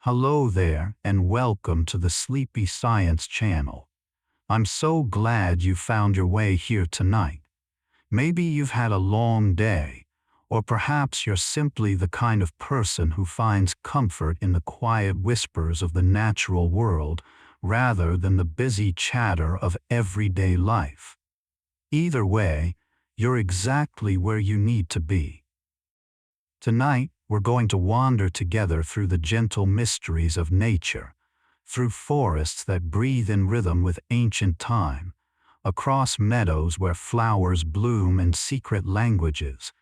Hello there, and welcome to the Sleepy Science channel. I'm so glad you found your way here tonight. Maybe you've had a long day, or perhaps you're simply the kind of person who finds comfort in the quiet whispers of the natural world rather than the busy chatter of everyday life. Either way, you're exactly where you need to be. Tonight, we're going to wander together through the gentle mysteries of nature, through forests that breathe in rhythm with ancient time, across meadows where flowers bloom in secret languages,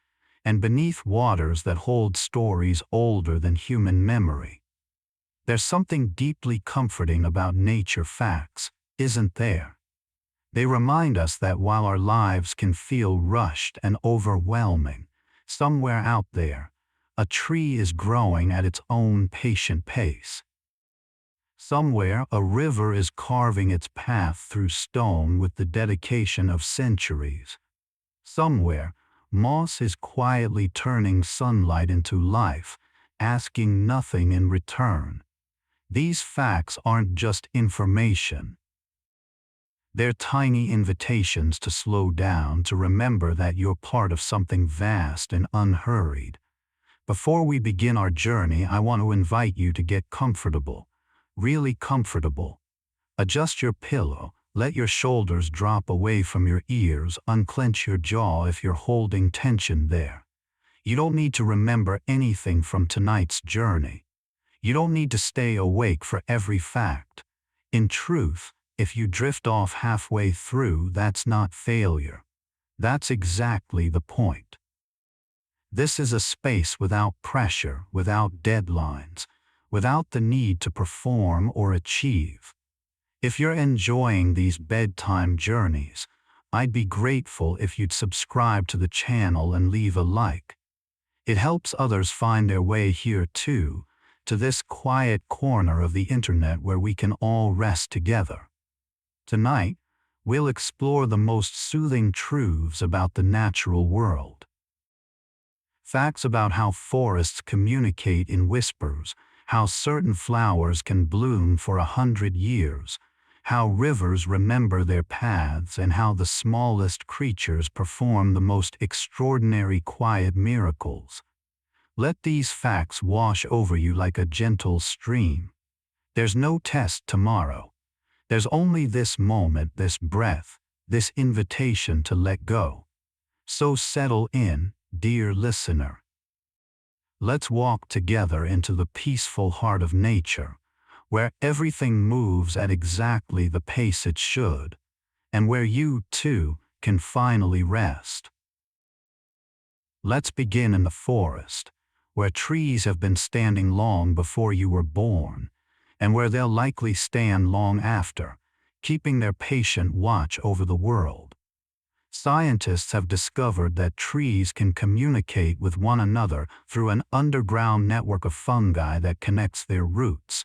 and beneath waters that hold stories older than human memory. There's something deeply comforting about nature facts, isn't there? They remind us that while our lives can feel rushed and overwhelming, somewhere out there, a tree is growing at its own patient pace. Somewhere, a river is carving its path through stone with the dedication of centuries. Somewhere, moss is quietly turning sunlight into life, asking nothing in return. These facts aren't just information. They're tiny invitations to slow down, to remember that you're part of something vast and unhurried. Before we begin our journey, I want to invite you to get comfortable, really comfortable. Adjust your pillow, let your shoulders drop away from your ears, unclench your jaw if you're holding tension there. You don't need to remember anything from tonight's journey. You don't need to stay awake for every fact. In truth, if you drift off halfway through, that's not failure. That's exactly the point. This is a space without pressure, without deadlines, without the need to perform or achieve. If you're enjoying these bedtime journeys, I'd be grateful if you'd subscribe to the channel and leave a like. It helps others find their way here too, to this quiet corner of the internet where we can all rest together. Tonight, we'll explore the most soothing truths about the natural world. Facts about how forests communicate in whispers, how certain flowers can bloom for 100 years, how rivers remember their paths, and how the smallest creatures perform the most extraordinary quiet miracles. Let these facts wash over you like a gentle stream. There's no test tomorrow. There's only this moment, this breath, this invitation to let go. So settle in, dear listener. Let's walk together into the peaceful heart of nature, where everything moves at exactly the pace it should, and where you, too, can finally rest. Let's begin in the forest, where trees have been standing long before you were born, and where they'll likely stand long after, keeping their patient watch over the world. Scientists have discovered that trees can communicate with one another through an underground network of fungi that connects their roots,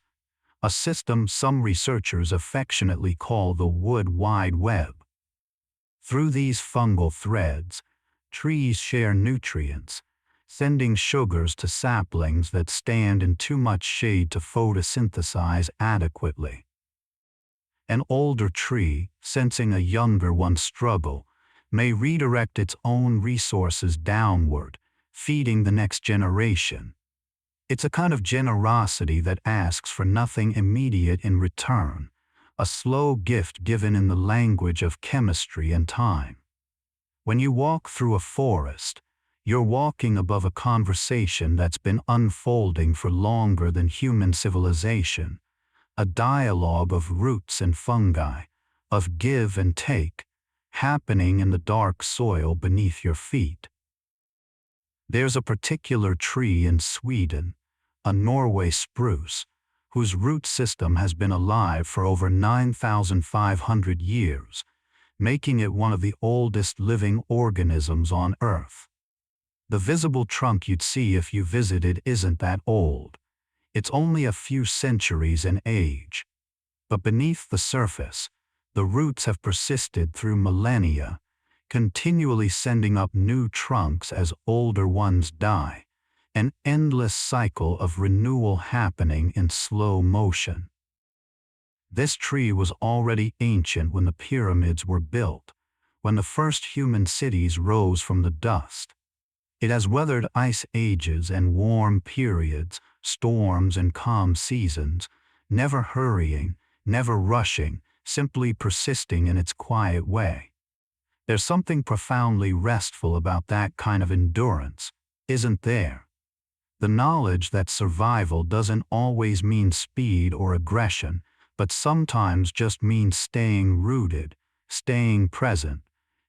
a system some researchers affectionately call the wood wide web. Through these fungal threads, trees share nutrients, sending sugars to saplings that stand in too much shade to photosynthesize adequately. An older tree, sensing a younger one's struggle, may redirect its own resources downward, feeding the next generation. It's a kind of generosity that asks for nothing immediate in return, a slow gift given in the language of chemistry and time. When you walk through a forest, you're walking above a conversation that's been unfolding for longer than human civilization, a dialogue of roots and fungi, of give and take, happening in the dark soil beneath your feet. There's a particular tree in Sweden, a Norway spruce, whose root system has been alive for over 9,500 years, making it one of the oldest living organisms on Earth. The visible trunk you'd see if you visited isn't that old. It's only a few centuries in age. But beneath the surface, the roots have persisted through millennia, continually sending up new trunks as older ones die, an endless cycle of renewal happening in slow motion. This tree was already ancient when the pyramids were built, when the first human cities rose from the dust. It has weathered ice ages and warm periods, storms and calm seasons, never hurrying, never rushing, simply persisting in its quiet way. There's something profoundly restful about that kind of endurance, isn't there? The knowledge that survival doesn't always mean speed or aggression, but sometimes just means staying rooted, staying present,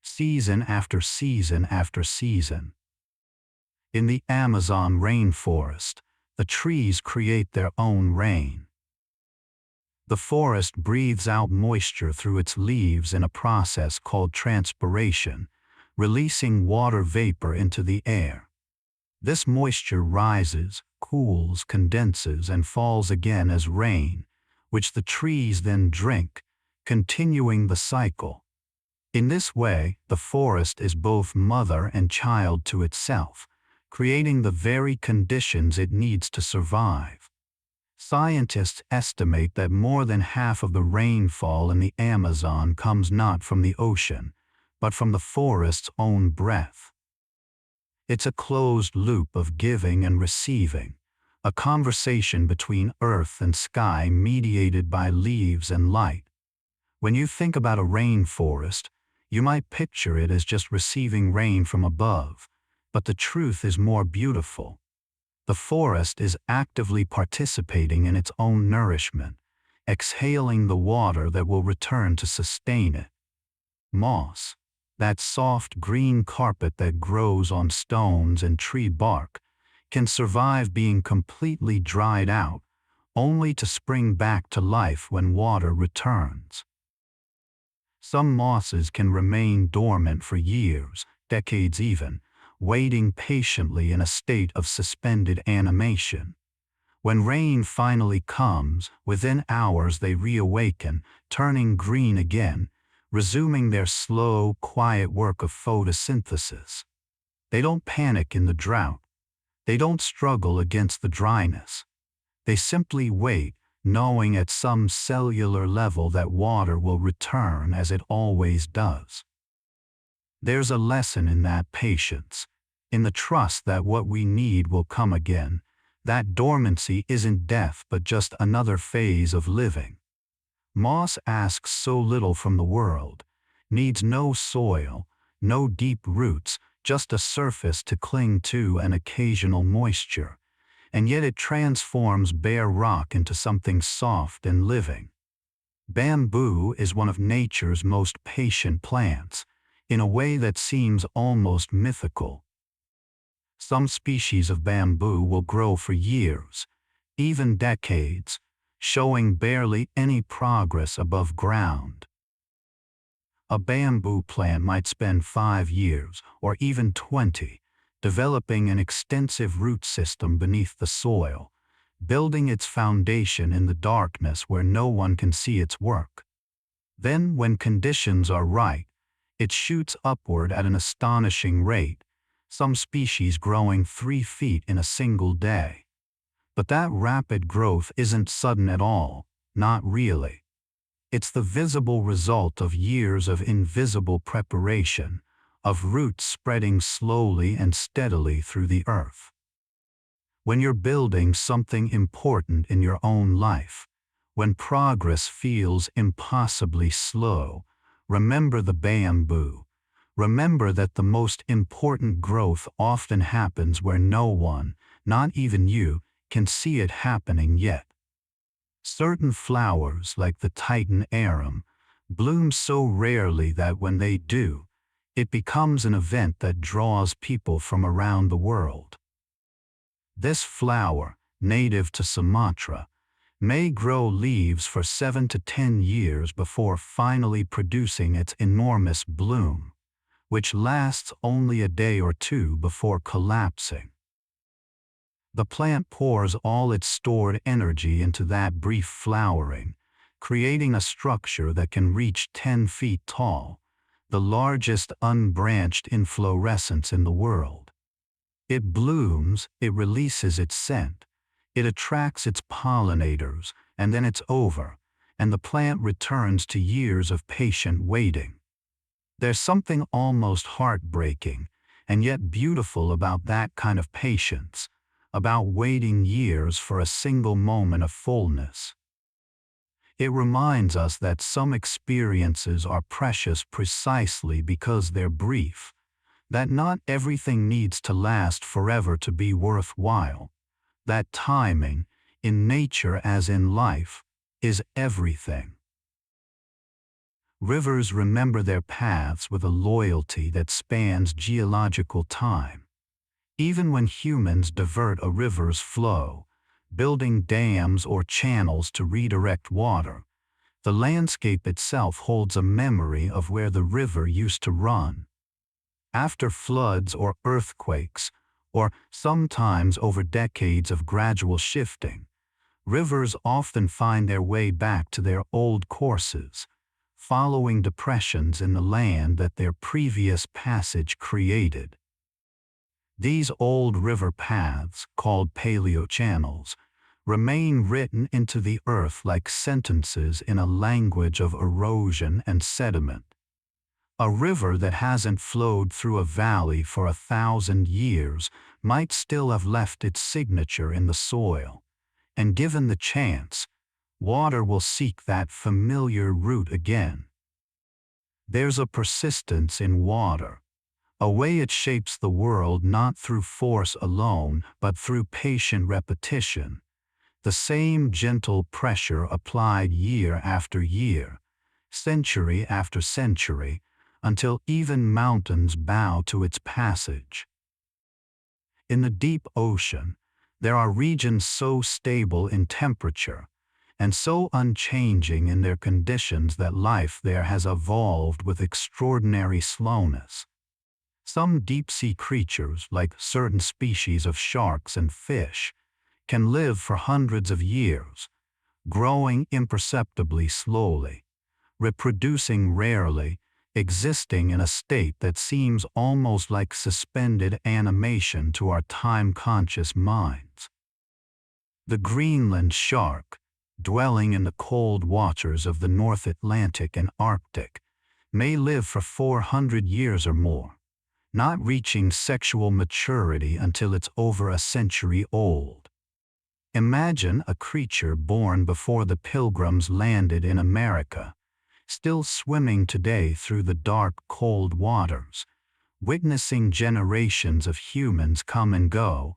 season after season after season. In the Amazon rainforest, the trees create their own rain. The forest breathes out moisture through its leaves in a process called transpiration, releasing water vapor into the air. This moisture rises, cools, condenses, and falls again as rain, which the trees then drink, continuing the cycle. In this way, the forest is both mother and child to itself, creating the very conditions it needs to survive. Scientists estimate that more than half of the rainfall in the Amazon comes not from the ocean, but from the forest's own breath. It's a closed loop of giving and receiving, a conversation between earth and sky mediated by leaves and light. When you think about a rainforest, you might picture it as just receiving rain from above, but the truth is more beautiful. The forest is actively participating in its own nourishment, exhaling the water that will return to sustain it. Moss, that soft green carpet that grows on stones and tree bark, can survive being completely dried out, only to spring back to life when water returns. Some mosses can remain dormant for years, decades even, waiting patiently in a state of suspended animation. When rain finally comes, within hours they reawaken, turning green again, resuming their slow, quiet work of photosynthesis. They don't panic in the drought. They don't struggle against the dryness. They simply wait, knowing at some cellular level that water will return as it always does. There's a lesson in that patience, in the trust that what we need will come again, that dormancy isn't death but just another phase of living. Moss asks so little from the world, needs no soil, no deep roots, just a surface to cling to and occasional moisture, and yet it transforms bare rock into something soft and living. Bamboo is one of nature's most patient plants, in a way that seems almost mythical. Some species of bamboo will grow for years, even decades, showing barely any progress above ground. A bamboo plant might spend 5 years, or even 20, developing an extensive root system beneath the soil, building its foundation in the darkness where no one can see its work. Then, when conditions are right, it shoots upward at an astonishing rate, some species growing 3 feet in a single day. But that rapid growth isn't sudden at all, not really. It's the visible result of years of invisible preparation, of roots spreading slowly and steadily through the earth. When you're building something important in your own life, when progress feels impossibly slow, remember the bamboo. Remember that the most important growth often happens where no one, not even you, can see it happening yet. Certain flowers, like the Titan arum, bloom so rarely that when they do, it becomes an event that draws people from around the world. This flower, native to Sumatra, may grow leaves for 7 to 10 years before finally producing its enormous bloom, which lasts only a day or two before collapsing. The plant pours all its stored energy into that brief flowering, creating a structure that can reach 10 feet tall, the largest unbranched inflorescence in the world. It blooms, it releases its scent, it attracts its pollinators, and then it's over, and the plant returns to years of patient waiting. There's something almost heartbreaking, and yet beautiful about that kind of patience, about waiting years for a single moment of fullness. It reminds us that some experiences are precious precisely because they're brief, that not everything needs to last forever to be worthwhile, that timing, in nature as in life, is everything. Rivers remember their paths with a loyalty that spans geological time. Even when humans divert a river's flow, building dams or channels to redirect water, the landscape itself holds a memory of where the river used to run. After floods or earthquakes, or sometimes over decades of gradual shifting, rivers often find their way back to their old courses, following depressions in the land that their previous passage created. These old river paths, called paleochannels, remain written into the earth like sentences in a language of erosion and sediment. A river that hasn't flowed through a valley for 1,000 years might still have left its signature in the soil, and given the chance, water will seek that familiar route again. There's a persistence in water, a way it shapes the world not through force alone but through patient repetition, the same gentle pressure applied year after year, century after century, until even mountains bow to its passage. In the deep ocean, there are regions so stable in temperature and so unchanging in their conditions that life there has evolved with extraordinary slowness. Some deep-sea creatures, like certain species of sharks and fish, can live for hundreds of years, growing imperceptibly slowly, reproducing rarely, existing in a state that seems almost like suspended animation to our time-conscious minds. The Greenland shark, dwelling in the cold waters of the North Atlantic and Arctic, may live for 400 years or more, not reaching sexual maturity until it's over a century old. Imagine a creature born before the Pilgrims landed in America, still swimming today through the dark, cold waters, witnessing generations of humans come and go,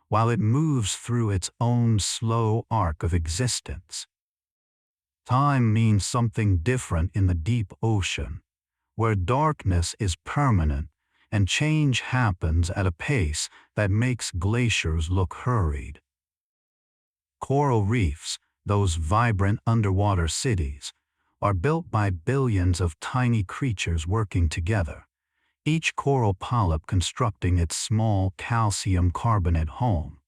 while it moves through its own slow arc of existence. Time means something different in the deep ocean, where darkness is permanent and change happens at a pace that makes glaciers look hurried. Coral reefs, those vibrant underwater cities, are built by billions of tiny creatures working together, each coral polyp constructing its small calcium carbonate home.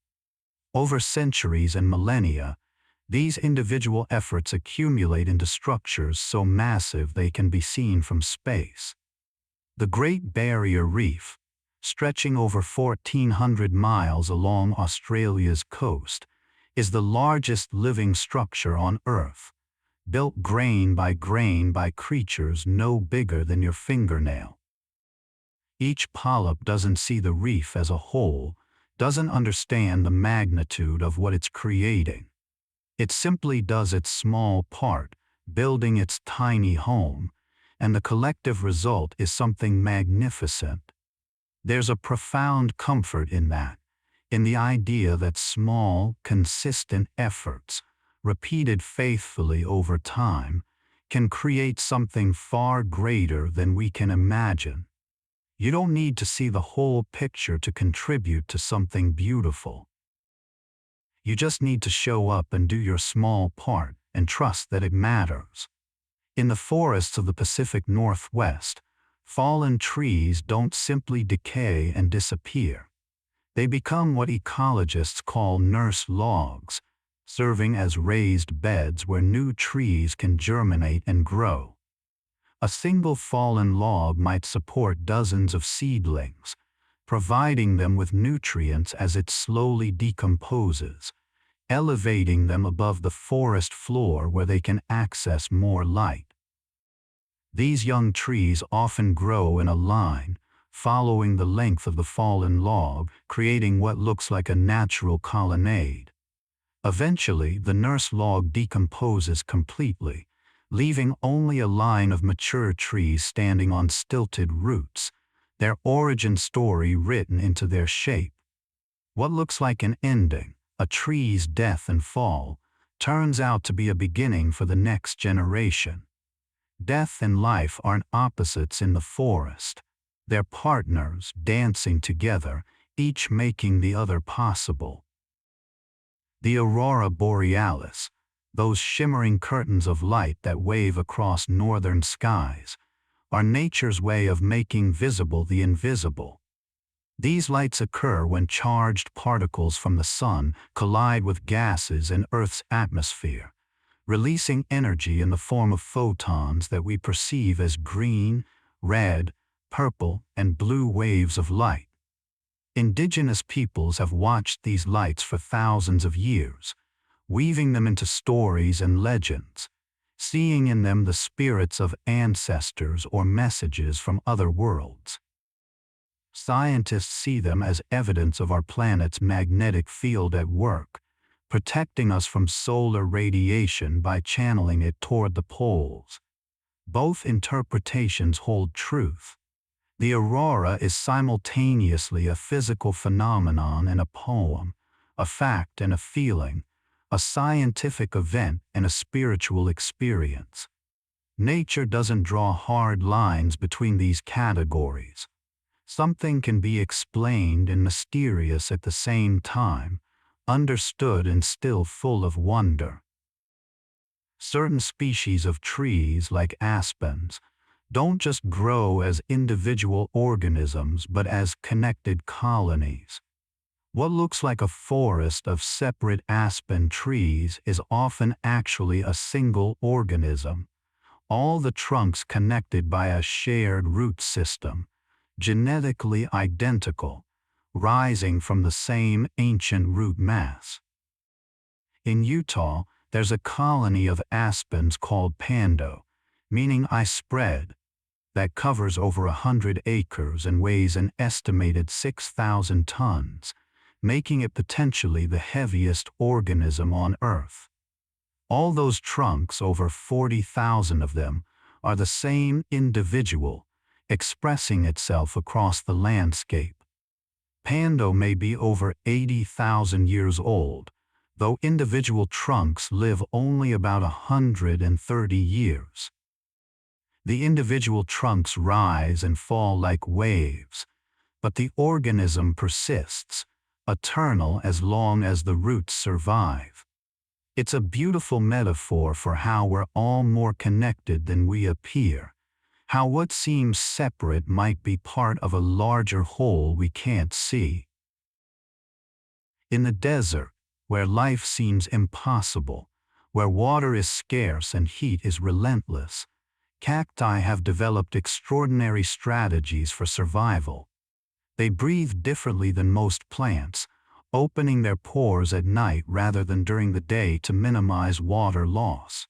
Over centuries and millennia, these individual efforts accumulate into structures so massive they can be seen from space. The Great Barrier Reef, stretching over 1,400 miles along Australia's coast, is the largest living structure on Earth, built grain by creatures no bigger than your fingernail. Each polyp doesn't see the reef as a whole, doesn't understand the magnitude of what it's creating. It simply does its small part, building its tiny home, and the collective result is something magnificent. There's a profound comfort in that, in the idea that small, consistent efforts, repeated faithfully over time, can create something far greater than we can imagine. You don't need to see the whole picture to contribute to something beautiful. You just need to show up and do your small part and trust that it matters. In the forests of the Pacific Northwest, fallen trees don't simply decay and disappear. They become what ecologists call nurse logs, serving as raised beds where new trees can germinate and grow. A single fallen log might support dozens of seedlings, providing them with nutrients as it slowly decomposes, elevating them above the forest floor where they can access more light. These young trees often grow in a line, following the length of the fallen log, creating what looks like a natural colonnade. Eventually, the nurse log decomposes completely, leaving only a line of mature trees standing on stilted roots, their origin story written into their shape. What looks like an ending, a tree's death and fall, turns out to be a beginning for the next generation. Death and life aren't opposites in the forest. They're partners dancing together, each making the other possible. The aurora borealis, those shimmering curtains of light that wave across northern skies, are nature's way of making visible the invisible. These lights occur when charged particles from the sun collide with gases in Earth's atmosphere, releasing energy in the form of photons that we perceive as green, red, purple, and blue waves of light. Indigenous peoples have watched these lights for thousands of years, weaving them into stories and legends, seeing in them the spirits of ancestors or messages from other worlds. Scientists see them as evidence of our planet's magnetic field at work, protecting us from solar radiation by channeling it toward the poles. Both interpretations hold truth. The aurora is simultaneously a physical phenomenon and a poem, a fact and a feeling, a scientific event and a spiritual experience. Nature doesn't draw hard lines between these categories. Something can be explained and mysterious at the same time, understood and still full of wonder. Certain species of trees, like aspens, don't just grow as individual organisms but as connected colonies. What looks like a forest of separate aspen trees is often actually a single organism, all the trunks connected by a shared root system, genetically identical, rising from the same ancient root mass. In Utah, there's a colony of aspens called pando, meaning I spread, that covers over 100 acres and weighs an estimated 6,000 tons, making it potentially the heaviest organism on Earth. All those trunks, over 40,000 of them, are the same individual, expressing itself across the landscape. Pando may be over 80,000 years old, though individual trunks live only about 130 years. The individual trunks rise and fall like waves, but the organism persists, eternal as long as the roots survive. It's a beautiful metaphor for how we're all more connected than we appear, how what seems separate might be part of a larger whole we can't see. In the desert, where life seems impossible, where water is scarce and heat is relentless, cacti have developed extraordinary strategies for survival. They breathe differently than most plants, opening their pores at night rather than during the day to minimize water loss.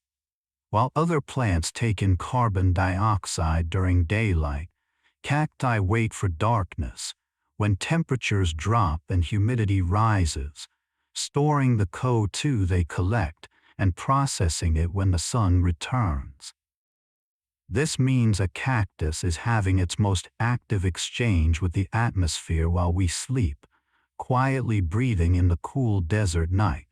While other plants take in carbon dioxide during daylight, cacti wait for darkness, when temperatures drop and humidity rises, storing the CO2 they collect and processing it when the sun returns. This means a cactus is having its most active exchange with the atmosphere while we sleep, quietly breathing in the cool desert night.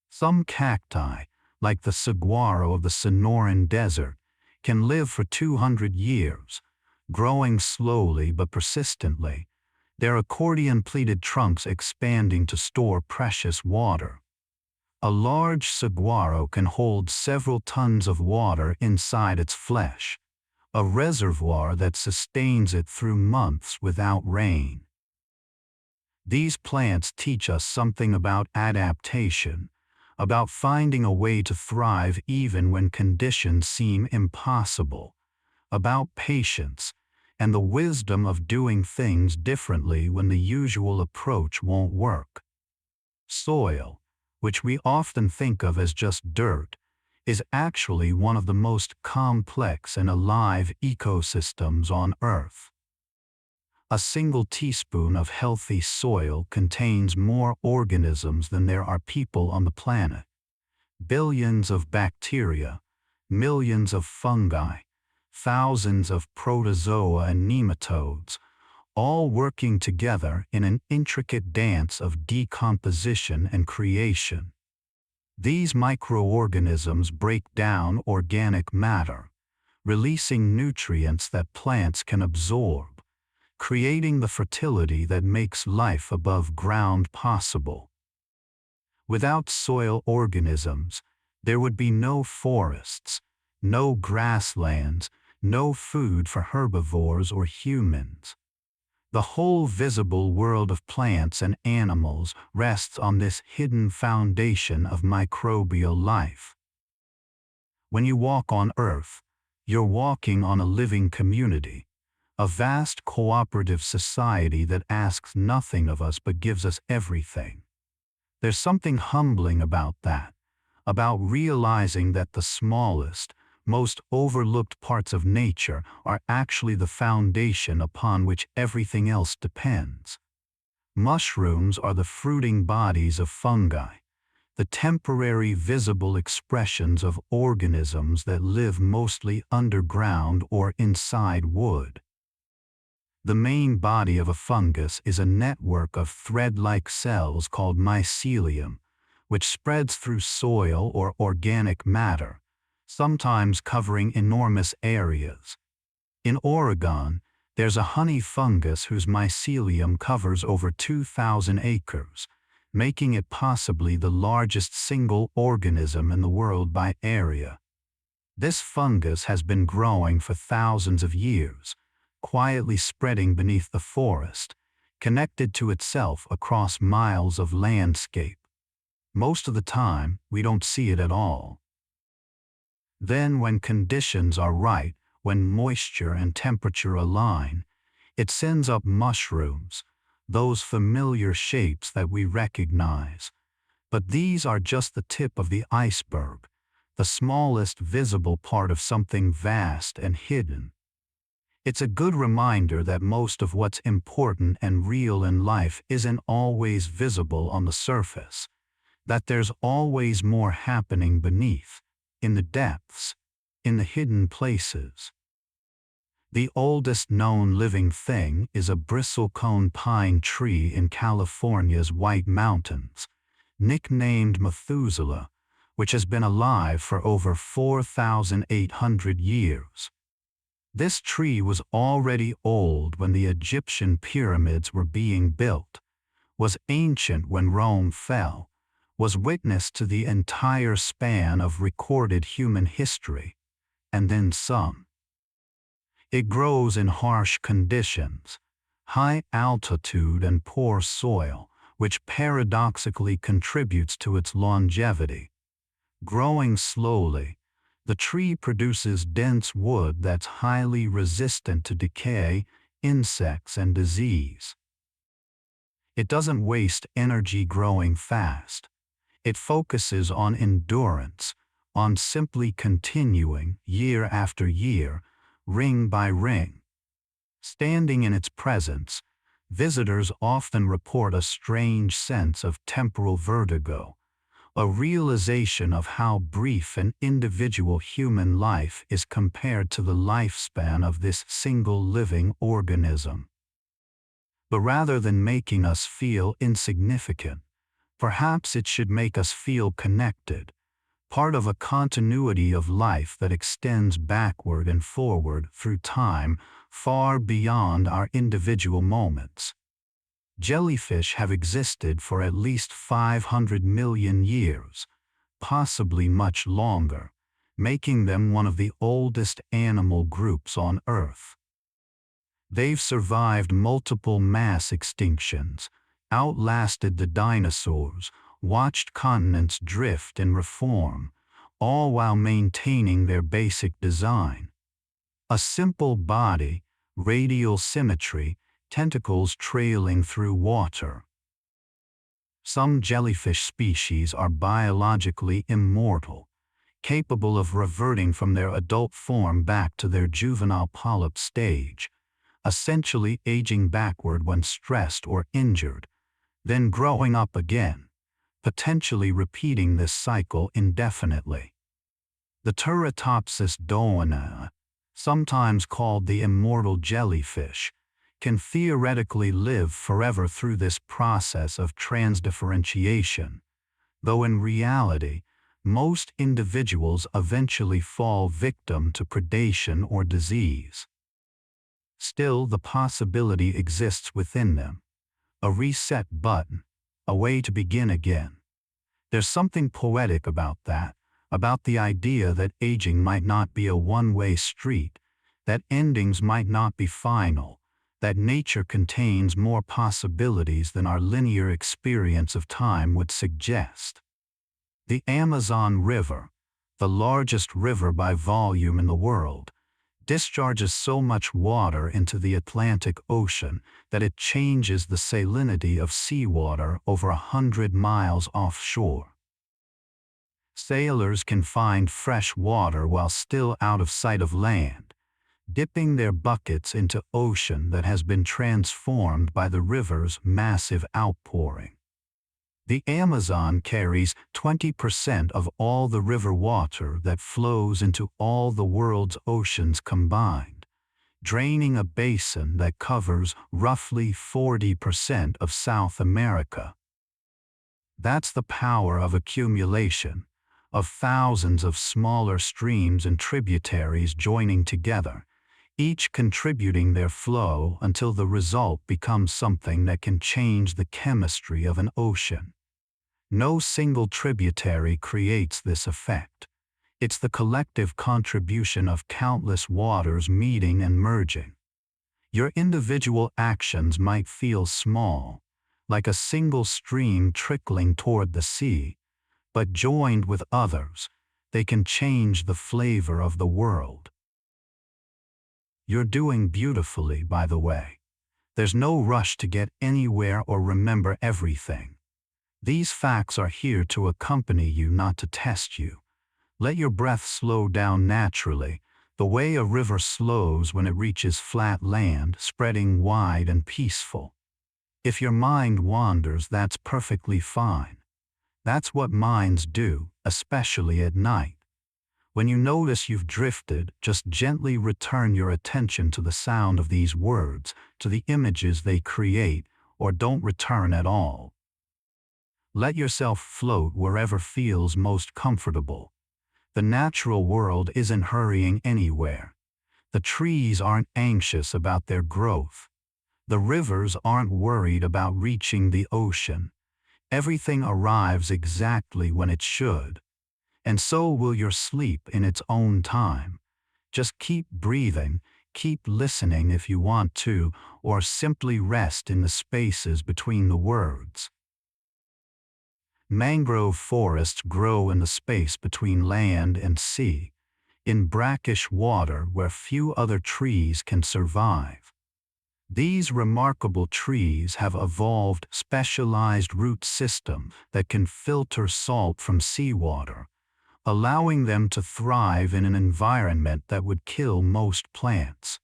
Some cacti, like the saguaro of the Sonoran Desert, can live for 200 years, growing slowly but persistently, their accordion-pleated trunks expanding to store precious water. A large saguaro can hold several tons of water inside its flesh, a reservoir that sustains it through months without rain. These plants teach us something about adaptation, about finding a way to thrive even when conditions seem impossible, about patience, and the wisdom of doing things differently when the usual approach won't work. Soil, which we often think of as just dirt, is actually one of the most complex and alive ecosystems on Earth. A single teaspoon of healthy soil contains more organisms than there are people on the planet. Billions of bacteria, millions of fungi, thousands of protozoa and nematodes, all working together in an intricate dance of decomposition and creation. These microorganisms break down organic matter, releasing nutrients that plants can absorb, creating the fertility that makes life above ground possible. Without soil organisms, there would be no forests, no grasslands, no food for herbivores or humans. The whole visible world of plants and animals rests on this hidden foundation of microbial life. When you walk on Earth, you're walking on a living community, a vast cooperative society that asks nothing of us but gives us everything. There's something humbling about that, about realizing that the smallest, most overlooked parts of nature are actually the foundation upon which everything else depends. Mushrooms are the fruiting bodies of fungi, the temporary visible expressions of organisms that live mostly underground or inside wood. The main body of a fungus is a network of thread-like cells called mycelium, which spreads through soil or organic matter, sometimes covering enormous areas. In Oregon, there's a honey fungus whose mycelium covers over 2,000 acres, making it possibly the largest single organism in the world by area. This fungus has been growing for thousands of years, quietly spreading beneath the forest, connected to itself across miles of landscape. Most of the time, we don't see it at all. Then, when conditions are right, when moisture and temperature align, it sends up mushrooms, those familiar shapes that we recognize. But these are just the tip of the iceberg, the smallest visible part of something vast and hidden. It's a good reminder that most of what's important and real in life isn't always visible on the surface, that there's always more happening beneath, in the depths, in the hidden places. The oldest known living thing is a bristlecone pine tree in California's White Mountains, nicknamed Methuselah, which has been alive for over 4,800 years. This tree was already old when the Egyptian pyramids were being built, was ancient when Rome fell, was witness to the entire span of recorded human history, and then some. It grows in harsh conditions, high altitude and poor soil, which paradoxically contributes to its longevity. Growing slowly, the tree produces dense wood that's highly resistant to decay, insects, and disease. It doesn't waste energy growing fast. It focuses on endurance, on simply continuing, year after year, ring by ring. Standing in its presence, visitors often report a strange sense of temporal vertigo, a realization of how brief an individual human life is compared to the lifespan of this single living organism. But rather than making us feel insignificant, perhaps it should make us feel connected, part of a continuity of life that extends backward and forward through time, far beyond our individual moments. Jellyfish have existed for at least 500 million years, possibly much longer, making them one of the oldest animal groups on Earth. They've survived multiple mass extinctions, outlasted the dinosaurs, watched continents drift and reform, all while maintaining their basic design. A simple body, radial symmetry, tentacles trailing through water. Some jellyfish species are biologically immortal, capable of reverting from their adult form back to their juvenile polyp stage, essentially aging backward when stressed or injured, then growing up again, potentially repeating this cycle indefinitely. The Turritopsis doana, sometimes called the immortal jellyfish, can theoretically live forever through this process of transdifferentiation, though in reality, most individuals eventually fall victim to predation or disease. Still, the possibility exists within them, a reset button, a way to begin again. There's something poetic about that, about the idea that aging might not be a one-way street, that endings might not be final, that nature contains more possibilities than our linear experience of time would suggest. The Amazon River, the largest river by volume in the world, discharges so much water into the Atlantic Ocean that it changes the salinity of seawater over 100 miles offshore. Sailors can find fresh water while still out of sight of land, dipping their buckets into ocean that has been transformed by the river's massive outpouring. The Amazon carries 20% of all the river water that flows into all the world's oceans combined, draining a basin that covers roughly 40% of South America. That's the power of accumulation, of thousands of smaller streams and tributaries joining together, each contributing their flow until the result becomes something that can change the chemistry of an ocean. No single tributary creates this effect. It's the collective contribution of countless waters meeting and merging. Your individual actions might feel small, like a single stream trickling toward the sea, but joined with others, they can change the flavor of the world. You're doing beautifully, by the way. There's no rush to get anywhere or remember everything. These facts are here to accompany you, not to test you. Let your breath slow down naturally, the way a river slows when it reaches flat land, spreading wide and peaceful. If your mind wanders, that's perfectly fine. That's what minds do, especially at night. When you notice you've drifted, just gently return your attention to the sound of these words, to the images they create, or don't return at all. Let yourself float wherever feels most comfortable. The natural world isn't hurrying anywhere. The trees aren't anxious about their growth. The rivers aren't worried about reaching the ocean. Everything arrives exactly when it should. And so will your sleep in its own time. Just keep breathing, keep listening if you want to, or simply rest in the spaces between the words. Mangrove forests grow in the space between land and sea, in brackish water where few other trees can survive. These remarkable trees have evolved specialized root systems that can filter salt from seawater, allowing them to thrive in an environment that would kill most plants.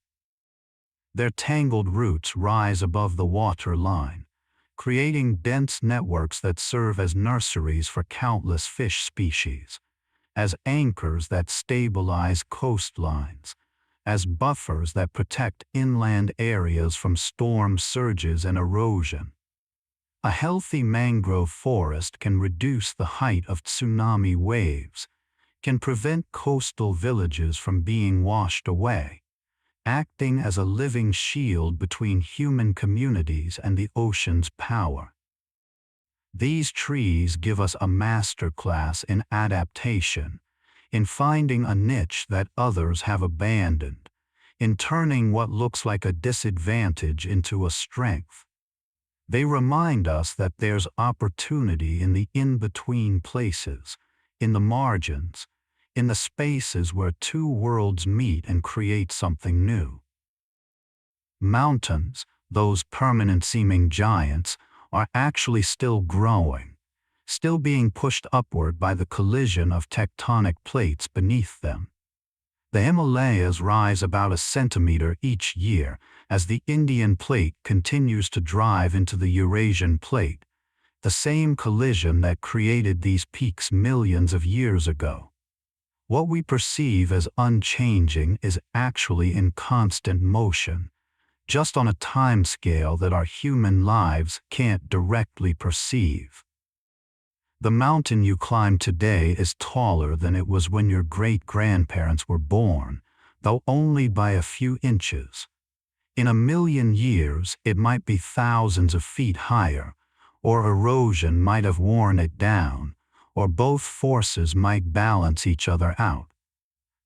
Their tangled roots rise above the water line, creating dense networks that serve as nurseries for countless fish species, as anchors that stabilize coastlines, as buffers that protect inland areas from storm surges and erosion. A healthy mangrove forest can reduce the height of tsunami waves, can prevent coastal villages from being washed away, acting as a living shield between human communities and the ocean's power. These trees give us a masterclass in adaptation, in finding a niche that others have abandoned, in turning what looks like a disadvantage into a strength. They remind us that there's opportunity in the in-between places, in the margins, in the spaces where two worlds meet and create something new. Mountains, those permanent-seeming giants, are actually still growing, still being pushed upward by the collision of tectonic plates beneath them. The Himalayas rise about a centimeter each year as the Indian plate continues to drive into the Eurasian plate, the same collision that created these peaks millions of years ago. What we perceive as unchanging is actually in constant motion, just on a time scale that our human lives can't directly perceive. The mountain you climb today is taller than it was when your great-grandparents were born, though only by a few inches. In a million years, it might be thousands of feet higher, or erosion might have worn it down, or both forces might balance each other out.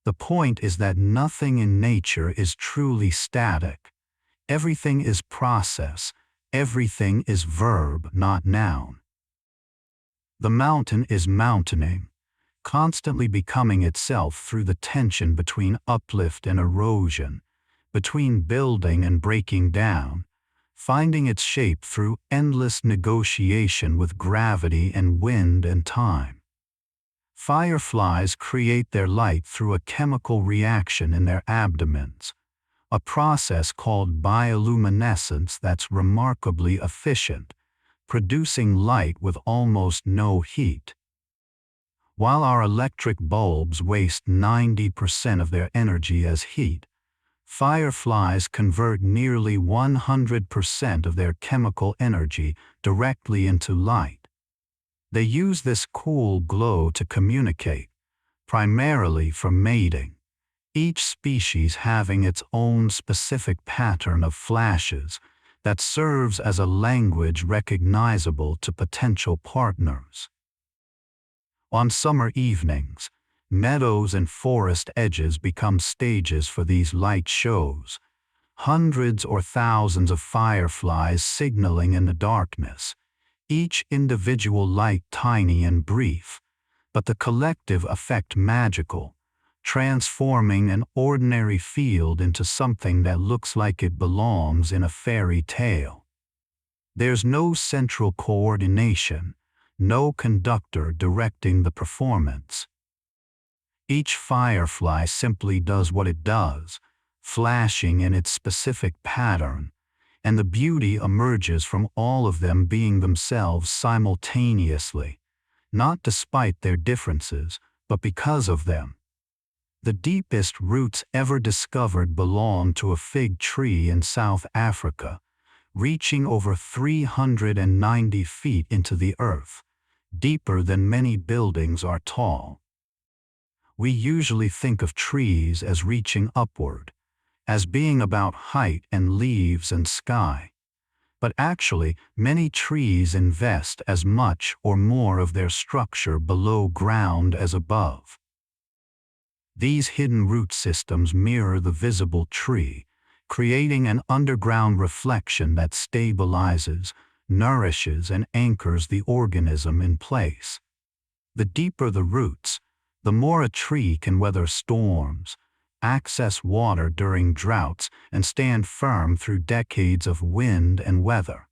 The point is that nothing in nature is truly static. Everything is process, everything is verb, not noun. The mountain is mountaining, constantly becoming itself through the tension between uplift and erosion, between building and breaking down, finding its shape through endless negotiation with gravity and wind and time. Fireflies create their light through a chemical reaction in their abdomens, a process called bioluminescence that's remarkably efficient, producing light with almost no heat. While our electric bulbs waste 90% of their energy as heat, fireflies convert nearly 100% of their chemical energy directly into light. They use this cool glow to communicate, primarily for mating, each species having its own specific pattern of flashes that serves as a language recognizable to potential partners. On summer evenings, meadows and forest edges become stages for these light shows, hundreds or thousands of fireflies signaling in the darkness, each individual light tiny and brief, but the collective effect magical, transforming an ordinary field into something that looks like it belongs in a fairy tale. There's no central coordination, no conductor directing the performance. Each firefly simply does what it does, flashing in its specific pattern, and the beauty emerges from all of them being themselves simultaneously, not despite their differences, but because of them. The deepest roots ever discovered belong to a fig tree in South Africa, reaching over 390 feet into the earth, deeper than many buildings are tall. We usually think of trees as reaching upward, as being about height and leaves and sky. But actually, many trees invest as much or more of their structure below ground as above. These hidden root systems mirror the visible tree, creating an underground reflection that stabilizes, nourishes, and anchors the organism in place. The deeper the roots, the more a tree can weather storms, access water during droughts, and stand firm through decades of wind and weather.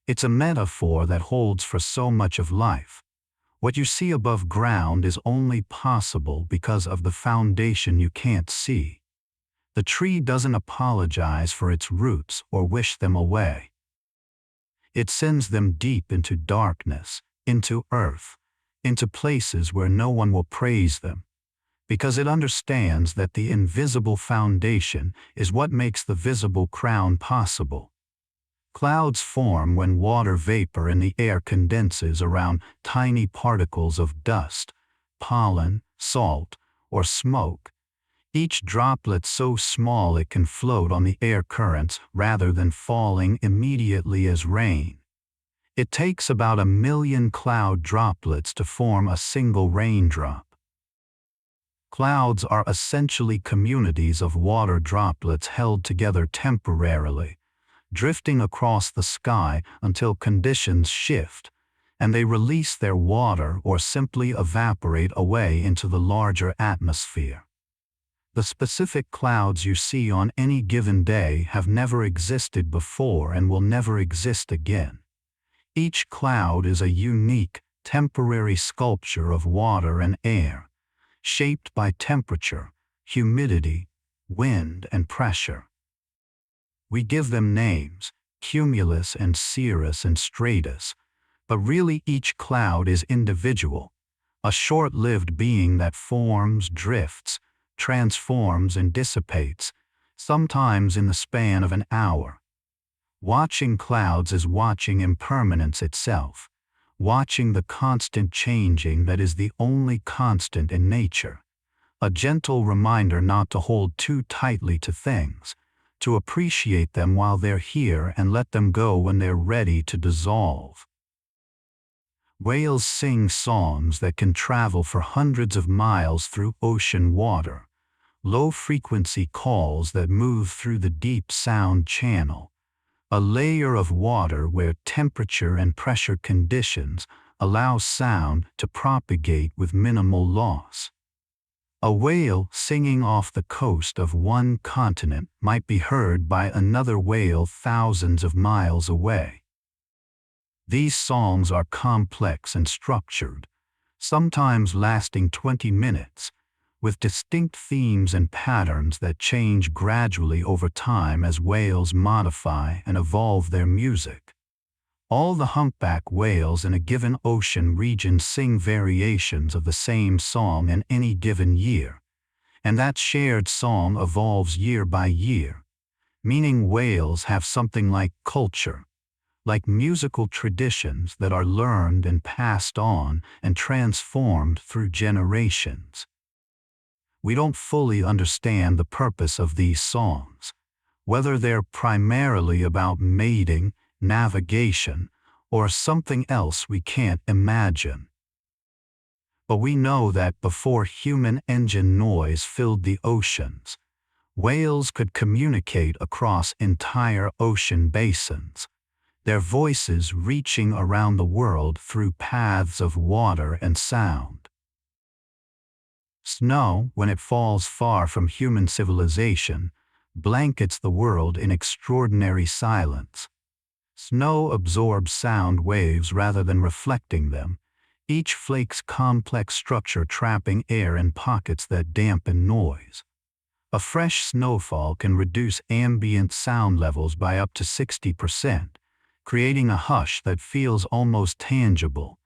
It's a metaphor that holds for so much of life. What you see above ground is only possible because of the foundation you can't see. The tree doesn't apologize for its roots or wish them away. It sends them deep into darkness, into earth, into places where no one will praise them, because it understands that the invisible foundation is what makes the visible crown possible. Clouds form when water vapor in the air condenses around tiny particles of dust, pollen, salt, or smoke, each droplet so small it can float on the air currents rather than falling immediately as rain. It takes about 1 million cloud droplets to form a single raindrop. Clouds are essentially communities of water droplets held together temporarily, drifting across the sky until conditions shift, and they release their water or simply evaporate away into the larger atmosphere. The specific clouds you see on any given day have never existed before and will never exist again. Each cloud is a unique, temporary sculpture of water and air, shaped by temperature, humidity, wind, and pressure. We give them names, cumulus and cirrus and stratus, but really each cloud is individual, a short-lived being that forms, drifts, transforms, and dissipates, sometimes in the span of an hour. Watching clouds is watching impermanence itself, watching the constant changing that is the only constant in nature. A gentle reminder not to hold too tightly to things, to appreciate them while they're here and let them go when they're ready to dissolve. Whales sing songs that can travel for hundreds of miles through ocean water, low-frequency calls that move through the deep sound channel, a layer of water where temperature and pressure conditions allow sound to propagate with minimal loss. A whale singing off the coast of one continent might be heard by another whale thousands of miles away. These songs are complex and structured, sometimes lasting 20 minutes, with distinct themes and patterns that change gradually over time as whales modify and evolve their music. All the humpback whales in a given ocean region sing variations of the same song in any given year, and that shared song evolves year by year, meaning whales have something like culture, like musical traditions that are learned and passed on and transformed through generations. We don't fully understand the purpose of these songs, whether they're primarily about mating, navigation, or something else we can't imagine. But we know that before human engine noise filled the oceans, whales could communicate across entire ocean basins, their voices reaching around the world through paths of water and sound. Snow, when it falls far from human civilization, blankets the world in extraordinary silence. Snow absorbs sound waves rather than reflecting them, each flake's complex structure trapping air in pockets that dampen noise. A fresh snowfall can reduce ambient sound levels by up to 60%, creating a hush that feels almost tangible,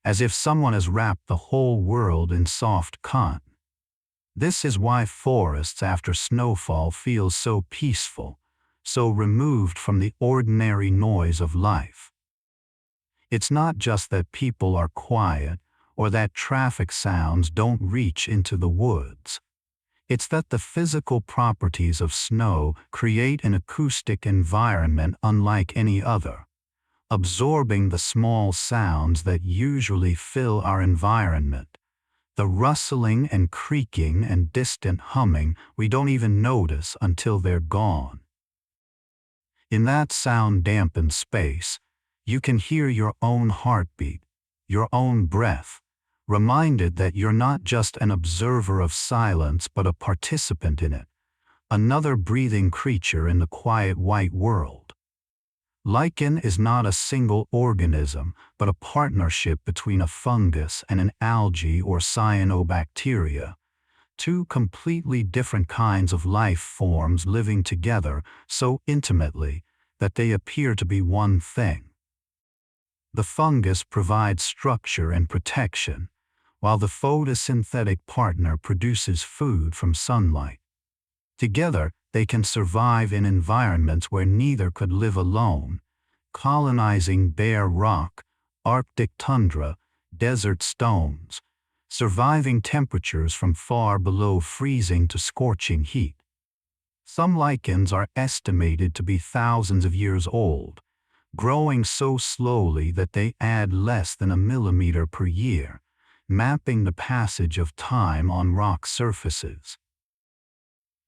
as if someone has wrapped the whole world in soft cotton. This is why forests after snowfall feel so peaceful, so removed from the ordinary noise of life. It's not just that people are quiet or that traffic sounds don't reach into the woods. It's that the physical properties of snow create an acoustic environment unlike any other, absorbing the small sounds that usually fill our environment, the rustling and creaking and distant humming we don't even notice until they're gone. In that sound-dampened space, you can hear your own heartbeat, your own breath, reminded that you're not just an observer of silence but a participant in it, another breathing creature in the quiet white world. Lichen is not a single organism, but a partnership between a fungus and an algae or cyanobacteria, two completely different kinds of life forms living together so intimately that they appear to be one thing. The fungus provides structure and protection, while the photosynthetic partner produces food from sunlight. Together, they can survive in environments where neither could live alone, colonizing bare rock, Arctic tundra, desert stones, surviving temperatures from far below freezing to scorching heat. Some lichens are estimated to be thousands of years old, growing so slowly that they add less than a millimeter per year, mapping the passage of time on rock surfaces.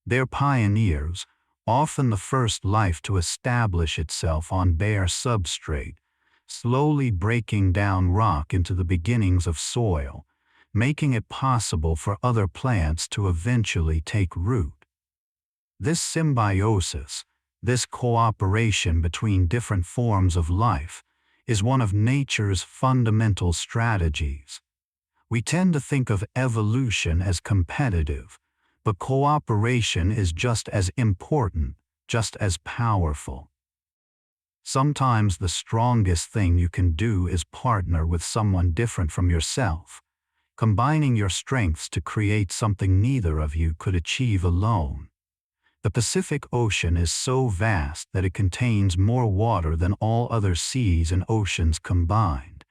They're pioneers, often the first life to establish itself on bare substrate, slowly breaking down rock into the beginnings of soil, making it possible for other plants to eventually take root. This symbiosis, this cooperation between different forms of life, is one of nature's fundamental strategies. We tend to think of evolution as competitive, but cooperation is just as important, just as powerful. Sometimes the strongest thing you can do is partner with someone different from yourself, combining your strengths to create something neither of you could achieve alone. The Pacific Ocean is so vast that it contains more water than all other seas and oceans combined,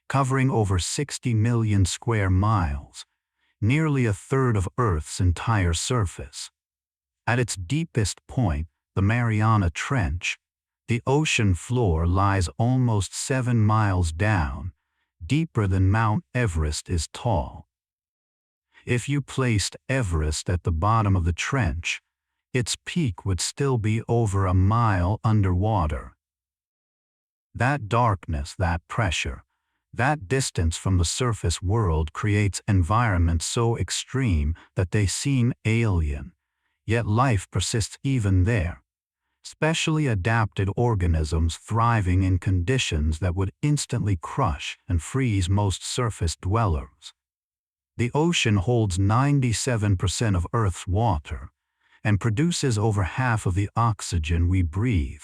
covering over 60 million square miles, nearly a third of Earth's entire surface. At its deepest point, the Mariana Trench, the ocean floor lies almost 7 miles down, deeper than Mount Everest is tall. If you placed Everest at the bottom of the trench, its peak would still be over a mile underwater. That darkness, that pressure, that distance from the surface world creates environments so extreme that they seem alien, yet life persists even there. Specially adapted organisms thriving in conditions that would instantly crush and freeze most surface dwellers. The ocean holds 97% of Earth's water and produces over half of the oxygen we breathe,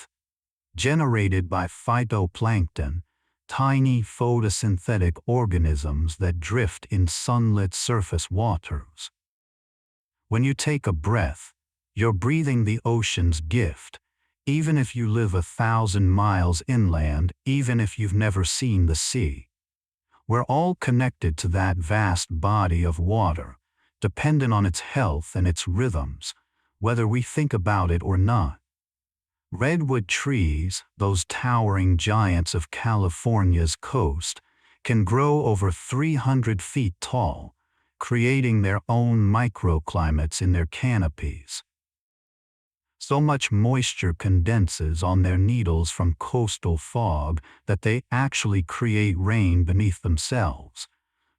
generated by phytoplankton, tiny photosynthetic organisms that drift in sunlit surface waters. When you take a breath, you're breathing the ocean's gift, even if you live 1,000 miles inland, even if you've never seen the sea. We're all connected to that vast body of water, dependent on its health and its rhythms, whether we think about it or not. Redwood trees, those towering giants of California's coast, can grow over 300 feet tall, creating their own microclimates in their canopies. So much moisture condenses on their needles from coastal fog that they actually create rain beneath themselves,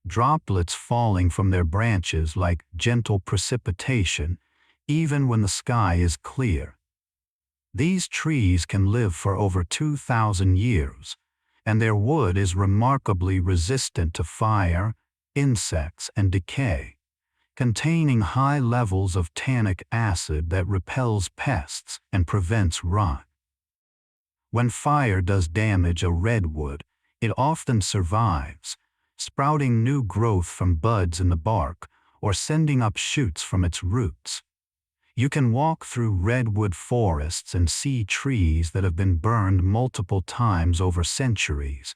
droplets falling from their branches like gentle precipitation, even when the sky is clear. These trees can live for over 2,000 years, and their wood is remarkably resistant to fire, insects, and decay, containing high levels of tannic acid that repels pests and prevents rot. When fire does damage a redwood, it often survives, sprouting new growth from buds in the bark or sending up shoots from its roots. You can walk through redwood forests and see trees that have been burned multiple times over centuries,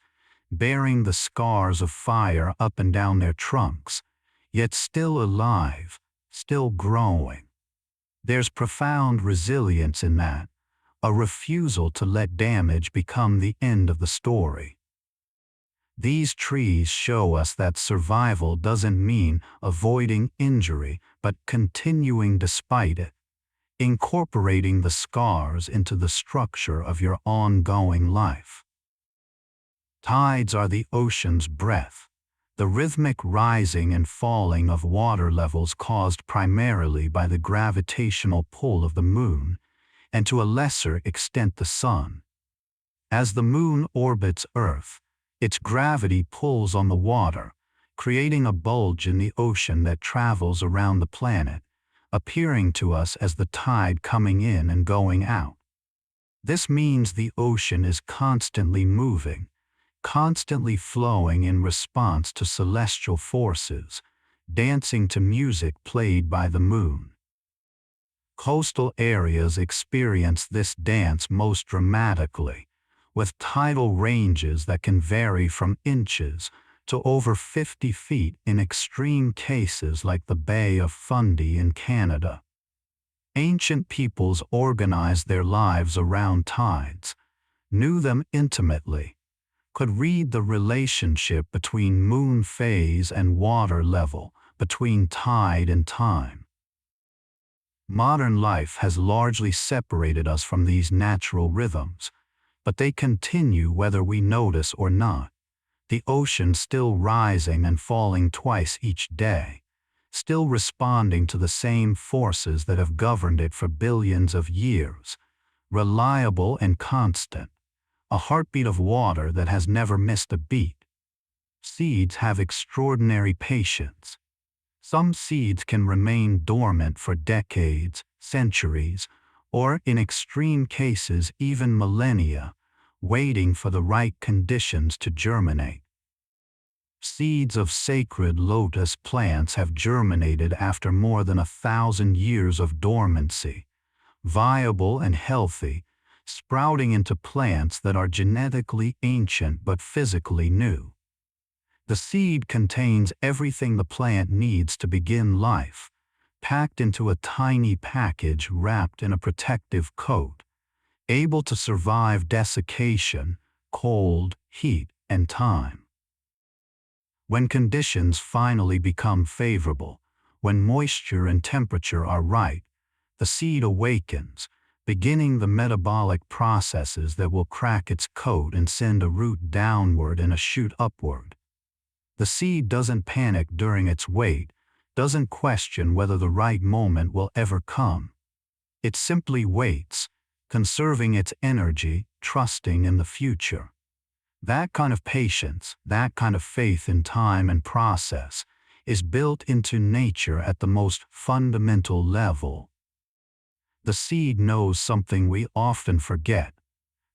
bearing the scars of fire up and down their trunks, yet still alive, still growing. There's profound resilience in that, a refusal to let damage become the end of the story. These trees show us that survival doesn't mean avoiding injury, but continuing despite it, incorporating the scars into the structure of your ongoing life. Tides are the ocean's breath, the rhythmic rising and falling of water levels caused primarily by the gravitational pull of the moon, and to a lesser extent the sun. As the moon orbits Earth, its gravity pulls on the water, creating a bulge in the ocean that travels around the planet, appearing to us as the tide coming in and going out. This means the ocean is constantly moving, constantly flowing in response to celestial forces, dancing to music played by the moon. Coastal areas experience this dance most dramatically, with tidal ranges that can vary from inches to over 50 feet in extreme cases like the Bay of Fundy in Canada. Ancient peoples organized their lives around tides, knew them intimately, could read the relationship between moon phase and water level, between tide and time. Modern life has largely separated us from these natural rhythms, but they continue whether we notice or not. the ocean still rising and falling twice each day, still responding to the same forces that have governed it for billions of years, reliable and constant, a heartbeat of water that has never missed a beat. Seeds have extraordinary patience. Some seeds can remain dormant for decades, centuries, or in extreme cases even millennia, waiting for the right conditions to germinate. Seeds of sacred lotus plants have germinated after more than 1,000 years of dormancy, viable and healthy, sprouting into plants that are genetically ancient but physically new. The seed contains everything the plant needs to begin life, packed into a tiny package wrapped in a protective coat, able to survive desiccation, cold, heat, and time. When conditions finally become favorable, when moisture and temperature are right, the seed awakens, beginning the metabolic processes that will crack its coat and send a root downward and a shoot upward. The seed doesn't panic during its wait, doesn't question whether the right moment will ever come. It simply waits, conserving its energy, trusting in the future. That kind of patience, that kind of faith in time and process, is built into nature at the most fundamental level. The seed knows something we often forget,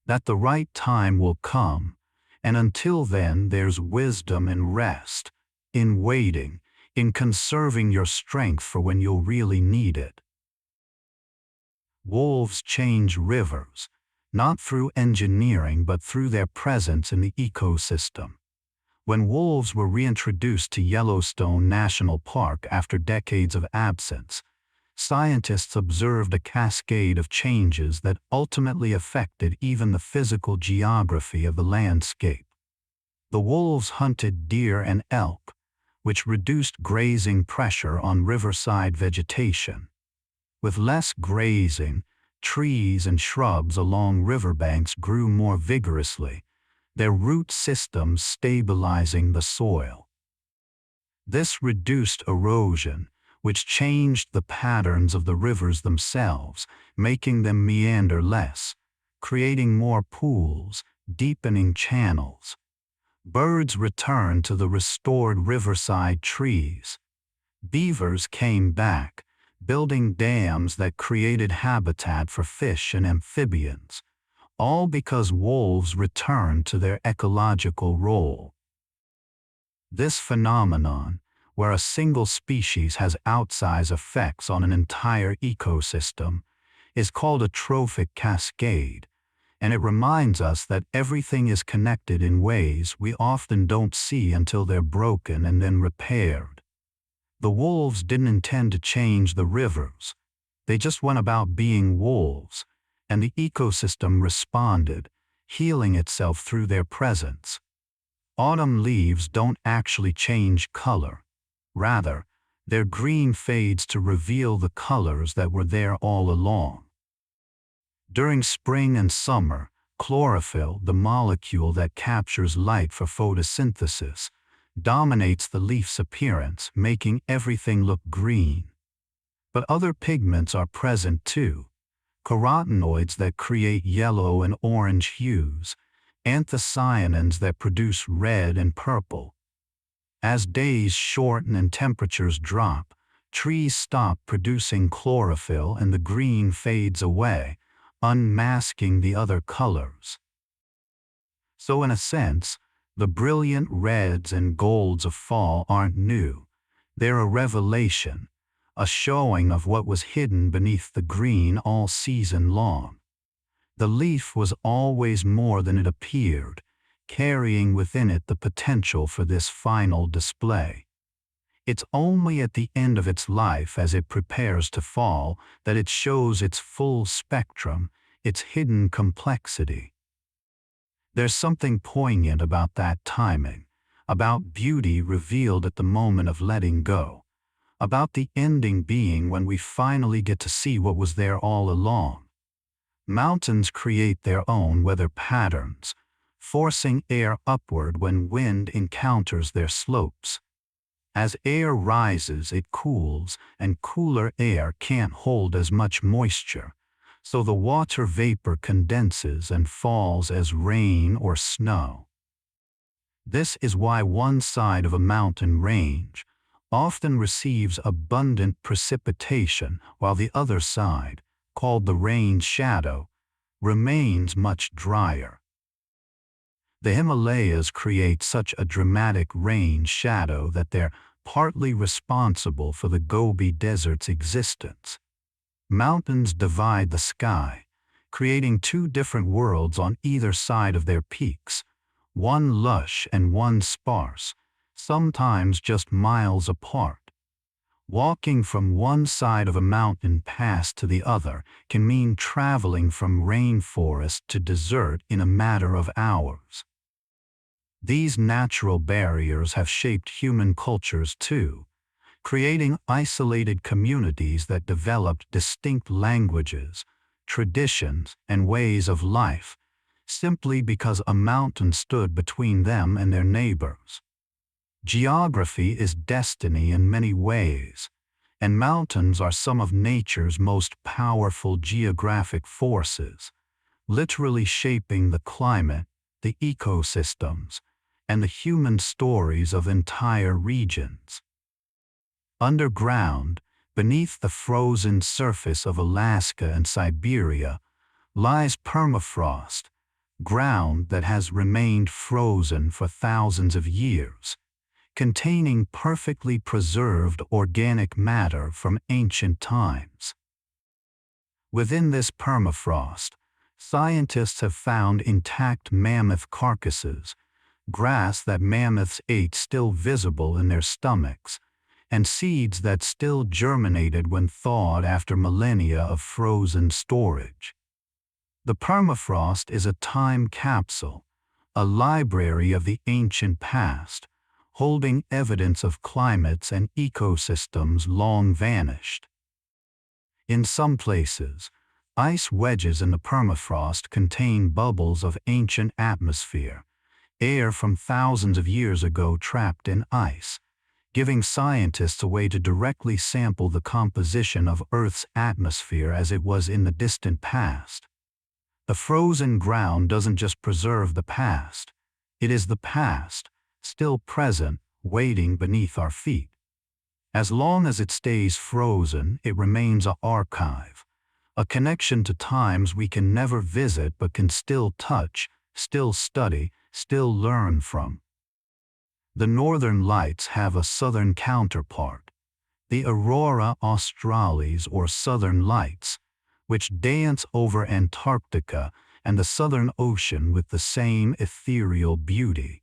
that the right time will come, and until then there's wisdom in rest, in waiting, in conserving your strength for when you'll really need it. Wolves change rivers, not through engineering but through their presence in the ecosystem. When wolves were reintroduced to Yellowstone National Park after decades of absence, scientists observed a cascade of changes that ultimately affected even the physical geography of the landscape. The wolves hunted deer and elk, which reduced grazing pressure on riverside vegetation. With less grazing, trees and shrubs along riverbanks grew more vigorously, their root systems stabilizing the soil. This reduced erosion, which changed the patterns of the rivers themselves, making them meander less, creating more pools, deepening channels. Birds returned to the restored riverside trees. Beavers came back, building dams that created habitat for fish and amphibians, all because wolves returned to their ecological role. This phenomenon, where a single species has outsized effects on an entire ecosystem, is called a trophic cascade, and it reminds us that everything is connected in ways we often don't see until they're broken and then repaired. The wolves didn't intend to change the rivers. They just went about being wolves, and the ecosystem responded, healing itself through their presence. Autumn leaves don't actually change color. Rather, their green fades to reveal the colors that were there all along. During spring and summer, chlorophyll, the molecule that captures light for photosynthesis, dominates the leaf's appearance, making everything look green. But other pigments are present too. Carotenoids that create yellow and orange hues, anthocyanins that produce red and purple. As days shorten and temperatures drop, trees stop producing chlorophyll and the green fades away, unmasking the other colors. So in a sense, the brilliant reds and golds of fall aren't new. They're a revelation, a showing of what was hidden beneath the green all season long. The leaf was always more than it appeared, carrying within it the potential for this final display. It's only at the end of its life, as it prepares to fall, that it shows its full spectrum, its hidden complexity. There's something poignant about that timing, about beauty revealed at the moment of letting go, about the ending being when we finally get to see what was there all along. Mountains create their own weather patterns. forcing air upward when wind encounters their slopes. As air rises, it cools, and cooler air can't hold as much moisture, so the water vapor condenses and falls as rain or snow. This is why one side of a mountain range often receives abundant precipitation while the other side, called the range shadow, remains much drier. The Himalayas create such a dramatic rain shadow that they're partly responsible for the Gobi Desert's existence. Mountains divide the sky, creating two different worlds on either side of their peaks, one lush and one sparse, sometimes just miles apart. Walking from one side of a mountain pass to the other can mean traveling from rainforest to desert in a matter of hours. These natural barriers have shaped human cultures too, creating isolated communities that developed distinct languages, traditions, and ways of life, simply because a mountain stood between them and their neighbors. Geography is destiny in many ways, and mountains are some of nature's most powerful geographic forces, literally shaping the climate, the ecosystems, and the human stories of entire regions. Underground, beneath the frozen surface of Alaska and Siberia, lies permafrost, ground that has remained frozen for thousands of years, containing perfectly preserved organic matter from ancient times. Within this permafrost, scientists have found intact mammoth carcasses, grass that mammoths ate still visible in their stomachs, and seeds that still germinated when thawed after millennia of frozen storage. The permafrost is a time capsule, a library of the ancient past, holding evidence of climates and ecosystems long vanished. In some places, ice wedges in the permafrost contain bubbles of ancient atmosphere, air from thousands of years ago trapped in ice, giving scientists a way to directly sample the composition of Earth's atmosphere as it was in the distant past. The frozen ground doesn't just preserve the past, it is the past, still present, waiting beneath our feet. As long as it stays frozen, it remains an archive, a connection to times we can never visit but can still touch, still study, still learn from. The northern lights have a southern counterpart, the aurora australis or southern lights, which dance over Antarctica and the Southern Ocean with the same ethereal beauty.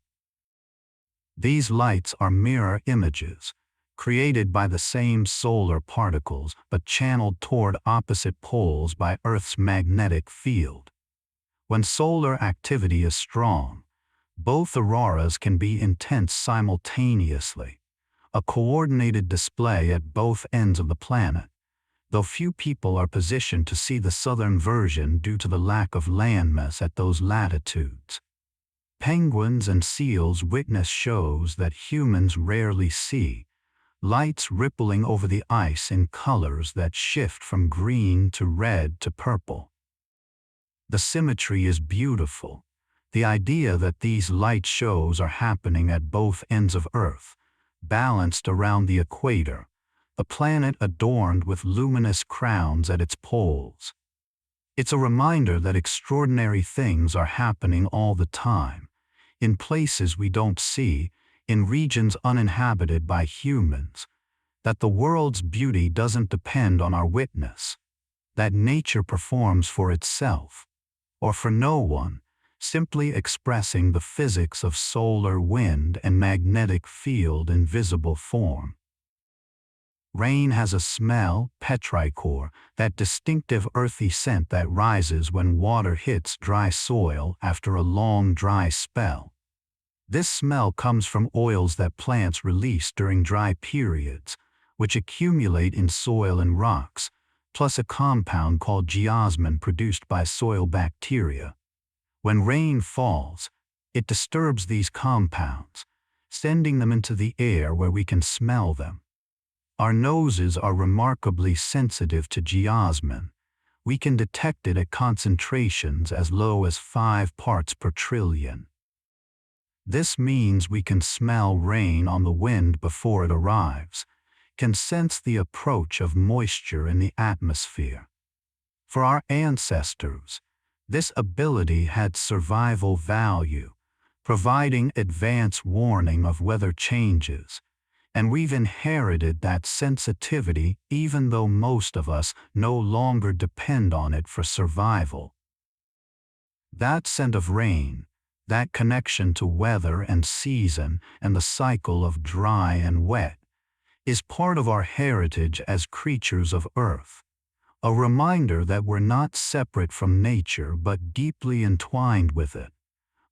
These lights are mirror images, created by the same solar particles but channeled toward opposite poles by Earth's magnetic field. When solar activity is strong, both auroras can be intense simultaneously, a coordinated display at both ends of the planet, though few people are positioned to see the southern version due to the lack of landmass at those latitudes. Penguins and seals witness shows that humans rarely see, lights rippling over the ice in colors that shift from green to red to purple. The symmetry is beautiful. The idea that these light shows are happening at both ends of Earth, balanced around the equator, a planet adorned with luminous crowns at its poles. It's a reminder that extraordinary things are happening all the time, in places we don't see, in regions uninhabited by humans, that the world's beauty doesn't depend on our witness, that nature performs for itself, or for no one, simply expressing the physics of solar wind and magnetic field in visible form. Rain has a smell, petrichor, that distinctive earthy scent that rises when water hits dry soil after a long dry spell. This smell comes from oils that plants release during dry periods, which accumulate in soil and rocks, plus a compound called geosmin produced by soil bacteria. When rain falls, It disturbs these compounds, sending them into the air where we can smell them. Our noses are remarkably sensitive to geosmin. We can detect it at concentrations as low as 5 parts per trillion. This means we can smell rain on the wind before it arrives, can sense the approach of moisture in the atmosphere. For our ancestors, this ability had survival value, providing advance warning of weather changes, and we've inherited that sensitivity even though most of us no longer depend on it for survival. That scent of rain, that connection to weather and season and the cycle of dry and wet, is part of our heritage as creatures of Earth, a reminder that we're not separate from nature but deeply entwined with it,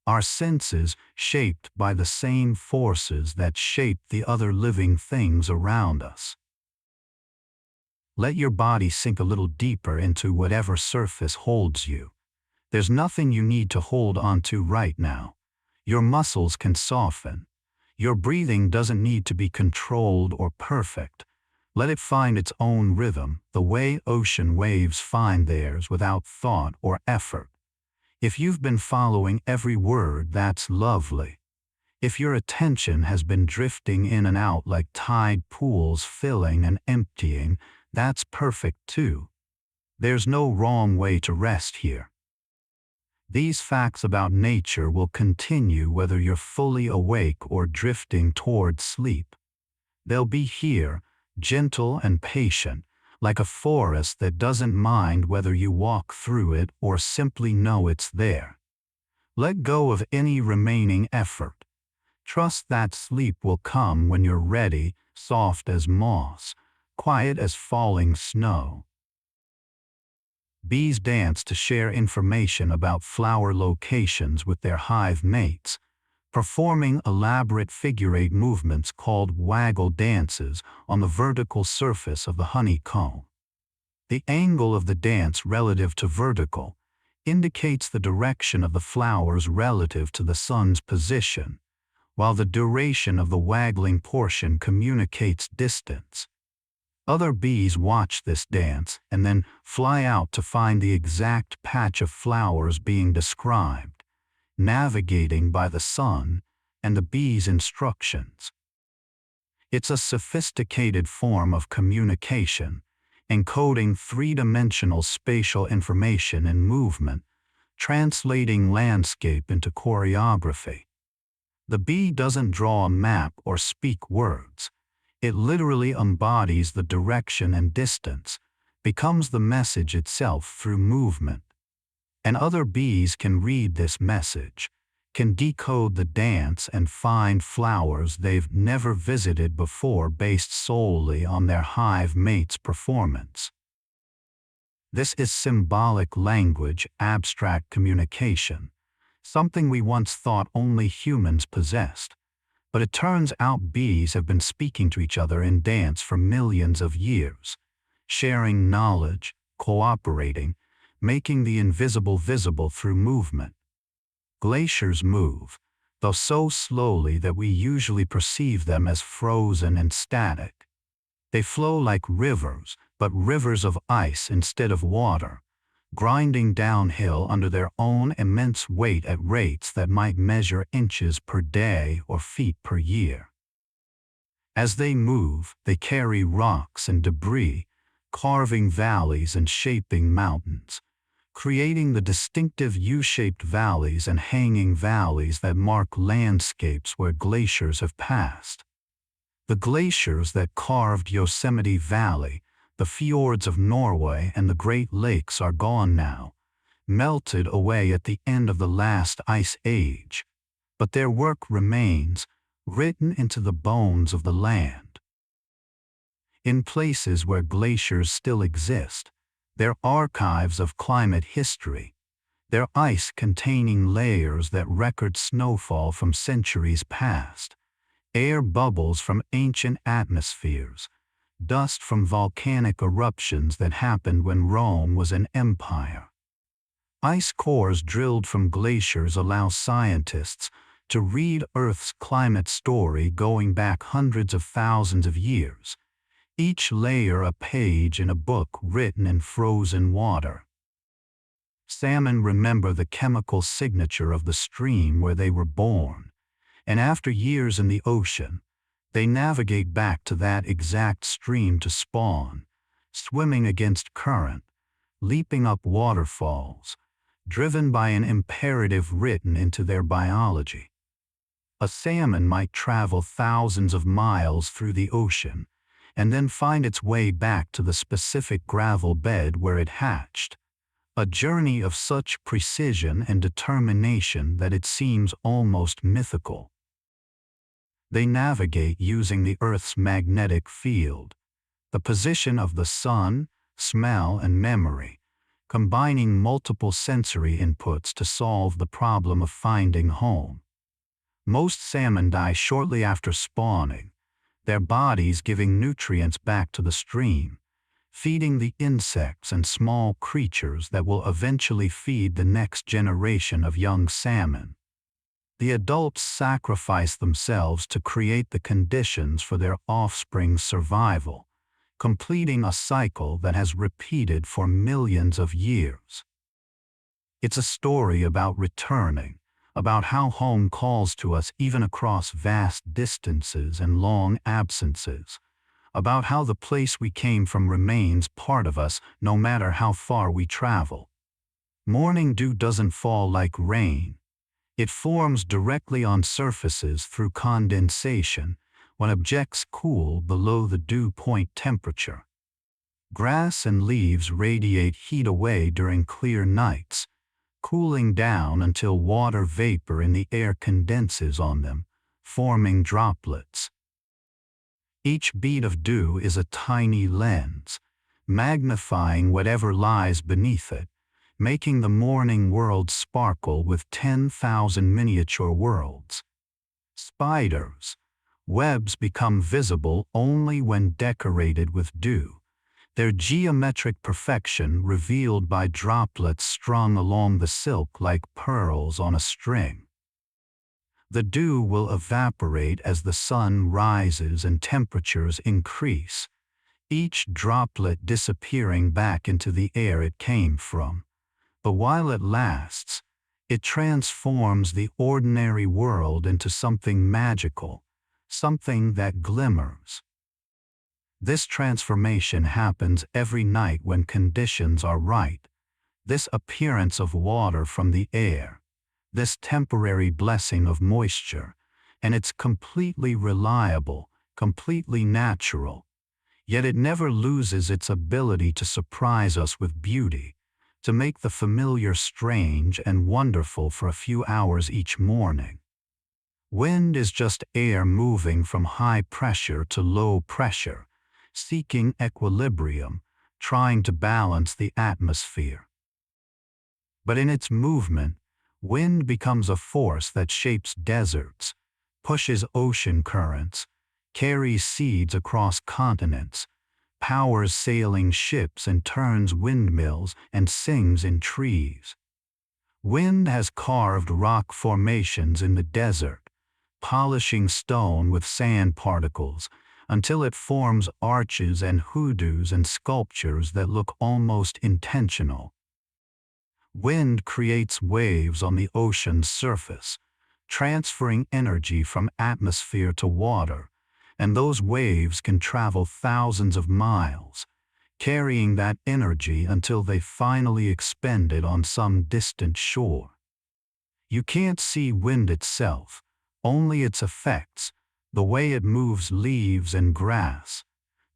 our senses shaped by the same forces that shape the other living things around us. Let your body sink a little deeper into whatever surface holds you. There's nothing you need to hold onto right now. Your muscles can soften. Your breathing doesn't need to be controlled or perfect. Let it find its own rhythm, the way ocean waves find theirs without thought or effort. If you've been following every word, that's lovely. If your attention has been drifting in and out like tide pools filling and emptying, that's perfect too. There's no wrong way to rest here. These facts about nature will continue whether you're fully awake or drifting toward sleep. They'll be here, gentle and patient, like a forest that doesn't mind whether you walk through it or simply know it's there. Let go of any remaining effort. Trust that sleep will come when you're ready, soft as moss, quiet as falling snow. Bees dance to share information about flower locations with their hive mates, performing elaborate figure-8 movements called waggle dances on the vertical surface of the honeycomb. The angle of the dance relative to vertical indicates the direction of the flowers relative to the sun's position, while the duration of the waggling portion communicates distance. Other bees watch this dance and then fly out to find the exact patch of flowers being described, navigating by the sun and the bee's instructions. It's a sophisticated form of communication, encoding three-dimensional spatial information in movement, translating landscape into choreography. The bee doesn't draw a map or speak words. It literally embodies the direction and distance, becomes the message itself through movement. And other bees can read this message, can decode the dance and find flowers they've never visited before based solely on their hive mate's performance. This is symbolic language, abstract communication, something we once thought only humans possessed. But it turns out bees have been speaking to each other in dance for millions of years, sharing knowledge, cooperating, making the invisible visible through movement. Glaciers move, though so slowly that we usually perceive them as frozen and static. They flow like rivers, but rivers of ice instead of water, grinding downhill under their own immense weight at rates that might measure inches per day or feet per year. As they move, they carry rocks and debris, carving valleys and shaping mountains, creating the distinctive U-shaped valleys and hanging valleys that mark landscapes where glaciers have passed. The glaciers that carved Yosemite Valley, the fjords of Norway and the Great Lakes are gone now, melted away at the end of the last ice age, but their work remains, written into the bones of the land. In places where glaciers still exist, they're archives of climate history, their ice containing layers that record snowfall from centuries past, air bubbles from ancient atmospheres, dust from volcanic eruptions that happened when Rome was an empire. Ice cores drilled from glaciers allow scientists to read Earth's climate story going back hundreds of thousands of years, each layer a page in a book written in frozen water. Salmon remember the chemical signature of the stream where they were born, and after years in the ocean, they navigate back to that exact stream to spawn, swimming against current, leaping up waterfalls, driven by an imperative written into their biology. A salmon might travel thousands of miles through the ocean and then find its way back to the specific gravel bed where it hatched, a journey of such precision and determination that it seems almost mythical. They navigate using the Earth's magnetic field, the position of the sun, smell, and memory, combining multiple sensory inputs to solve the problem of finding home. Most salmon die shortly after spawning, their bodies giving nutrients back to the stream, feeding the insects and small creatures that will eventually feed the next generation of young salmon. The adults sacrifice themselves to create the conditions for their offspring's survival, completing a cycle that has repeated for millions of years. It's a story about returning, about how home calls to us even across vast distances and long absences, about how the place we came from remains part of us no matter how far we travel. Morning dew doesn't fall like rain. It forms directly on surfaces through condensation when objects cool below the dew point temperature. Grass and leaves radiate heat away during clear nights, cooling down until water vapor in the air condenses on them, forming droplets. Each bead of dew is a tiny lens, magnifying whatever lies beneath it, making the morning world sparkle with 10,000 miniature worlds. Spiders' webs become visible only when decorated with dew, their geometric perfection revealed by droplets strung along the silk like pearls on a string. The dew will evaporate as the sun rises and temperatures increase, each droplet disappearing back into the air it came from. But while it lasts, it transforms the ordinary world into something magical, something that glimmers. This transformation happens every night when conditions are right, this appearance of water from the air, this temporary blessing of moisture, and it's completely reliable, completely natural, yet it never loses its ability to surprise us with beauty, to make the familiar strange and wonderful for a few hours each morning. Wind is just air moving from high pressure to low pressure, seeking equilibrium, trying to balance the atmosphere. But in its movement, wind becomes a force that shapes deserts, pushes ocean currents, carries seeds across continents, powers sailing ships and turns windmills and sings in trees. Wind has carved rock formations in the desert, polishing stone with sand particles until it forms arches and hoodoos and sculptures that look almost intentional. Wind creates waves on the ocean's surface, transferring energy from atmosphere to water, and those waves can travel thousands of miles, carrying that energy until they finally expend it on some distant shore. You can't see wind itself, only its effects, the way it moves leaves and grass,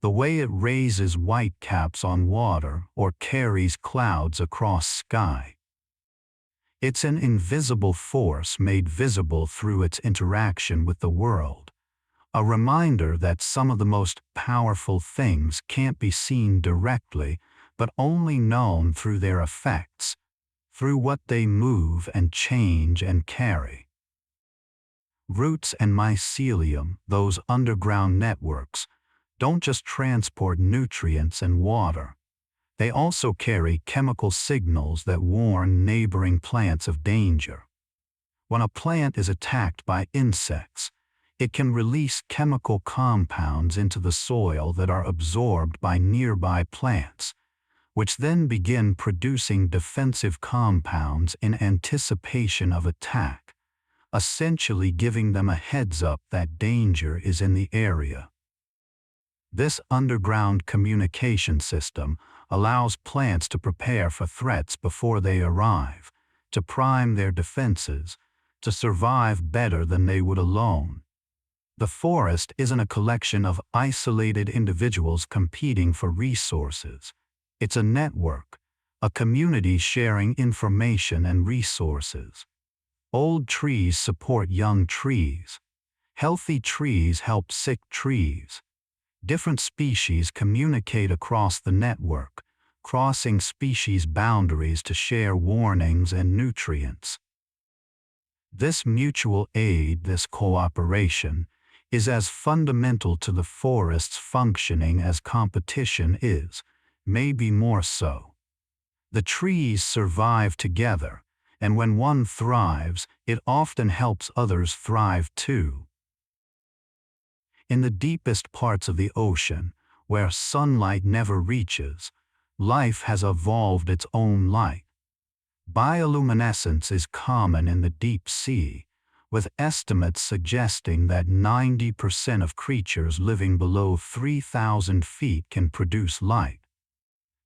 the way it raises whitecaps on water or carries clouds across sky. It's an invisible force made visible through its interaction with the world, a reminder that some of the most powerful things can't be seen directly, but only known through their effects, through what they move and change and carry. Roots and mycelium, those underground networks, don't just transport nutrients and water. They also carry chemical signals that warn neighboring plants of danger. When a plant is attacked by insects, it can release chemical compounds into the soil that are absorbed by nearby plants, which then begin producing defensive compounds in anticipation of attack, essentially giving them a heads-up that danger is in the area. This underground communication system allows plants to prepare for threats before they arrive, to prime their defenses, to survive better than they would alone. The forest isn't a collection of isolated individuals competing for resources. It's a network, a community sharing information and resources. Old trees support young trees. Healthy trees help sick trees. Different species communicate across the network, crossing species boundaries to share warnings and nutrients. This mutual aid, this cooperation, is as fundamental to the forest's functioning as competition is, maybe more so. The trees survive together, and when one thrives, it often helps others thrive too. In the deepest parts of the ocean, where sunlight never reaches, life has evolved its own light. Bioluminescence is common in the deep sea, with estimates suggesting that 90% of creatures living below 3,000 feet can produce light.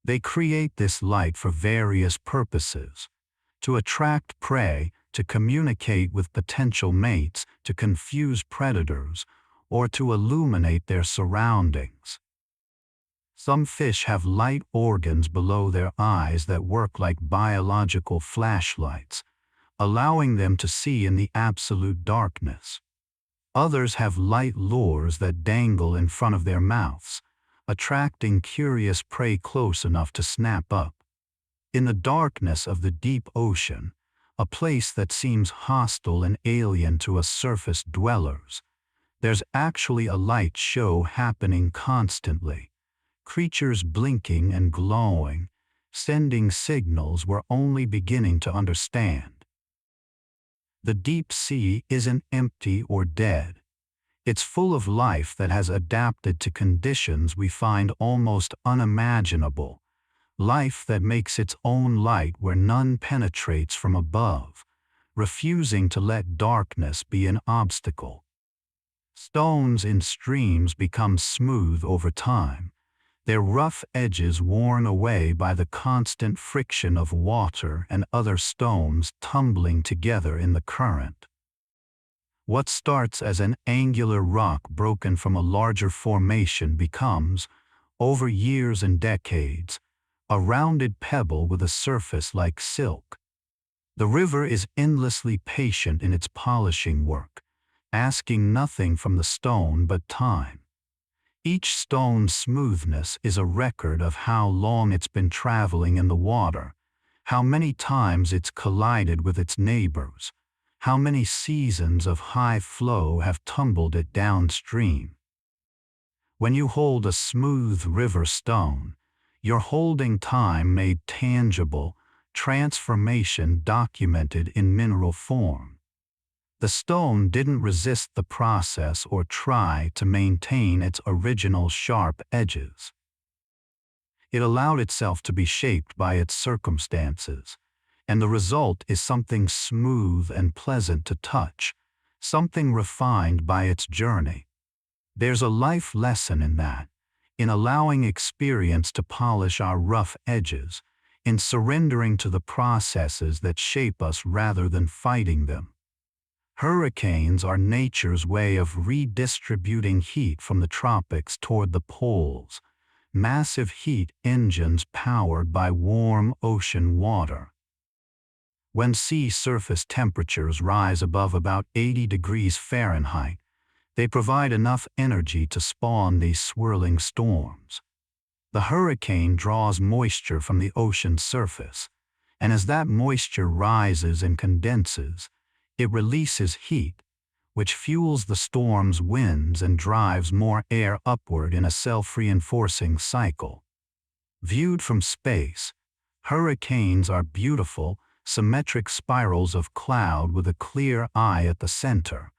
They create this light for various purposes: to attract prey, to communicate with potential mates, to confuse predators, or to illuminate their surroundings. Some fish have light organs below their eyes that work like biological flashlights, allowing them to see in the absolute darkness. Others have light lures that dangle in front of their mouths, attracting curious prey close enough to snap up. In the darkness of the deep ocean, a place that seems hostile and alien to us surface dwellers, there's actually a light show happening constantly, creatures blinking and glowing, sending signals we're only beginning to understand. The deep sea isn't empty or dead. It's full of life that has adapted to conditions we find almost unimaginable, life that makes its own light where none penetrates from above, refusing to let darkness be an obstacle. Stones in streams become smooth over time, their rough edges worn away by the constant friction of water and other stones tumbling together in the current. What starts as an angular rock broken from a larger formation becomes, over years and decades, a rounded pebble with a surface like silk. The river is endlessly patient in its polishing work, asking nothing from the stone but time. Each stone's smoothness is a record of how long it's been traveling in the water, how many times it's collided with its neighbors, how many seasons of high flow have tumbled it downstream. When you hold a smooth river stone, you're holding time made tangible, transformation documented in mineral form. The stone didn't resist the process or try to maintain its original sharp edges. It allowed itself to be shaped by its circumstances, and the result is something smooth and pleasant to touch, something refined by its journey. There's a life lesson in that, in allowing experience to polish our rough edges, in surrendering to the processes that shape us rather than fighting them. Hurricanes are nature's way of redistributing heat from the tropics toward the poles, massive heat engines powered by warm ocean water. When sea surface temperatures rise above about 80 degrees Fahrenheit, they provide enough energy to spawn these swirling storms. The hurricane draws moisture from the ocean surface, and as that moisture rises and condenses, it releases heat, which fuels the storm's winds and drives more air upward in a self-reinforcing cycle. Viewed from space, hurricanes are beautiful, symmetric spirals of cloud with a clear eye at the center,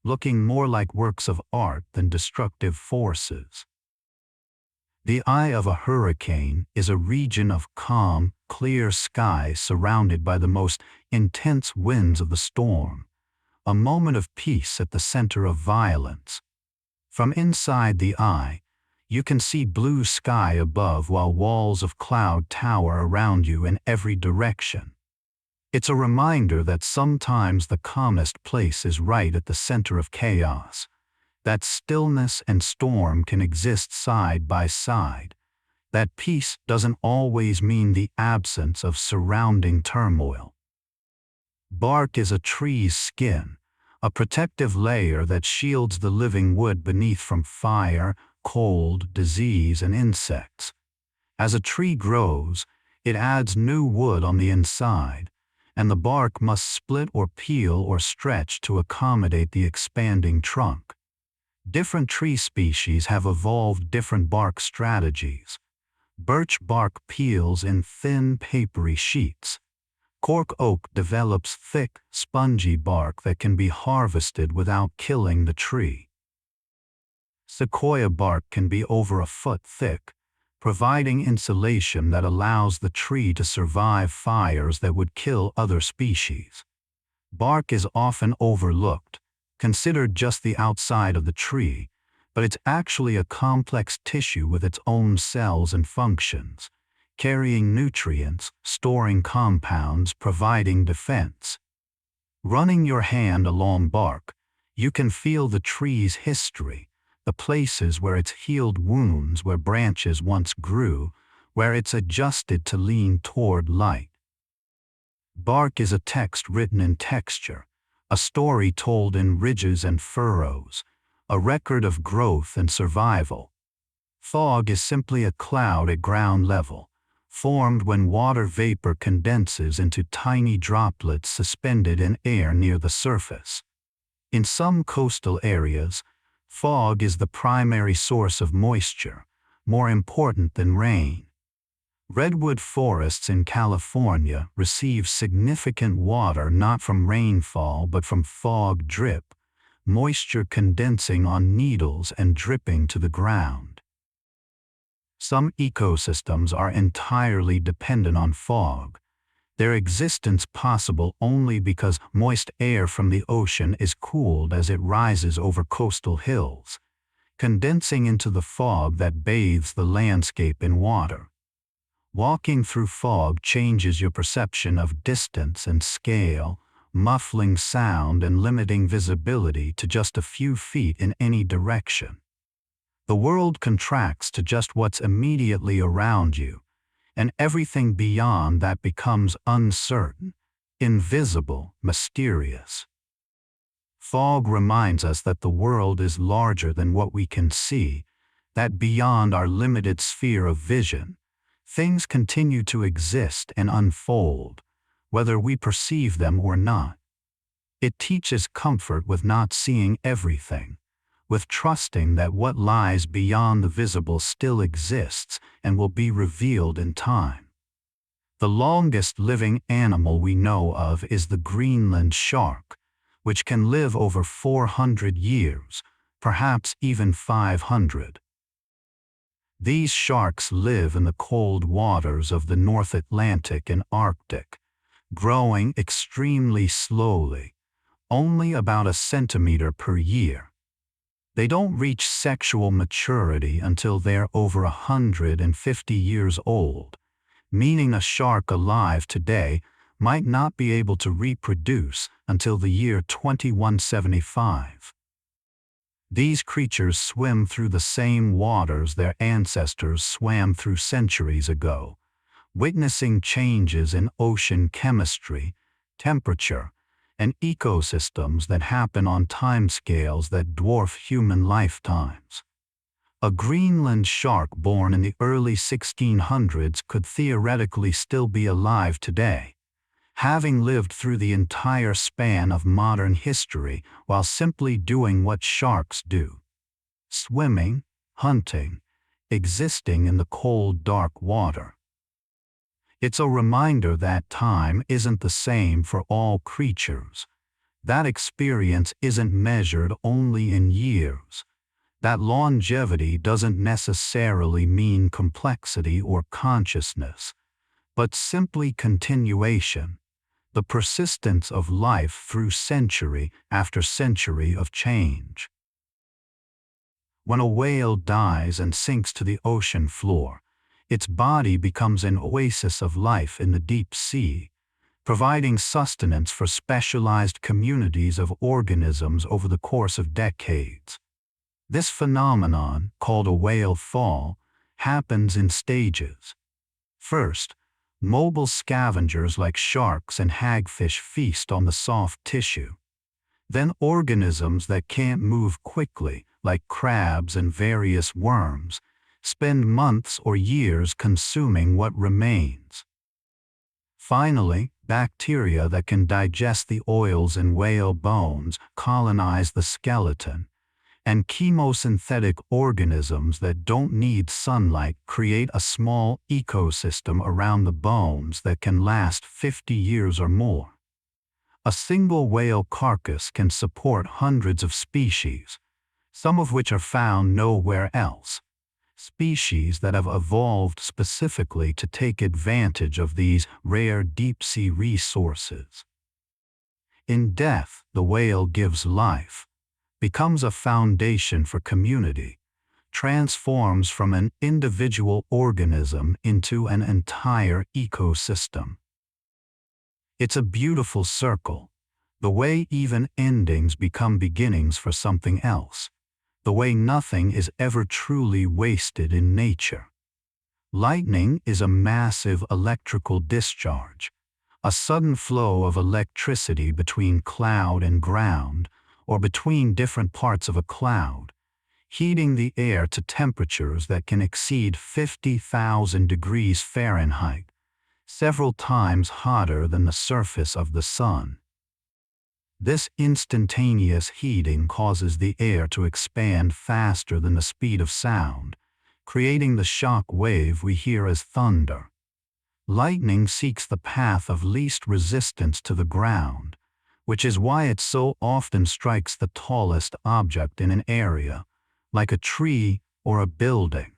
looking more like works of art than destructive forces. The eye of a hurricane is a region of calm, clear sky surrounded by the most intense winds of the storm, a moment of peace at the center of violence. From inside the eye, you can see blue sky above while walls of cloud tower around you in every direction. It's a reminder that sometimes the calmest place is right at the center of chaos, that stillness and storm can exist side by side, that peace doesn't always mean the absence of surrounding turmoil. Bark is a tree's skin, a protective layer that shields the living wood beneath from fire, cold, disease, and insects. As a tree grows, it adds new wood on the inside, and the bark must split or peel or stretch to accommodate the expanding trunk. Different tree species have evolved different bark strategies. Birch bark peels in thin, papery sheets. Cork oak develops thick, spongy bark that can be harvested without killing the tree. Sequoia bark can be over a foot thick, providing insulation that allows the tree to survive fires that would kill other species. Bark is often overlooked, considered just the outside of the tree, but it's actually a complex tissue with its own cells and functions, carrying nutrients, storing compounds, providing defense. Running your hand along bark, you can feel the tree's history, the places where it's healed wounds where branches once grew, where it's adjusted to lean toward light. Bark is a text written in texture, a story told in ridges and furrows, a record of growth and survival. Fog is simply a cloud at ground level, formed when water vapor condenses into tiny droplets suspended in air near the surface. In some coastal areas, fog is the primary source of moisture, more important than rain. Redwood forests in California receive significant water not from rainfall but from fog drip, moisture condensing on needles and dripping to the ground. Some ecosystems are entirely dependent on fog, their existence possible only because moist air from the ocean is cooled as it rises over coastal hills, condensing into the fog that bathes the landscape in water. Walking through fog changes your perception of distance and scale, muffling sound and limiting visibility to just a few feet in any direction. The world contracts to just what's immediately around you, and everything beyond that becomes uncertain, invisible, mysterious. Fog reminds us that the world is larger than what we can see, that beyond our limited sphere of vision, things continue to exist and unfold, whether we perceive them or not. It teaches comfort with not seeing everything, with trusting that what lies beyond the visible still exists and will be revealed in time. The longest living animal we know of is the Greenland shark, which can live over 400 years, perhaps even 500. These sharks live in the cold waters of the North Atlantic and Arctic, growing extremely slowly, only about a centimeter per year. They don't reach sexual maturity until they're over 150 years old, meaning a shark alive today might not be able to reproduce until the year 2175. These creatures swim through the same waters their ancestors swam through centuries ago, witnessing changes in ocean chemistry, temperature, and ecosystems that happen on timescales that dwarf human lifetimes. A Greenland shark born in the early 1600s could theoretically still be alive today, having lived through the entire span of modern history while simply doing what sharks do: swimming, hunting, existing in the cold, dark water. It's a reminder that time isn't the same for all creatures. That experience isn't measured only in years. That longevity doesn't necessarily mean complexity or consciousness, but simply continuation, the persistence of life through century after century of change. When a whale dies and sinks to the ocean floor, its body becomes an oasis of life in the deep sea, providing sustenance for specialized communities of organisms over the course of decades. This phenomenon, called a whale fall, happens in stages. First, mobile scavengers like sharks and hagfish feast on the soft tissue. Then organisms that can't move quickly, like crabs and various worms, spend months or years consuming what remains. Finally, bacteria that can digest the oils in whale bones colonize the skeleton, and chemosynthetic organisms that don't need sunlight create a small ecosystem around the bones that can last 50 years or more. A single whale carcass can support hundreds of species, some of which are found nowhere else. Species that have evolved specifically to take advantage of these rare deep-sea resources. In death, the whale gives life, becomes a foundation for community, transforms from an individual organism into an entire ecosystem. It's a beautiful circle, the way even endings become beginnings for something else, the way nothing is ever truly wasted in nature. Lightning is a massive electrical discharge, a sudden flow of electricity between cloud and ground, or between different parts of a cloud, heating the air to temperatures that can exceed 50,000 degrees Fahrenheit, several times hotter than the surface of the sun. This instantaneous heating causes the air to expand faster than the speed of sound, creating the shock wave we hear as thunder. Lightning seeks the path of least resistance to the ground, which is why it so often strikes the tallest object in an area, like a tree or a building.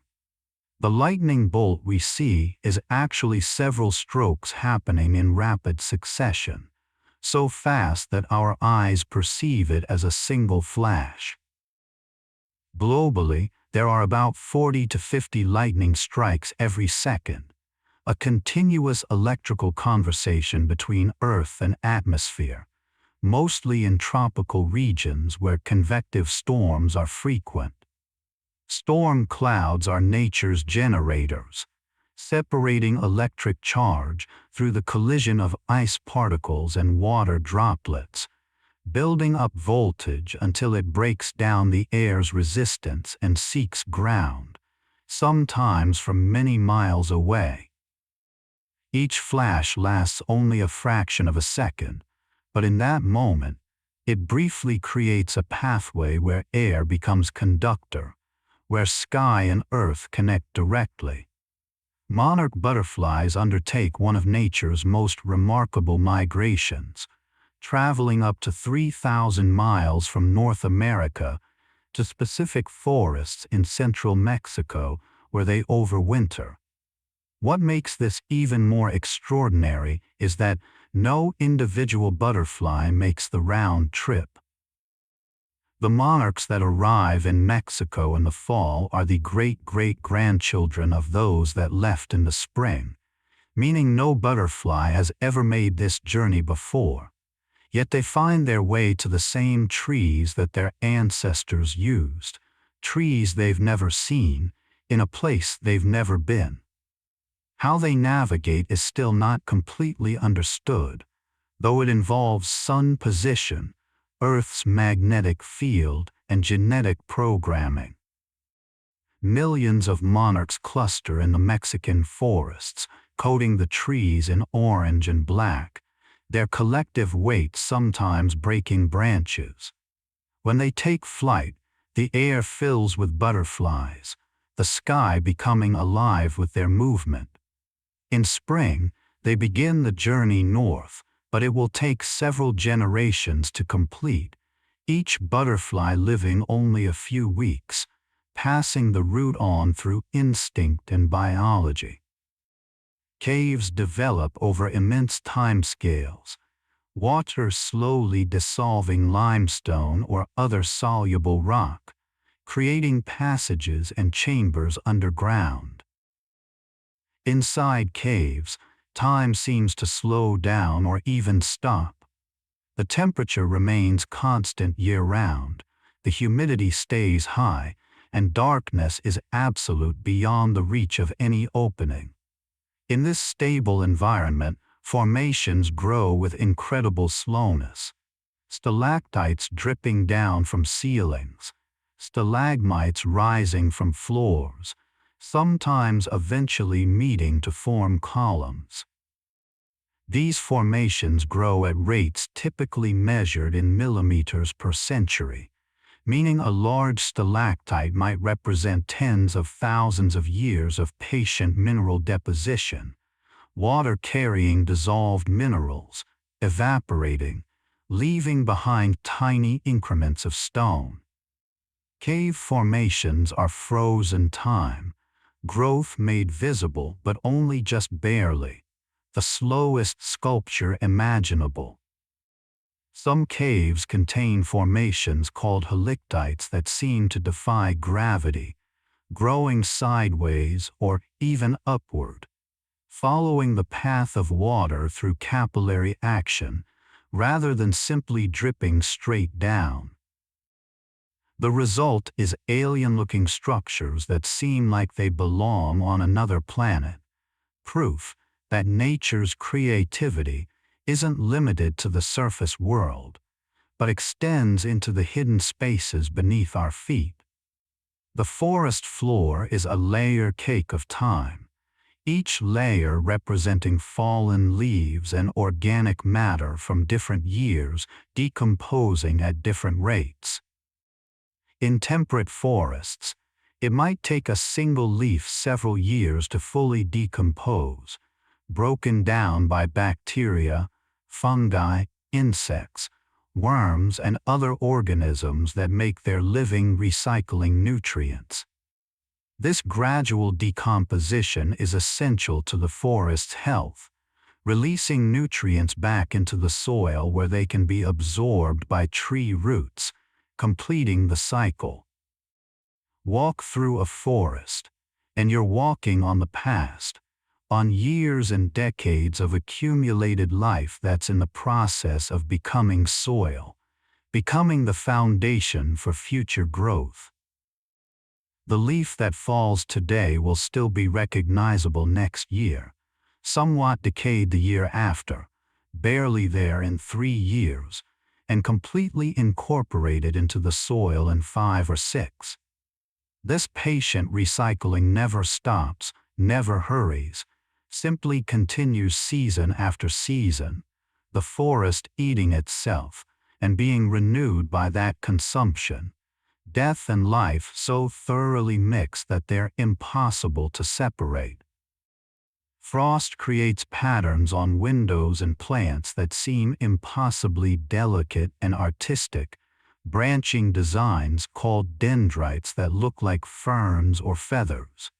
The lightning bolt we see is actually several strokes happening in rapid succession, so fast that our eyes perceive it as a single flash. Globally, there are about 40 to 50 lightning strikes every second, a continuous electrical conversation between Earth and atmosphere, mostly in tropical regions where convective storms are frequent. Storm clouds are nature's generators, separating electric charge through the collision of ice particles and water droplets, building up voltage until it breaks down the air's resistance and seeks ground, sometimes from many miles away. Each flash lasts only a fraction of a second, but in that moment, it briefly creates a pathway where air becomes conductor, where sky and earth connect directly. Monarch butterflies undertake one of nature's most remarkable migrations, traveling up to 3,000 miles from North America to specific forests in central Mexico where they overwinter. What makes this even more extraordinary is that no individual butterfly makes the round trip. The monarchs that arrive in Mexico in the fall are the great-great-grandchildren of those that left in the spring, meaning no butterfly has ever made this journey before. Yet they find their way to the same trees that their ancestors used, trees they've never seen, in a place they've never been. How they navigate is still not completely understood, though it involves sun position, Earth's magnetic field, and genetic programming. Millions of monarchs cluster in the Mexican forests, coating the trees in orange and black, their collective weight sometimes breaking branches. When they take flight, the air fills with butterflies, the sky becoming alive with their movement. In spring, they begin the journey north, but it will take several generations to complete, each butterfly living only a few weeks, passing the route on through instinct and biology. Caves develop over immense timescales, water slowly dissolving limestone or other soluble rock, creating passages and chambers underground. Inside caves, time seems to slow down or even stop. The temperature remains constant year-round, the humidity stays high, and darkness is absolute beyond the reach of any opening. In this stable environment, formations grow with incredible slowness. Stalactites dripping down from ceilings, stalagmites rising from floors, sometimes eventually meeting to form columns. These formations grow at rates typically measured in millimeters per century, meaning a large stalactite might represent tens of thousands of years of patient mineral deposition, water carrying dissolved minerals, evaporating, leaving behind tiny increments of stone. Cave formations are frozen time, growth made visible but only just barely, the slowest sculpture imaginable. Some caves contain formations called halictites that seem to defy gravity, growing sideways or even upward, following the path of water through capillary action rather than simply dripping straight down. The result is alien-looking structures that seem like they belong on another planet, proof that nature's creativity isn't limited to the surface world, but extends into the hidden spaces beneath our feet. The forest floor is a layer cake of time, each layer representing fallen leaves and organic matter from different years decomposing at different rates. In temperate forests, it might take a single leaf several years to fully decompose, broken down by bacteria, fungi, insects, worms, and other organisms that make their living recycling nutrients. This gradual decomposition is essential to the forest's health, releasing nutrients back into the soil where they can be absorbed by tree roots, completing the cycle. Walk through a forest, and you're walking on the past, on years and decades of accumulated life that's in the process of becoming soil, becoming the foundation for future growth. The leaf that falls today will still be recognizable next year, somewhat decayed the year after, barely there in 3 years, and completely incorporated into the soil in 5 or 6. This patient recycling never stops, never hurries, simply continues season after season, the forest eating itself and being renewed by that consumption. Death and life so thoroughly mixed that they're impossible to separate. Frost creates patterns on windows and plants that seem impossibly delicate and artistic, branching designs called dendrites that look like ferns or feathers.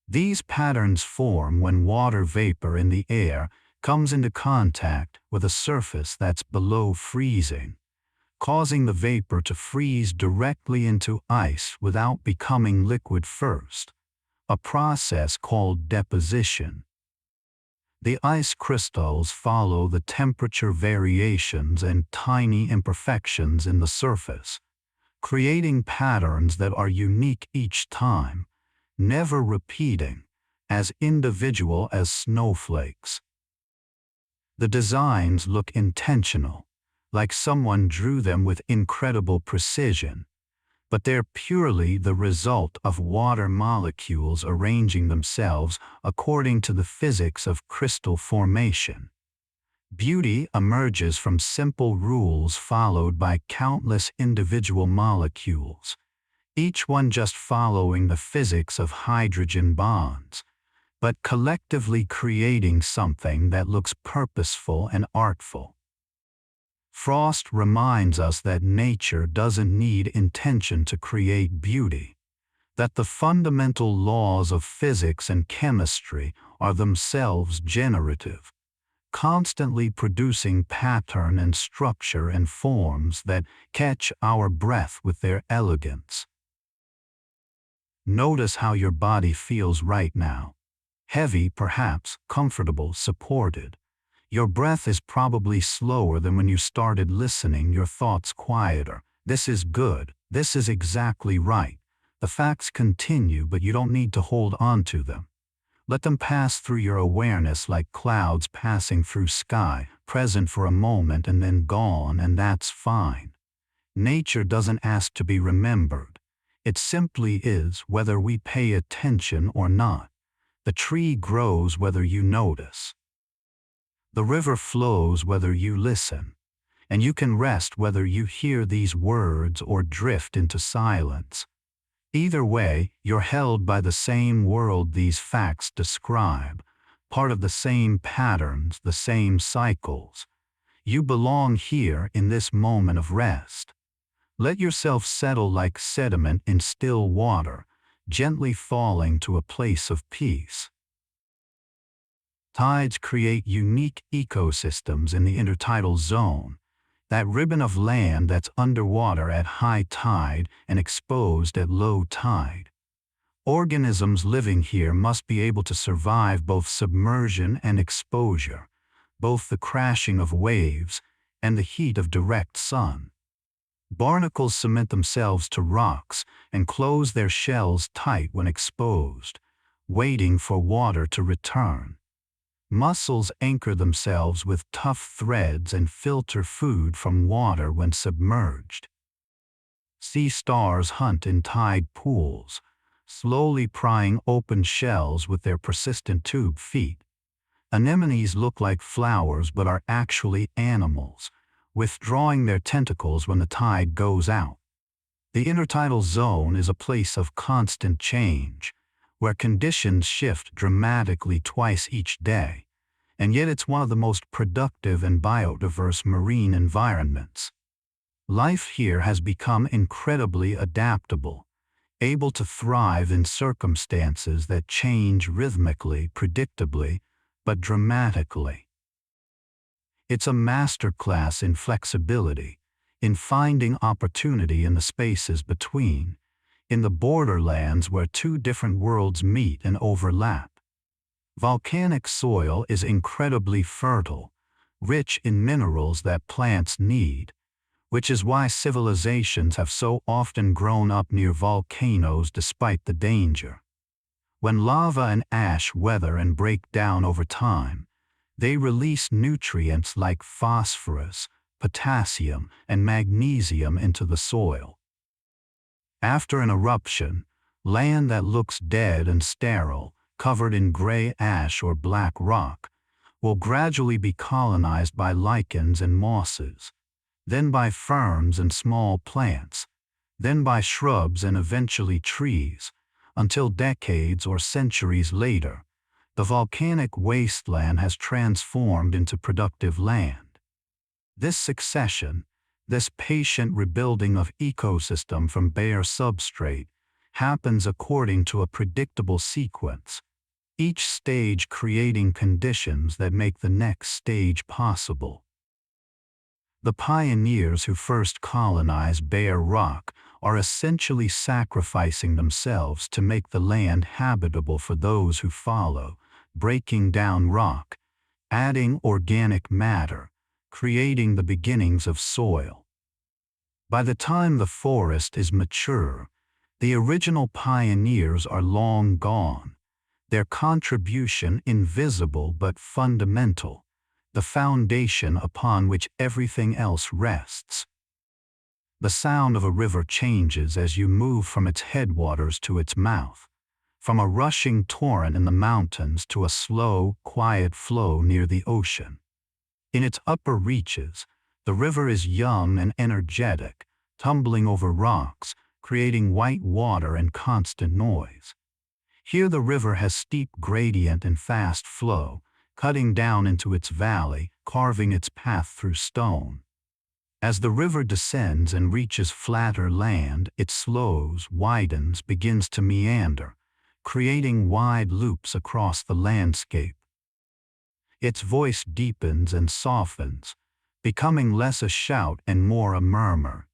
These patterns form when water vapor in the air comes into contact with a surface that's below freezing, causing the vapor to freeze directly into ice without becoming liquid first, a process called deposition. The ice crystals follow the temperature variations and tiny imperfections in the surface, creating patterns that are unique each time, never repeating, as individual as snowflakes. The designs look intentional, like someone drew them with incredible precision, but they're purely the result of water molecules arranging themselves according to the physics of crystal formation. Beauty emerges from simple rules followed by countless individual molecules, each one just following the physics of hydrogen bonds, but collectively creating something that looks purposeful and artful. Frost reminds us that nature doesn't need intention to create beauty, that the fundamental laws of physics and chemistry are themselves generative, constantly producing pattern and structure and forms that catch our breath with their elegance. Notice how your body feels right now. Heavy, perhaps, comfortable, supported. Your breath is probably slower than when you started listening, your thoughts quieter. This is good. This is exactly right. The facts continue, but you don't need to hold on to them. Let them pass through your awareness like clouds passing through sky, present for a moment and then gone, and that's fine. Nature doesn't ask to be remembered. It simply is, whether we pay attention or not. The tree grows whether you notice. The river flows whether you listen. And you can rest whether you hear these words or drift into silence. Either way, you're held by the same world these facts describe, part of the same patterns, the same cycles. You belong here in this moment of rest. Let yourself settle like sediment in still water, gently falling to a place of peace. Tides create unique ecosystems in the intertidal zone, that ribbon of land that's underwater at high tide and exposed at low tide. Organisms living here must be able to survive both submersion and exposure, both the crashing of waves and the heat of direct sun. Barnacles cement themselves to rocks and close their shells tight when exposed, waiting for water to return. Mussels anchor themselves with tough threads and filter food from water when submerged. Sea stars hunt in tide pools, slowly prying open shells with their persistent tube feet. Anemones look like flowers but are actually animals, withdrawing their tentacles when the tide goes out. The intertidal zone is a place of constant change, where conditions shift dramatically twice each day, and yet it's one of the most productive and biodiverse marine environments. Life here has become incredibly adaptable, able to thrive in circumstances that change rhythmically, predictably, but dramatically. It's a masterclass in flexibility, in finding opportunity in the spaces between, in the borderlands where two different worlds meet and overlap. Volcanic soil is incredibly fertile, rich in minerals that plants need, which is why civilizations have so often grown up near volcanoes despite the danger. When lava and ash weather and break down over time, they release nutrients like phosphorus, potassium, and magnesium into the soil. After an eruption, land that looks dead and sterile, covered in gray ash or black rock, will gradually be colonized by lichens and mosses, then by ferns and small plants, then by shrubs and eventually trees, until decades or centuries later, the volcanic wasteland has transformed into productive land. This succession, this patient rebuilding of ecosystem from bare substrate, happens according to a predictable sequence, each stage creating conditions that make the next stage possible. The pioneers who first colonized bare rock are essentially sacrificing themselves to make the land habitable for those who follow, breaking down rock, adding organic matter, creating the beginnings of soil. By the time the forest is mature, the original pioneers are long gone, their contribution invisible but fundamental, the foundation upon which everything else rests. The sound of a river changes as you move from its headwaters to its mouth, from a rushing torrent in the mountains to a slow, quiet flow near the ocean. In its upper reaches, the river is young and energetic, tumbling over rocks, creating white water and constant noise. Here the river has steep gradient and fast flow, cutting down into its valley, carving its path through stone. As the river descends and reaches flatter land, it slows, widens, begins to meander, creating wide loops across the landscape. Its voice deepens and softens, becoming less a shout and more a murmur.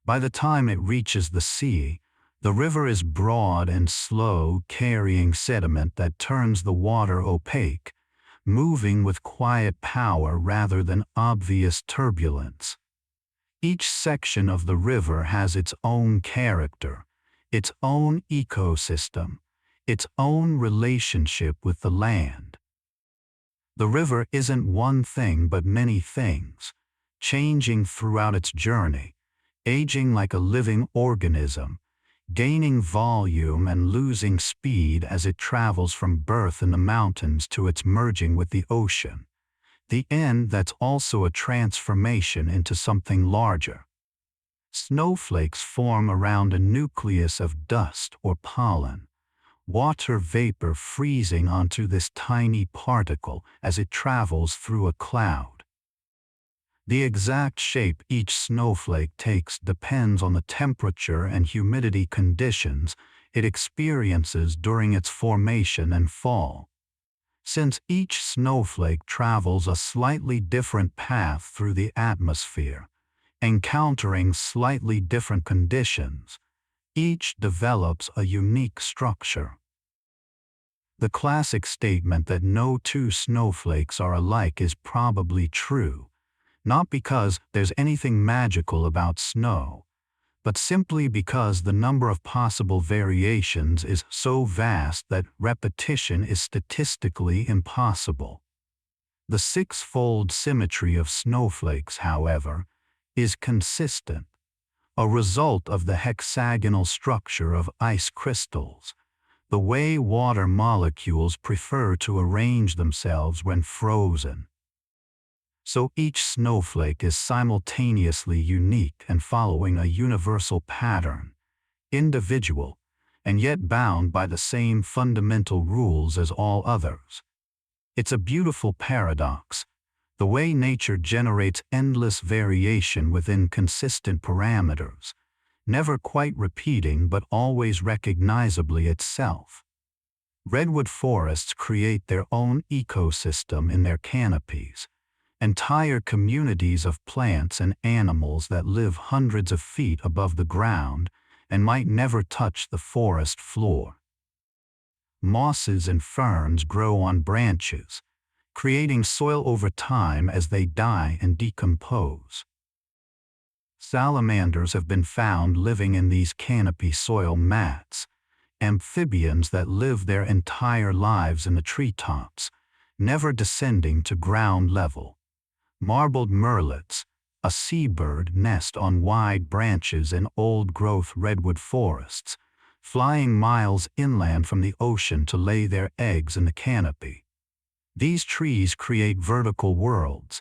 By the time it reaches the sea, the river is broad and slow, carrying sediment that turns the water opaque, moving with quiet power rather than obvious turbulence. Each section of the river has its own character, its own ecosystem, its own relationship with the land. The river isn't one thing but many things, changing throughout its journey, aging like a living organism, gaining volume and losing speed as it travels from birth in the mountains to its merging with the ocean. The end that's also a transformation into something larger. Snowflakes form around a nucleus of dust or pollen, water vapor freezing onto this tiny particle as it travels through a cloud. The exact shape each snowflake takes depends on the temperature and humidity conditions it experiences during its formation and fall. Since each snowflake travels a slightly different path through the atmosphere, encountering slightly different conditions, each develops a unique structure. The classic statement that no two snowflakes are alike is probably true, not because there's anything magical about snow, but simply because the number of possible variations is so vast that repetition is statistically impossible. The six-fold symmetry of snowflakes, however, is consistent, a result of the hexagonal structure of ice crystals, the way water molecules prefer to arrange themselves when frozen. So each snowflake is simultaneously unique and following a universal pattern, individual, and yet bound by the same fundamental rules as all others. It's a beautiful paradox, the way nature generates endless variation within consistent parameters, never quite repeating but always recognizably itself. Redwood forests create their own ecosystem in their canopies, entire communities of plants and animals that live hundreds of feet above the ground and might never touch the forest floor. Mosses and ferns grow on branches, creating soil over time as they die and decompose. Salamanders have been found living in these canopy soil mats, amphibians that live their entire lives in the treetops, never descending to ground level. Marbled murrelets, a seabird, nest on wide branches in old-growth redwood forests, flying miles inland from the ocean to lay their eggs in the canopy. These trees create vertical worlds,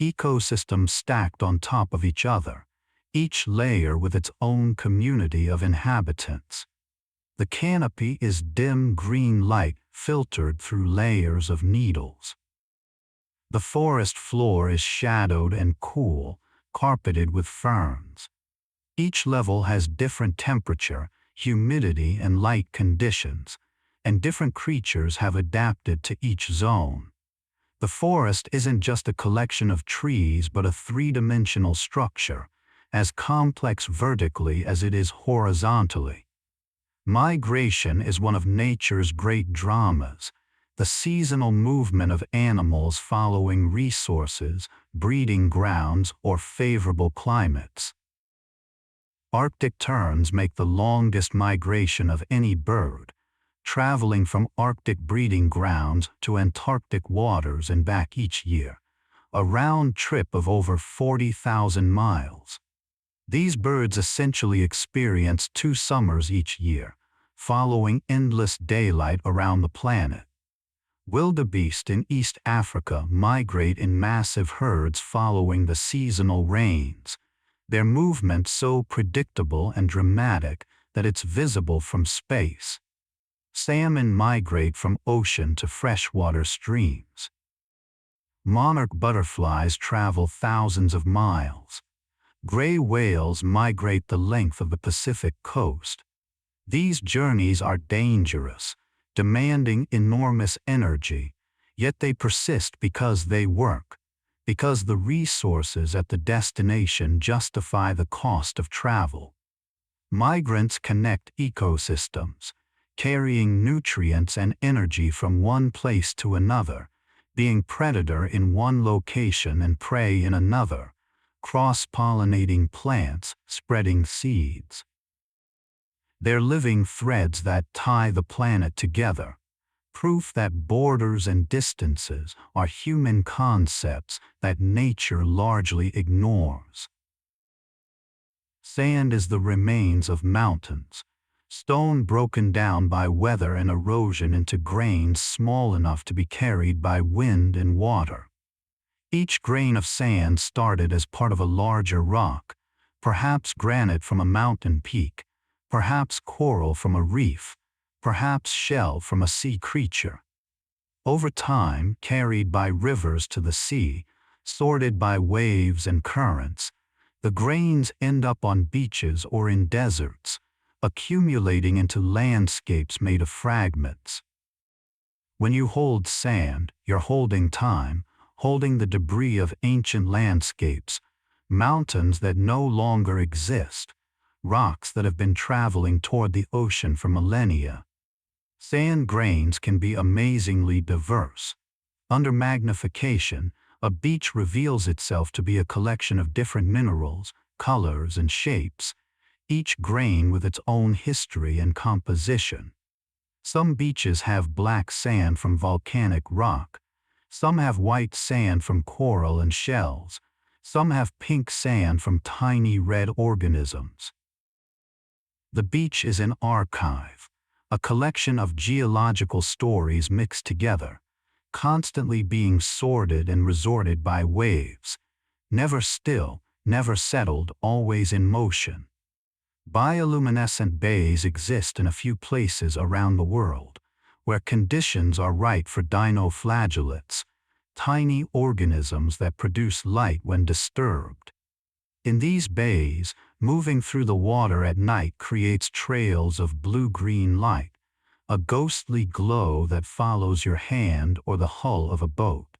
ecosystems stacked on top of each other, each layer with its own community of inhabitants. The canopy is dim green light filtered through layers of needles. The forest floor is shadowed and cool, carpeted with ferns. Each level has different temperature, humidity, and light conditions, and different creatures have adapted to each zone. The forest isn't just a collection of trees but a three-dimensional structure, as complex vertically as it is horizontally. Migration is one of nature's great dramas, the seasonal movement of animals following resources, breeding grounds, or favorable climates. Arctic terns make the longest migration of any bird, traveling from Arctic breeding grounds to Antarctic waters and back each year, a round trip of over 40,000 miles. These birds essentially experience 2 summers each year, following endless daylight around the planet. Wildebeest in East Africa migrate in massive herds following the seasonal rains, their movement so predictable and dramatic that it's visible from space. Salmon migrate from ocean to freshwater streams. Monarch butterflies travel thousands of miles. Gray whales migrate the length of the Pacific coast. These journeys are dangerous, demanding enormous energy, yet they persist because they work, because the resources at the destination justify the cost of travel. Migrants connect ecosystems, carrying nutrients and energy from one place to another, being predator in one location and prey in another, cross-pollinating plants, spreading seeds. They're living threads that tie the planet together, proof that borders and distances are human concepts that nature largely ignores. Sand is the remains of mountains, stone broken down by weather and erosion into grains small enough to be carried by wind and water. Each grain of sand started as part of a larger rock, perhaps granite from a mountain peak, perhaps coral from a reef, perhaps shell from a sea creature. Over time, carried by rivers to the sea, sorted by waves and currents, the grains end up on beaches or in deserts, accumulating into landscapes made of fragments. When you hold sand, you're holding time, holding the debris of ancient landscapes, mountains that no longer exist, rocks that have been traveling toward the ocean for millennia. Sand grains can be amazingly diverse. Under magnification, a beach reveals itself to be a collection of different minerals, colors, and shapes, each grain with its own history and composition. Some beaches have black sand from volcanic rock. Some have white sand from coral and shells. Some have pink sand from tiny red organisms. The beach is an archive, a collection of geological stories mixed together, constantly being sorted and resorted by waves, never still, never settled, always in motion. Bioluminescent bays exist in a few places around the world, where conditions are right for dinoflagellates, tiny organisms that produce light when disturbed. In these bays, moving through the water at night creates trails of blue-green light, a ghostly glow that follows your hand or the hull of a boat.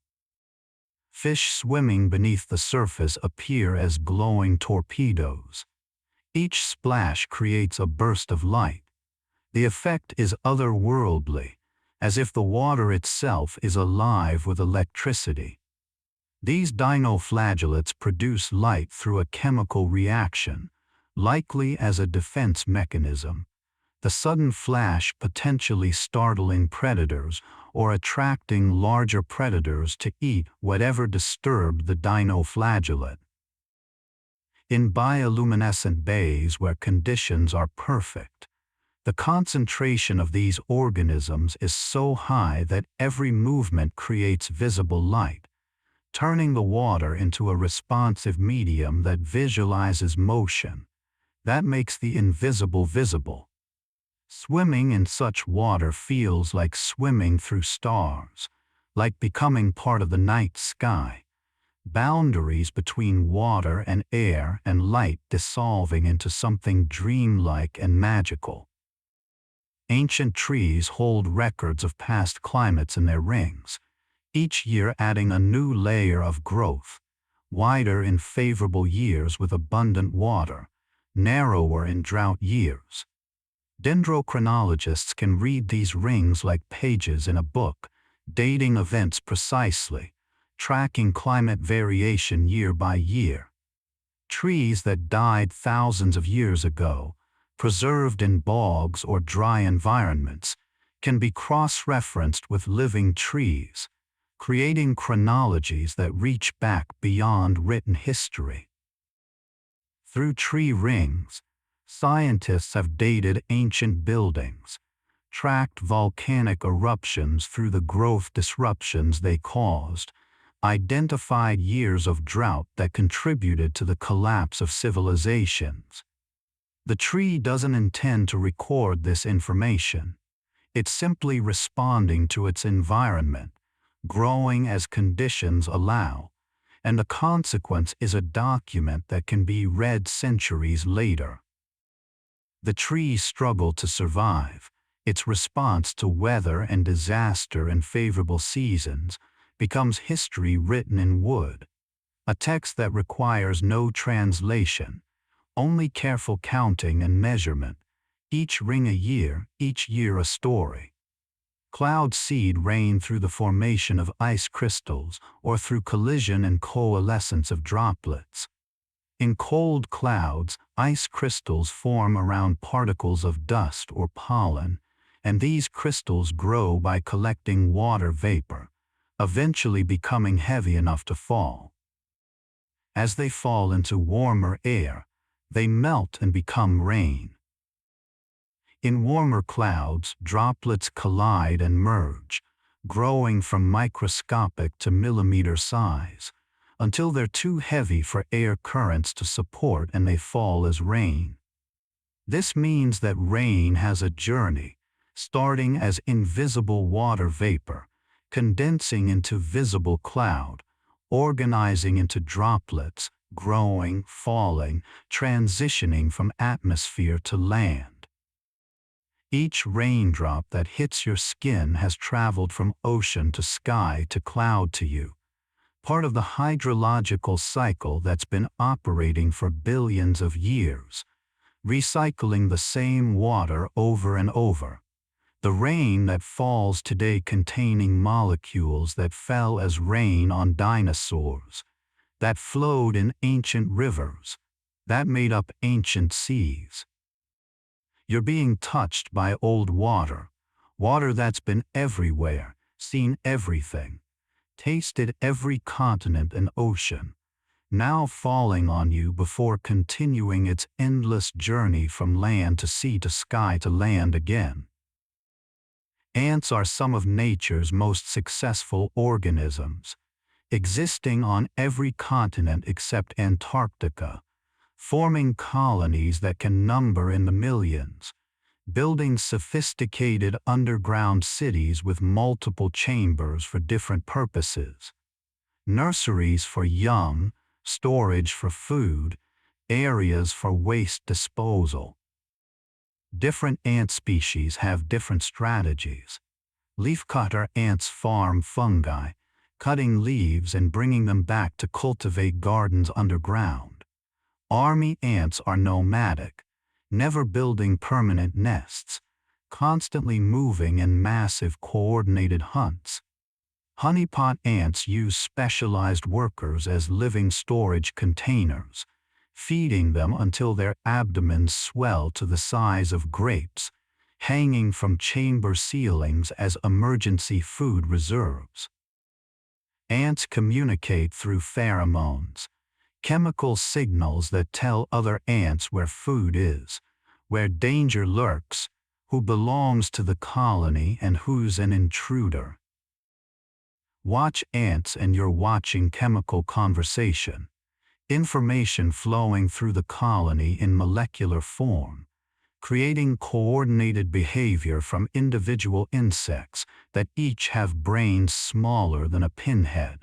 Fish swimming beneath the surface appear as glowing torpedoes. Each splash creates a burst of light. The effect is otherworldly, as if the water itself is alive with electricity. These dinoflagellates produce light through a chemical reaction, likely as a defense mechanism, the sudden flash potentially startling predators or attracting larger predators to eat whatever disturbed the dinoflagellate. In bioluminescent bays where conditions are perfect, the concentration of these organisms is so high that every movement creates visible light, turning the water into a responsive medium that visualizes motion, that makes the invisible visible. Swimming in such water feels like swimming through stars, like becoming part of the night sky, boundaries between water and air and light dissolving into something dreamlike and magical. Ancient trees hold records of past climates in their rings, each year adding a new layer of growth, wider in favorable years with abundant water, narrower in drought years. Dendrochronologists can read these rings like pages in a book, dating events precisely, tracking climate variation year by year. Trees that died thousands of years ago, preserved in bogs or dry environments, can be cross-referenced with living trees, creating chronologies that reach back beyond written history. Through tree rings, scientists have dated ancient buildings, tracked volcanic eruptions through the growth disruptions they caused, identified years of drought that contributed to the collapse of civilizations. The tree doesn't intend to record this information. It's simply responding to its environment, growing as conditions allow, and the consequence is a document that can be read centuries later. The tree's struggle to survive, its response to weather and disaster in favorable seasons, becomes history written in wood, a text that requires no translation, only careful counting and measurement, each ring a year, each year a story. Cloud seed rain through the formation of ice crystals or through collision and coalescence of droplets. In cold clouds, ice crystals form around particles of dust or pollen, and these crystals grow by collecting water vapor, eventually becoming heavy enough to fall. As they fall into warmer air, they melt and become rain. In warmer clouds, droplets collide and merge, growing from microscopic to millimeter size, until they're too heavy for air currents to support and they fall as rain. This means that rain has a journey, starting as invisible water vapor, condensing into visible cloud, organizing into droplets, growing, falling, transitioning from atmosphere to land. Each raindrop that hits your skin has traveled from ocean to sky to cloud to you, part of the hydrological cycle that's been operating for billions of years, recycling the same water over and over. The rain that falls today containing molecules that fell as rain on dinosaurs, that flowed in ancient rivers, that made up ancient seas. You're being touched by old water, water that's been everywhere, seen everything, tasted every continent and ocean, now falling on you before continuing its endless journey from land to sea to sky to land again. Ants are some of nature's most successful organisms, existing on every continent except Antarctica, forming colonies that can number in the millions, building sophisticated underground cities with multiple chambers for different purposes, nurseries for young, storage for food, areas for waste disposal. Different ant species have different strategies. Leafcutter ants farm fungi, cutting leaves and bringing them back to cultivate gardens underground. Army ants are nomadic, never building permanent nests, constantly moving in massive coordinated hunts. Honeypot ants use specialized workers as living storage containers, feeding them until their abdomens swell to the size of grapes, hanging from chamber ceilings as emergency food reserves. Ants communicate through pheromones, chemical signals that tell other ants where food is, where danger lurks, who belongs to the colony and who's an intruder. Watch ants and you're watching chemical conversation, information flowing through the colony in molecular form, creating coordinated behavior from individual insects that each have brains smaller than a pinhead.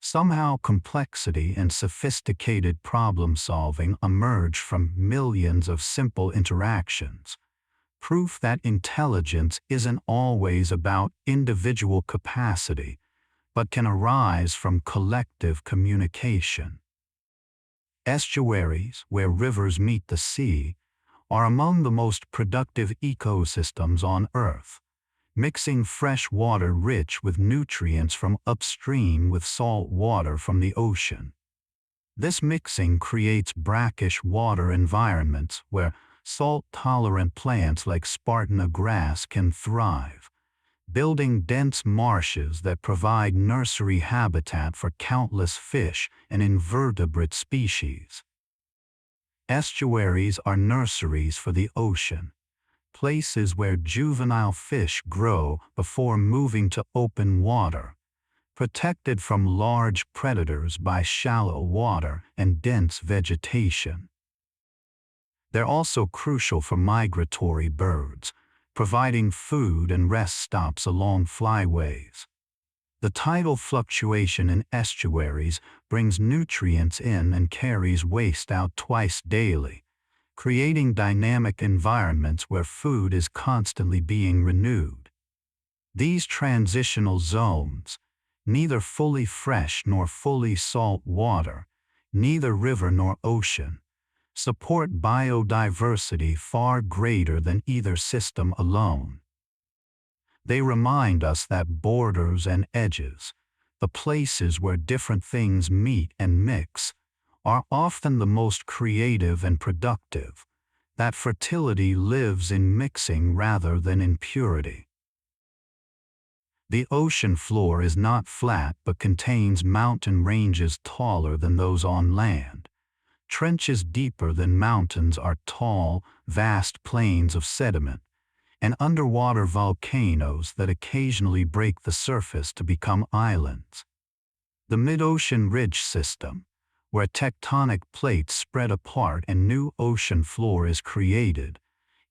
Somehow complexity and sophisticated problem-solving emerge from millions of simple interactions, proof that intelligence isn't always about individual capacity, but can arise from collective communication. Estuaries, where rivers meet the sea, are among the most productive ecosystems on Earth, mixing fresh water rich with nutrients from upstream with salt water from the ocean. This mixing creates brackish water environments where salt-tolerant plants like Spartina grass can thrive, building dense marshes that provide nursery habitat for countless fish and invertebrate species. Estuaries are nurseries for the ocean, places where juvenile fish grow before moving to open water, protected from large predators by shallow water and dense vegetation. They're also crucial for migratory birds, providing food and rest stops along flyways. The tidal fluctuation in estuaries brings nutrients in and carries waste out twice daily, creating dynamic environments where food is constantly being renewed. These transitional zones, neither fully fresh nor fully salt water, neither river nor ocean, support biodiversity far greater than either system alone. They remind us that borders and edges, the places where different things meet and mix, are often the most creative and productive, that fertility lives in mixing rather than in purity. The ocean floor is not flat but contains mountain ranges taller than those on land. Trenches deeper than mountains are tall, vast plains of sediment, and underwater volcanoes that occasionally break the surface to become islands. The mid-ocean ridge system, where tectonic plates spread apart and new ocean floor is created,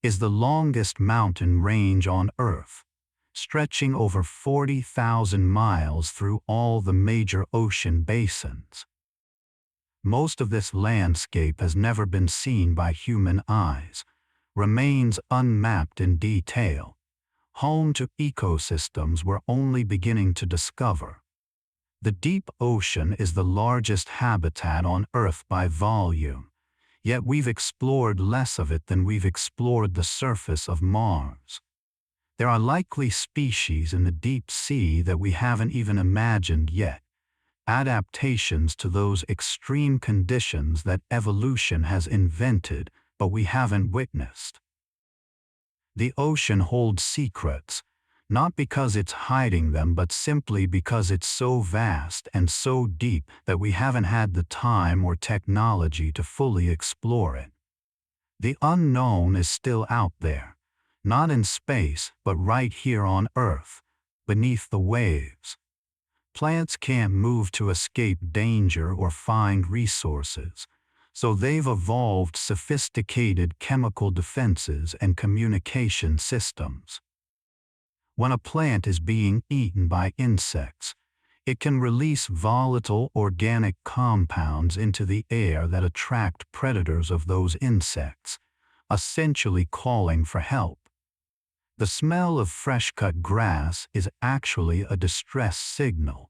is the longest mountain range on Earth, stretching over 40,000 miles through all the major ocean basins. Most of this landscape has never been seen by human eyes, remains unmapped in detail, home to ecosystems we're only beginning to discover. The deep ocean is the largest habitat on Earth by volume, yet we've explored less of it than we've explored the surface of Mars. There are likely species in the deep sea that we haven't even imagined yet, adaptations to those extreme conditions that evolution has invented but we haven't witnessed. The ocean holds secrets, not because it's hiding them but simply because it's so vast and so deep that we haven't had the time or technology to fully explore it. The unknown is still out there, not in space but right here on Earth, beneath the waves. Plants can't move to escape danger or find resources, so they've evolved sophisticated chemical defenses and communication systems. When a plant is being eaten by insects, it can release volatile organic compounds into the air that attract predators of those insects, essentially calling for help. The smell of fresh-cut grass is actually a distress signal,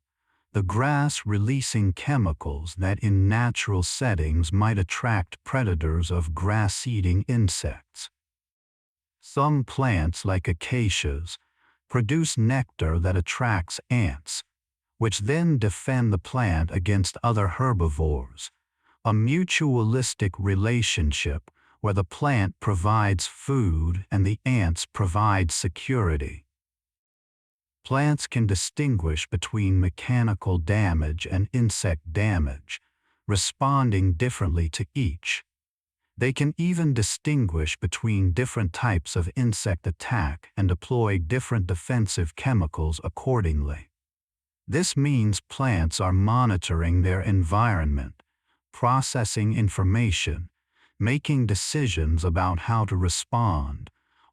the grass releasing chemicals that in natural settings might attract predators of grass-eating insects. Some plants, like acacias, produce nectar that attracts ants, which then defend the plant against other herbivores, a mutualistic relationship where the plant provides food and the ants provide security. Plants can distinguish between mechanical damage and insect damage, responding differently to each. They can even distinguish between different types of insect attack and deploy different defensive chemicals accordingly. This means plants are monitoring their environment, processing information, making decisions about how to respond,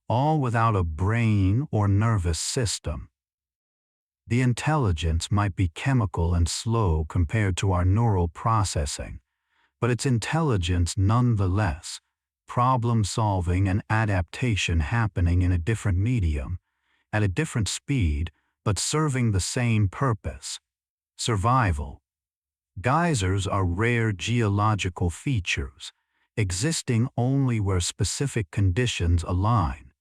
all without a brain or nervous system. The intelligence might be chemical and slow compared to our neural processing, but it's intelligence nonetheless, problem-solving and adaptation happening in a different medium, at a different speed, but serving the same purpose: survival. Geysers are rare geological features, existing only where specific conditions align.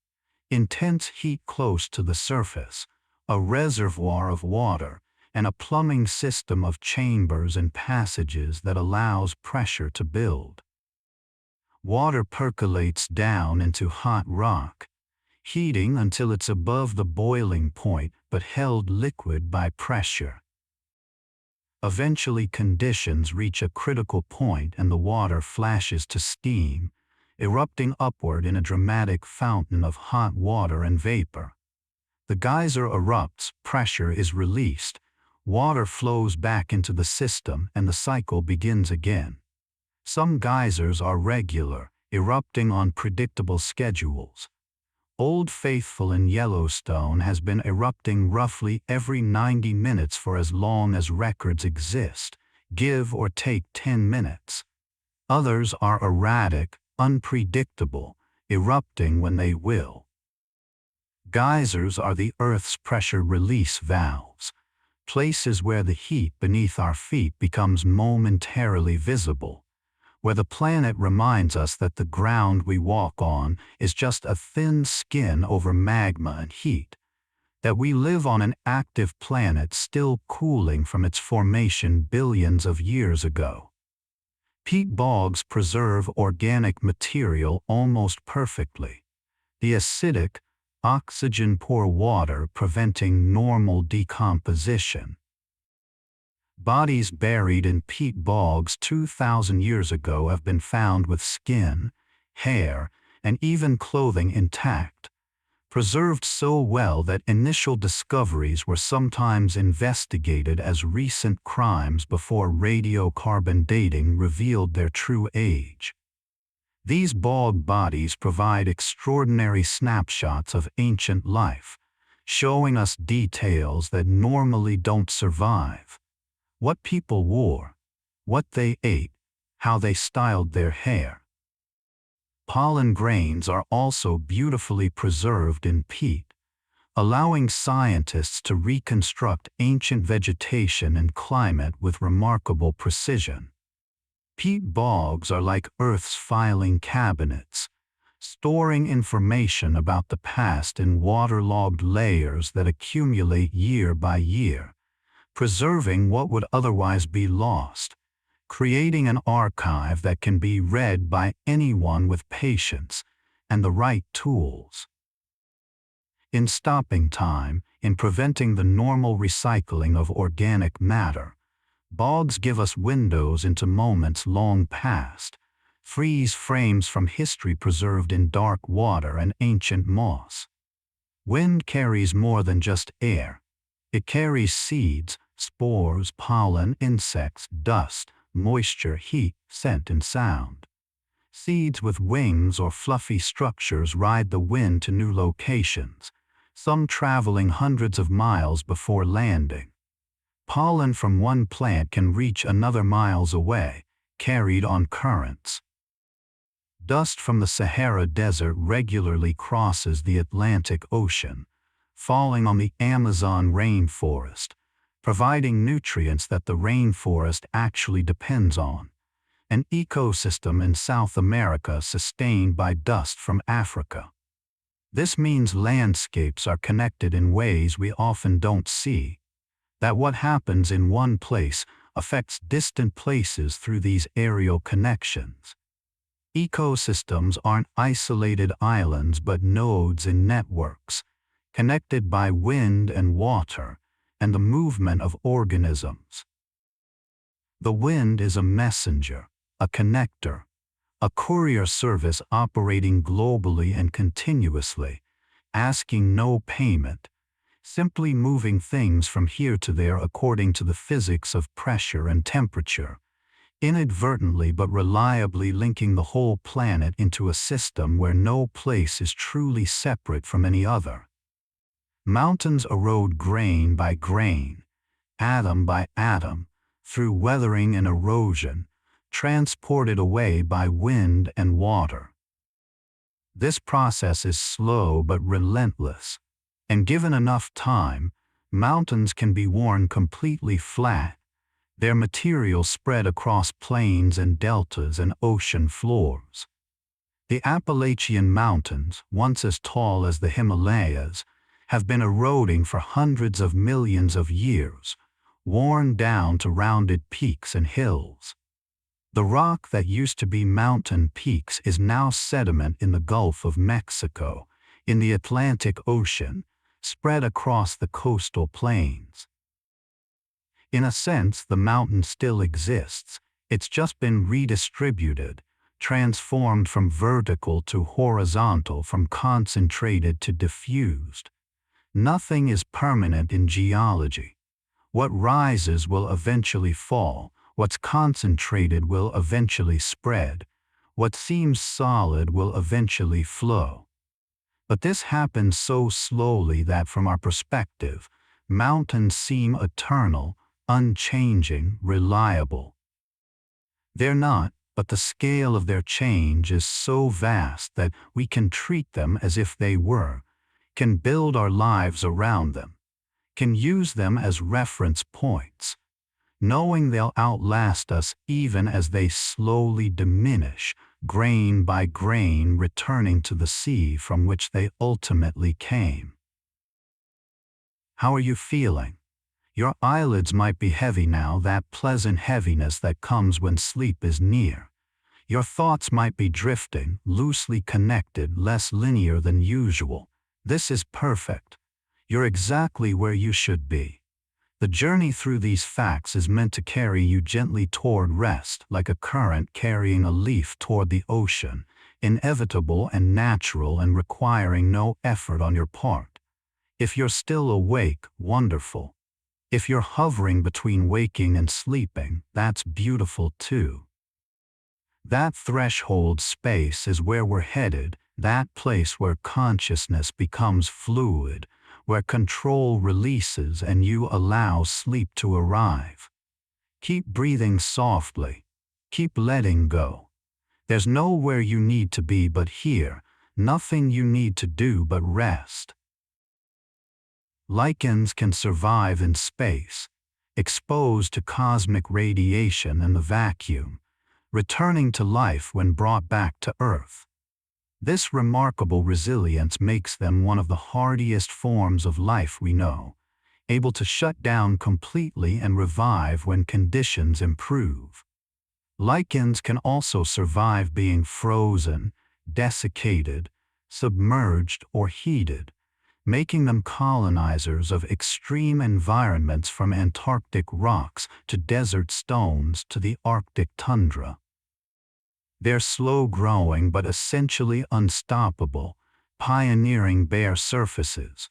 Intense heat close to the surface, a reservoir of water, and a plumbing system of chambers and passages that allows pressure to build. Water percolates down into hot rock, heating until it's above the boiling point but held liquid by pressure. Eventually conditions reach a critical point and the water flashes to steam, erupting upward in a dramatic fountain of hot water and vapor. The geyser erupts, pressure is released, Water flows back into the system and the cycle begins again. Some geysers are regular, erupting on predictable schedules. Old Faithful in Yellowstone has been erupting roughly every 90 minutes for as long as records exist, give or take 10 minutes. Others are erratic, unpredictable, erupting when they will. Geysers are the Earth's pressure release valves, places where the heat beneath our feet becomes momentarily visible, where the planet reminds us that the ground we walk on is just a thin skin over magma and heat, that we live on an active planet still cooling from its formation billions of years ago. Peat bogs preserve organic material almost perfectly. The acidic, oxygen-poor water preventing normal decomposition. Bodies buried in peat bogs 2,000 years ago have been found with skin, hair, and even clothing intact, preserved so well that initial discoveries were sometimes investigated as recent crimes before radiocarbon dating revealed their true age. These bog bodies provide extraordinary snapshots of ancient life, showing us details that normally don't survive. What people wore, what they ate, how they styled their hair. Pollen grains are also beautifully preserved in peat, allowing scientists to reconstruct ancient vegetation and climate with remarkable precision. Peat bogs are like Earth's filing cabinets, storing information about the past in waterlogged layers that accumulate year by year, preserving what would otherwise be lost, creating an archive that can be read by anyone with patience and the right tools. In stopping time, in preventing the normal recycling of organic matter, bogs give us windows into moments long past, freeze frames from history preserved in dark water and ancient moss. Wind carries more than just air. It carries seeds, spores, pollen, insects, dust, moisture, heat, scent, and sound. Seeds with wings or fluffy structures ride the wind to new locations, some traveling hundreds of miles before landing. Pollen from one plant can reach another miles away, carried on currents. Dust from the Sahara Desert regularly crosses the Atlantic Ocean, falling on the Amazon rainforest, providing nutrients that the rainforest actually depends on, an ecosystem in South America sustained by dust from Africa. This means landscapes are connected in ways we often don't see, that what happens in one place affects distant places through these aerial connections. Ecosystems aren't isolated islands but nodes in networks, connected by wind and water, and the movement of organisms. The wind is a messenger, a connector, a courier service operating globally and continuously, asking no payment, simply moving things from here to there according to the physics of pressure and temperature, inadvertently but reliably linking the whole planet into a system where no place is truly separate from any other. Mountains erode grain by grain, atom by atom, through weathering and erosion, transported away by wind and water. This process is slow but relentless, and given enough time, mountains can be worn completely flat, their material spread across plains and deltas and ocean floors. The Appalachian Mountains, once as tall as the Himalayas, have been eroding for hundreds of millions of years, worn down to rounded peaks and hills. The rock that used to be mountain peaks is now sediment in the Gulf of Mexico, in the Atlantic Ocean, spread across the coastal plains. In a sense, the mountain still exists. It's just been redistributed, transformed from vertical to horizontal, from concentrated to diffused. Nothing is permanent in geology. What rises will eventually fall. What's concentrated will eventually spread. What seems solid will eventually flow. But this happens so slowly that from our perspective, mountains seem eternal, unchanging, reliable. They're not, but the scale of their change is so vast that we can treat them as if they were, can build our lives around them, can use them as reference points, knowing they'll outlast us even as they slowly diminish, grain by grain returning to the sea from which they ultimately came. How are you feeling? Your eyelids might be heavy now, that pleasant heaviness that comes when sleep is near. Your thoughts might be drifting, loosely connected, less linear than usual. This is perfect. You're exactly where you should be. The journey through these facts is meant to carry you gently toward rest, like a current carrying a leaf toward the ocean, inevitable and natural and requiring no effort on your part. If you're still awake, wonderful. If you're hovering between waking and sleeping, that's beautiful too. That threshold space is where we're headed, that place where consciousness becomes fluid, where control releases and you allow sleep to arrive. Keep breathing softly. Keep letting go. There's nowhere you need to be but here, nothing you need to do but rest. Lichens can survive in space, exposed to cosmic radiation and the vacuum, returning to life when brought back to Earth. This remarkable resilience makes them one of the hardiest forms of life we know, able to shut down completely and revive when conditions improve. Lichens can also survive being frozen, desiccated, submerged, or heated, making them colonizers of extreme environments from Antarctic rocks to desert stones to the Arctic tundra. They're slow-growing but essentially unstoppable, pioneering bare surfaces,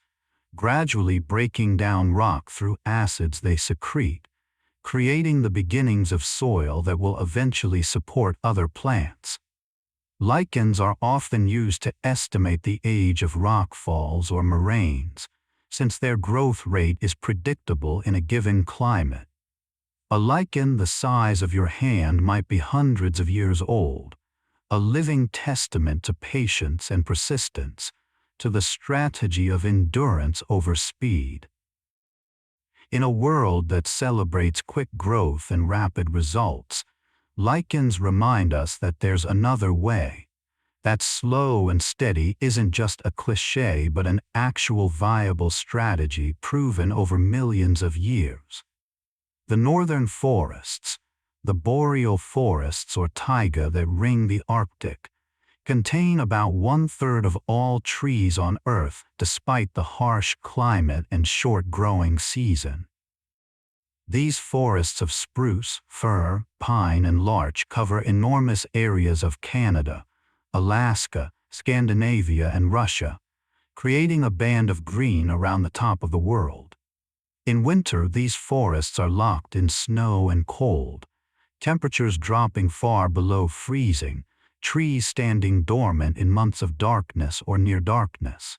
gradually breaking down rock through acids they secrete, creating the beginnings of soil that will eventually support other plants. Lichens are often used to estimate the age of rockfalls or moraines, since their growth rate is predictable in a given climate. A lichen the size of your hand might be hundreds of years old, a living testament to patience and persistence, to the strategy of endurance over speed. In a world that celebrates quick growth and rapid results, lichens remind us that there's another way. That slow and steady isn't just a cliché but an actual viable strategy proven over millions of years. The northern forests, the boreal forests or taiga that ring the Arctic, contain about 1/3 of all trees on Earth despite the harsh climate and short growing season. These forests of spruce, fir, pine, and larch cover enormous areas of Canada, Alaska, Scandinavia, and Russia, creating a band of green around the top of the world. In winter, these forests are locked in snow and cold, temperatures dropping far below freezing, trees standing dormant in months of darkness or near darkness.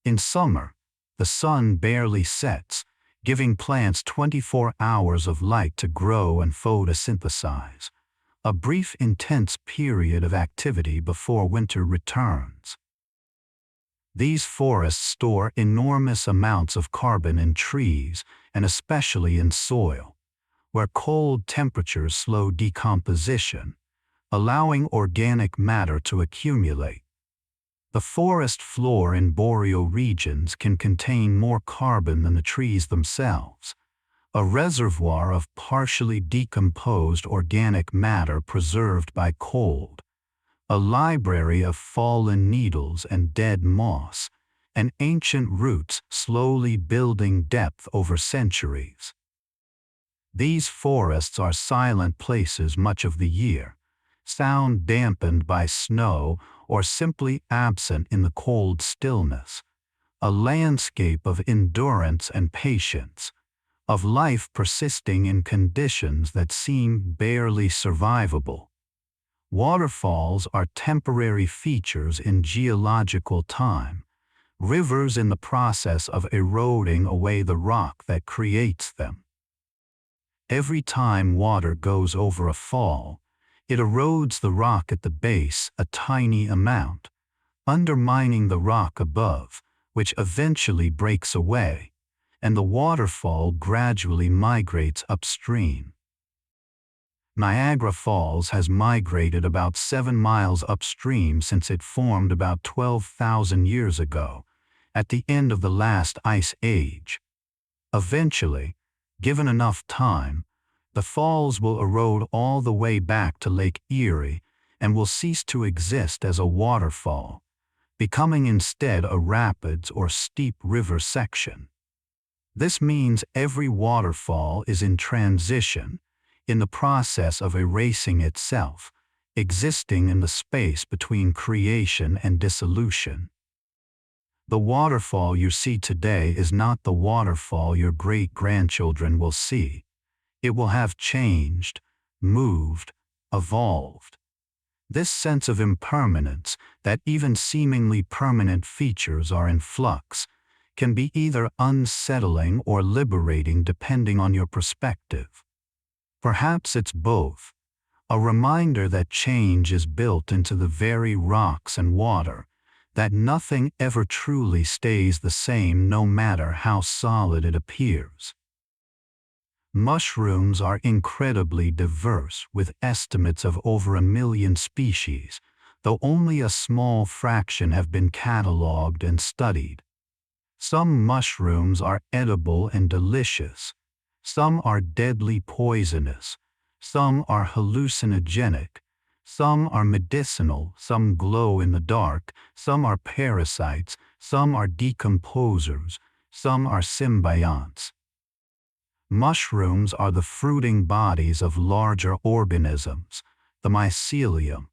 In summer, the sun barely sets, giving plants 24 hours of light to grow and photosynthesize, a brief intense period of activity before winter returns. These forests store enormous amounts of carbon in trees and especially in soil, where cold temperatures slow decomposition, allowing organic matter to accumulate. The forest floor in boreal regions can contain more carbon than the trees themselves, a reservoir of partially decomposed organic matter preserved by cold, a library of fallen needles and dead moss, and ancient roots slowly building depth over centuries. These forests are silent places much of the year, sound dampened by snow or simply absent in the cold stillness, a landscape of endurance and patience, of life persisting in conditions that seem barely survivable. Waterfalls are temporary features in geological time, rivers in the process of eroding away the rock that creates them. Every time water goes over a fall, it erodes the rock at the base a tiny amount, undermining the rock above, which eventually breaks away, and the waterfall gradually migrates upstream. Niagara Falls has migrated about 7 miles upstream since it formed about 12,000 years ago, at the end of the last ice age. Eventually, given enough time, the falls will erode all the way back to Lake Erie and will cease to exist as a waterfall, becoming instead a rapids or steep river section. This means every waterfall is in transition, in the process of erasing itself, existing in the space between creation and dissolution. The waterfall you see today is not the waterfall your great-grandchildren will see. It will have changed, moved, evolved. This sense of impermanence, that even seemingly permanent features are in flux, can be either unsettling or liberating depending on your perspective. Perhaps it's both, a reminder that change is built into the very rocks and water, that nothing ever truly stays the same no matter how solid it appears. Mushrooms are incredibly diverse, with estimates of over 1 million species, though only a small fraction have been catalogued and studied. Some mushrooms are edible and delicious. Some are deadly poisonous. Some are hallucinogenic. Some are medicinal. Some glow in the dark. Some are parasites. Some are decomposers. Some are symbionts. Mushrooms are the fruiting bodies of larger organisms, the mycelium,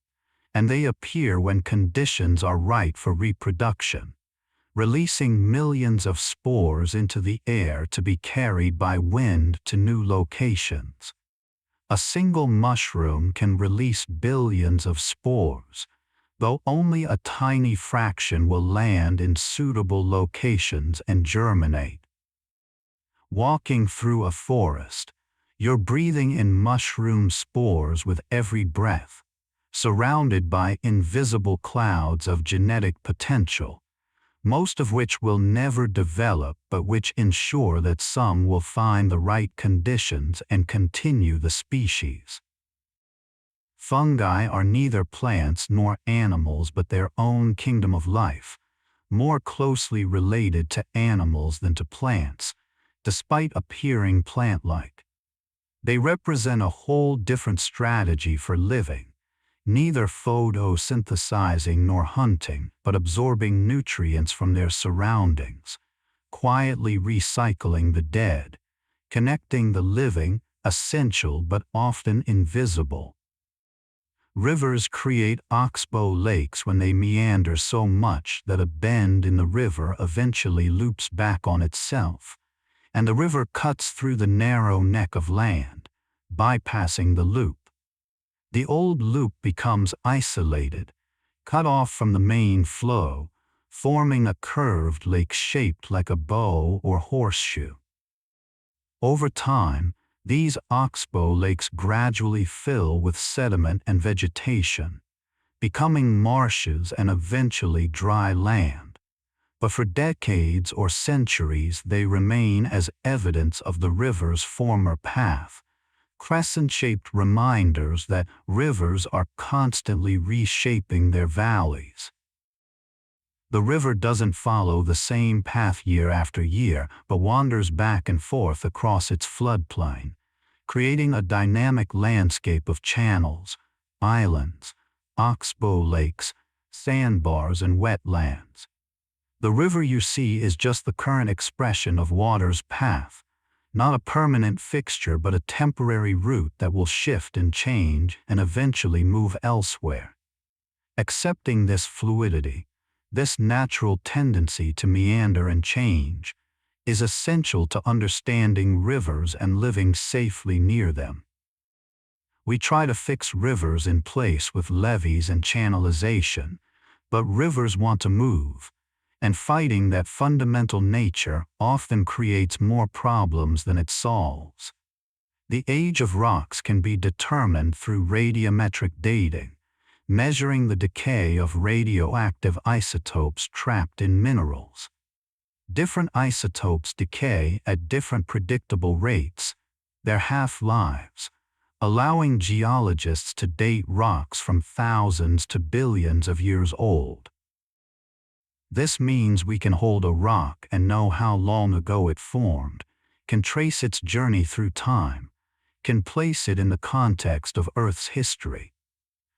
and they appear when conditions are right for reproduction, releasing millions of spores into the air to be carried by wind to new locations. A single mushroom can release billions of spores, though only a tiny fraction will land in suitable locations and germinate. Walking through a forest, you're breathing in mushroom spores with every breath, surrounded by invisible clouds of genetic potential, most of which will never develop but which ensure that some will find the right conditions and continue the species. Fungi are neither plants nor animals but their own kingdom of life, more closely related to animals than to plants, despite appearing plant-like. They represent a whole different strategy for living, neither photosynthesizing nor hunting, but absorbing nutrients from their surroundings, quietly recycling the dead, connecting the living, essential but often invisible. Rivers create oxbow lakes when they meander so much that a bend in the river eventually loops back on itself, and the river cuts through the narrow neck of land, bypassing the loop. The old loop becomes isolated, cut off from the main flow, forming a curved lake shaped like a bow or horseshoe. Over time, these oxbow lakes gradually fill with sediment and vegetation, becoming marshes and eventually dry land. But for decades or centuries they remain as evidence of the river's former path, crescent-shaped reminders that rivers are constantly reshaping their valleys. The river doesn't follow the same path year after year, but wanders back and forth across its floodplain, creating a dynamic landscape of channels, islands, oxbow lakes, sandbars, and wetlands. The river you see is just the current expression of water's path, not a permanent fixture but a temporary route that will shift and change and eventually move elsewhere. Accepting this fluidity, this natural tendency to meander and change, is essential to understanding rivers and living safely near them. We try to fix rivers in place with levees and channelization, but rivers want to move, and fighting that fundamental nature often creates more problems than it solves. The age of rocks can be determined through radiometric dating, measuring the decay of radioactive isotopes trapped in minerals. Different isotopes decay at different predictable rates, their half-lives, allowing geologists to date rocks from thousands to billions of years old. This means we can hold a rock and know how long ago it formed, can trace its journey through time, can place it in the context of Earth's history.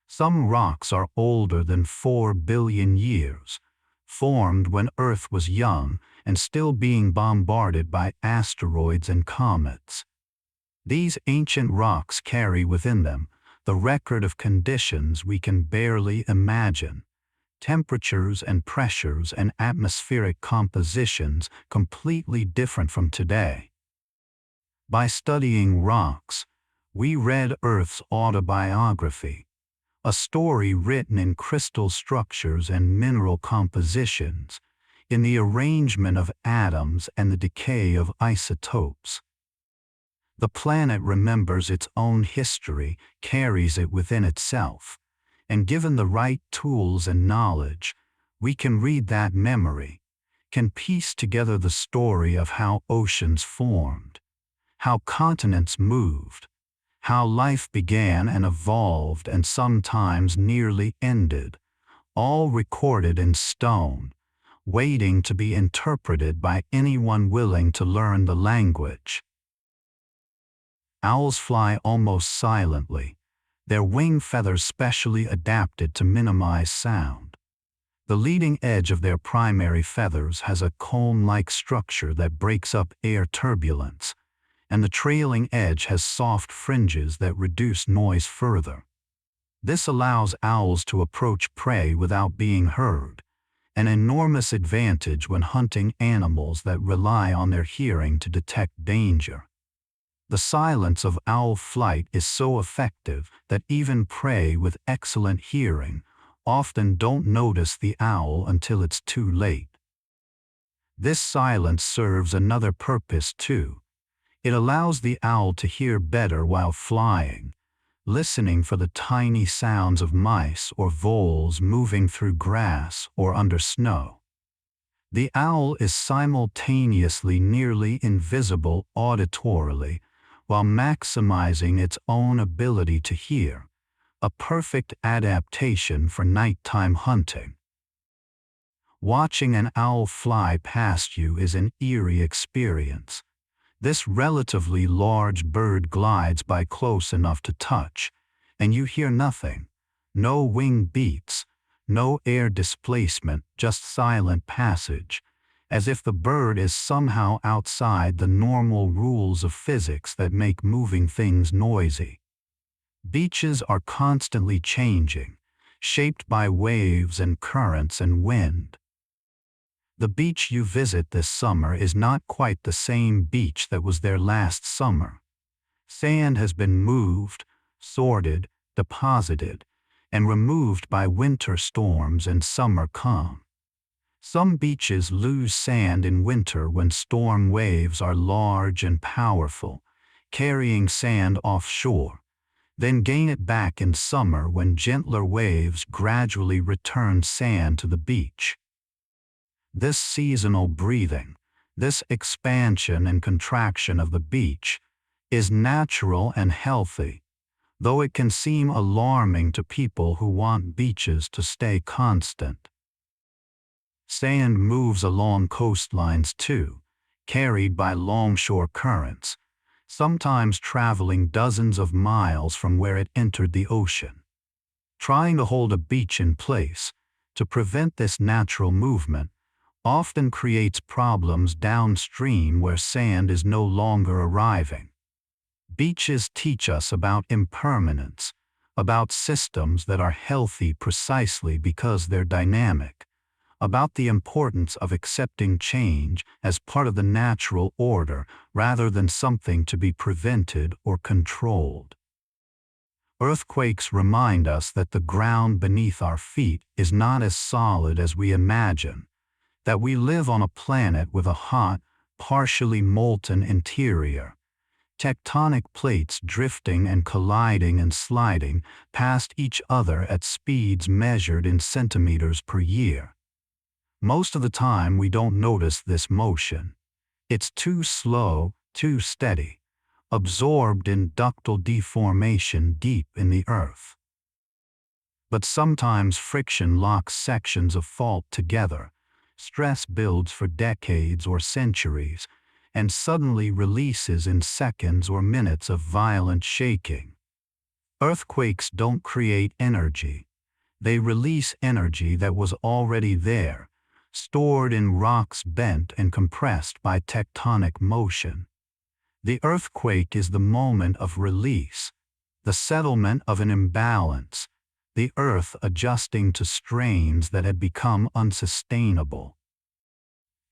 Some rocks are older than 4 billion years, formed when Earth was young and still being bombarded by asteroids and comets. These ancient rocks carry within them the record of conditions we can barely imagine, temperatures and pressures and atmospheric compositions completely different from today. By studying rocks, we read Earth's autobiography, a story written in crystal structures and mineral compositions, in the arrangement of atoms and the decay of isotopes. The planet remembers its own history, carries it within itself, and given the right tools and knowledge, we can read that memory, can piece together the story of how oceans formed, how continents moved, how life began and evolved and sometimes nearly ended, all recorded in stone, waiting to be interpreted by anyone willing to learn the language. Owls fly almost silently, their wing feathers specially adapted to minimize sound. The leading edge of their primary feathers has a comb-like structure that breaks up air turbulence, and the trailing edge has soft fringes that reduce noise further. This allows owls to approach prey without being heard, an enormous advantage when hunting animals that rely on their hearing to detect danger. The silence of owl flight is so effective that even prey with excellent hearing often don't notice the owl until it's too late. This silence serves another purpose too. It allows the owl to hear better while flying, listening for the tiny sounds of mice or voles moving through grass or under snow. The owl is simultaneously nearly invisible auditorily, while maximizing its own ability to hear, a perfect adaptation for nighttime hunting. Watching an owl fly past you is an eerie experience. This relatively large bird glides by close enough to touch, and you hear nothing, no wing beats, no air displacement, just silent passage, as if the bird is somehow outside the normal rules of physics that make moving things noisy. Beaches are constantly changing, shaped by waves and currents and wind. The beach you visit this summer is not quite the same beach that was there last summer. Sand has been moved, sorted, deposited, and removed by winter storms and summer calm. Some beaches lose sand in winter when storm waves are large and powerful, carrying sand offshore, then gain it back in summer when gentler waves gradually return sand to the beach. This seasonal breathing, this expansion and contraction of the beach, is natural and healthy, though it can seem alarming to people who want beaches to stay constant. Sand moves along coastlines too, carried by longshore currents, sometimes traveling dozens of miles from where it entered the ocean. Trying to hold a beach in place, to prevent this natural movement, often creates problems downstream where sand is no longer arriving. Beaches teach us about impermanence, about systems that are healthy precisely because they're dynamic, about the importance of accepting change as part of the natural order rather than something to be prevented or controlled. Earthquakes remind us that the ground beneath our feet is not as solid as we imagine, that we live on a planet with a hot, partially molten interior, tectonic plates drifting and colliding and sliding past each other at speeds measured in centimeters per year. Most of the time we don't notice this motion. It's too slow, too steady, absorbed in ductile deformation deep in the earth. But sometimes friction locks sections of fault together, stress builds for decades or centuries, and suddenly releases in seconds or minutes of violent shaking. Earthquakes don't create energy. They release energy that was already there, stored in rocks bent and compressed by tectonic motion. The earthquake is the moment of release, the settlement of an imbalance, the earth adjusting to strains that had become unsustainable.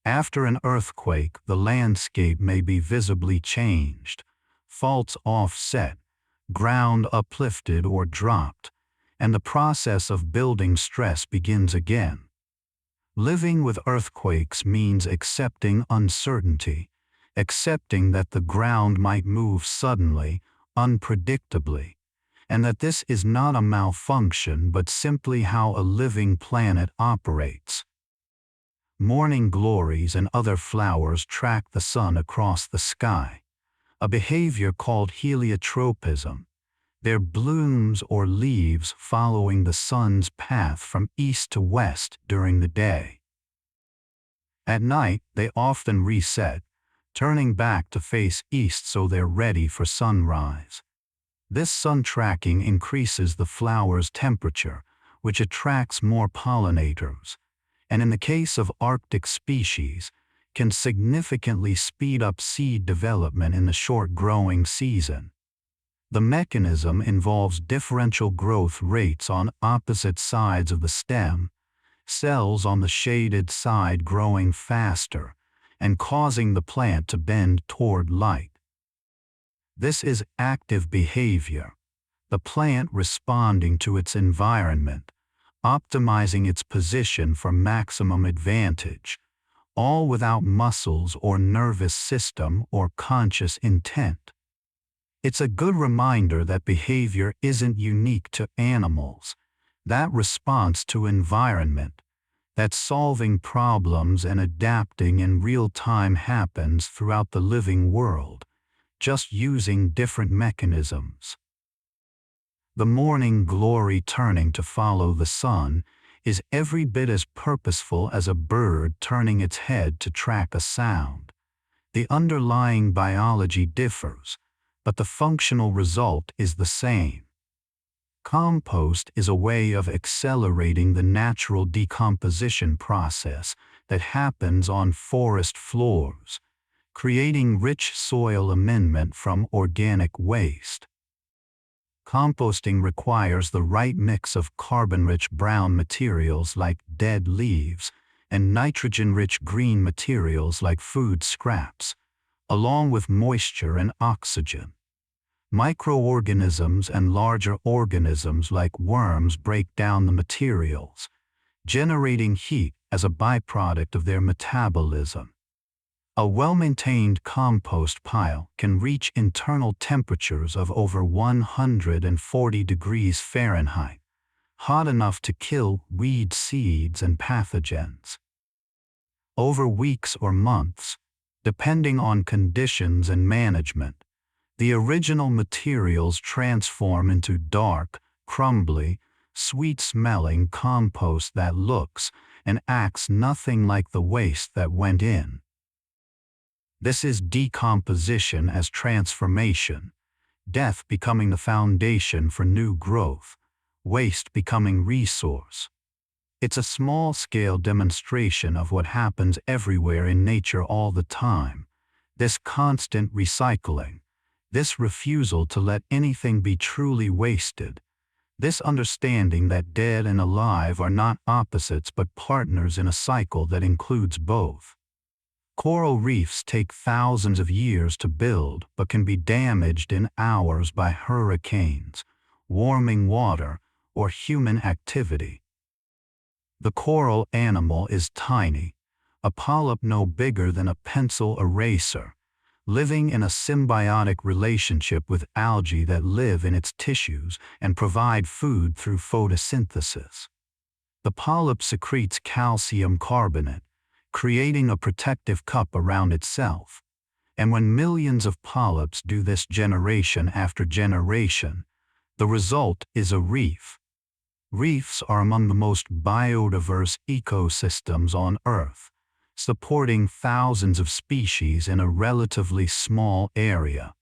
After an earthquake, the landscape may be visibly changed, faults offset, ground uplifted or dropped, and the process of building stress begins again. Living with earthquakes means accepting uncertainty, accepting that the ground might move suddenly, unpredictably, and that this is not a malfunction but simply how a living planet operates. Morning glories and other flowers track the sun across the sky, a behavior called heliotropism, their blooms or leaves following the sun's path from east to west during the day. At night, they often reset, turning back to face east so they're ready for sunrise. This sun tracking increases the flower's temperature, which attracts more pollinators, and in the case of Arctic species, can significantly speed up seed development in the short growing season. The mechanism involves differential growth rates on opposite sides of the stem, cells on the shaded side growing faster and causing the plant to bend toward light. This is active behavior, the plant responding to its environment, optimizing its position for maximum advantage, all without muscles or nervous system or conscious intent. It's a good reminder that behavior isn't unique to animals, that response to environment, that solving problems and adapting in real time happens throughout the living world, just using different mechanisms. The morning glory turning to follow the sun is every bit as purposeful as a bird turning its head to track a sound. The underlying biology differs, but the functional result is the same. Compost is a way of accelerating the natural decomposition process that happens on forest floors, creating rich soil amendment from organic waste. Composting requires the right mix of carbon-rich brown materials like dead leaves and nitrogen-rich green materials like food scraps, along with moisture and oxygen. Microorganisms and larger organisms like worms break down the materials, generating heat as a byproduct of their metabolism. A well-maintained compost pile can reach internal temperatures of over 140 degrees Fahrenheit, hot enough to kill weed seeds and pathogens. Over weeks or months, depending on conditions and management, the original materials transform into dark, crumbly, sweet-smelling compost that looks and acts nothing like the waste that went in. This is decomposition as transformation, death becoming the foundation for new growth, waste becoming resource. It's a small-scale demonstration of what happens everywhere in nature all the time, this constant recycling, this refusal to let anything be truly wasted, This understanding that dead and alive are not opposites but partners in a cycle that includes both. Coral reefs take thousands of years to build but can be damaged in hours by hurricanes, warming water, or human activity. The coral animal is tiny, a polyp no bigger than a pencil eraser, living in a symbiotic relationship with algae that live in its tissues and provide food through photosynthesis. The polyp secretes calcium carbonate, creating a protective cup around itself. And when millions of polyps do this generation after generation, the result is a reef. Reefs are among the most biodiverse ecosystems on Earth, supporting thousands of species in a relatively small area.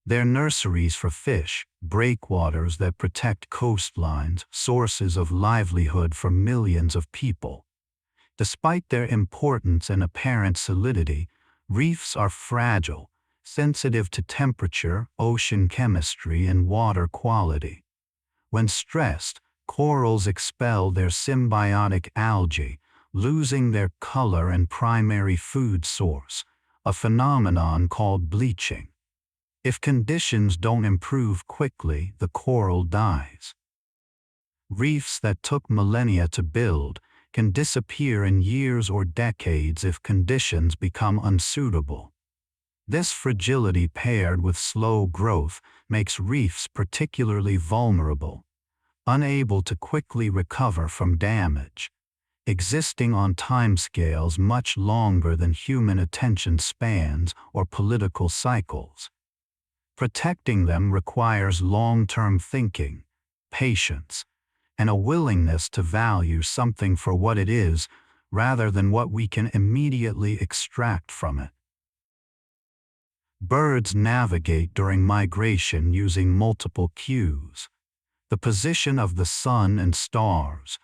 They're nurseries for fish, breakwaters that protect coastlines, sources of livelihood for millions of people. Despite their importance and apparent solidity, reefs are fragile, sensitive to temperature, ocean chemistry, and water quality. When stressed, corals expel their symbiotic algae, losing their color and primary food source, a phenomenon called bleaching. If conditions don't improve quickly, the coral dies. Reefs that took millennia to build can disappear in years or decades if conditions become unsuitable. This fragility paired with slow growth makes reefs particularly vulnerable, unable to quickly recover from damage, existing on timescales much longer than human attention spans or political cycles. Protecting them requires long-term thinking, patience, and a willingness to value something for what it is rather than what we can immediately extract from it. Birds navigate during migration using multiple cues: the position of the sun and stars,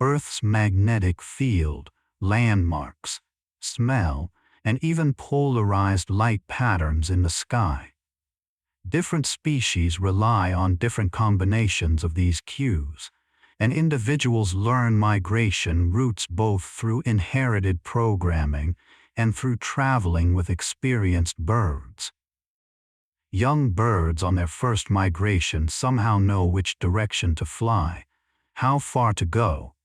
Earth's magnetic field, landmarks, smell, and even polarized light patterns in the sky. Different species rely on different combinations of these cues, and individuals learn migration routes both through inherited programming and through traveling with experienced birds. Young birds on their first migration somehow know which direction to fly, how far to go,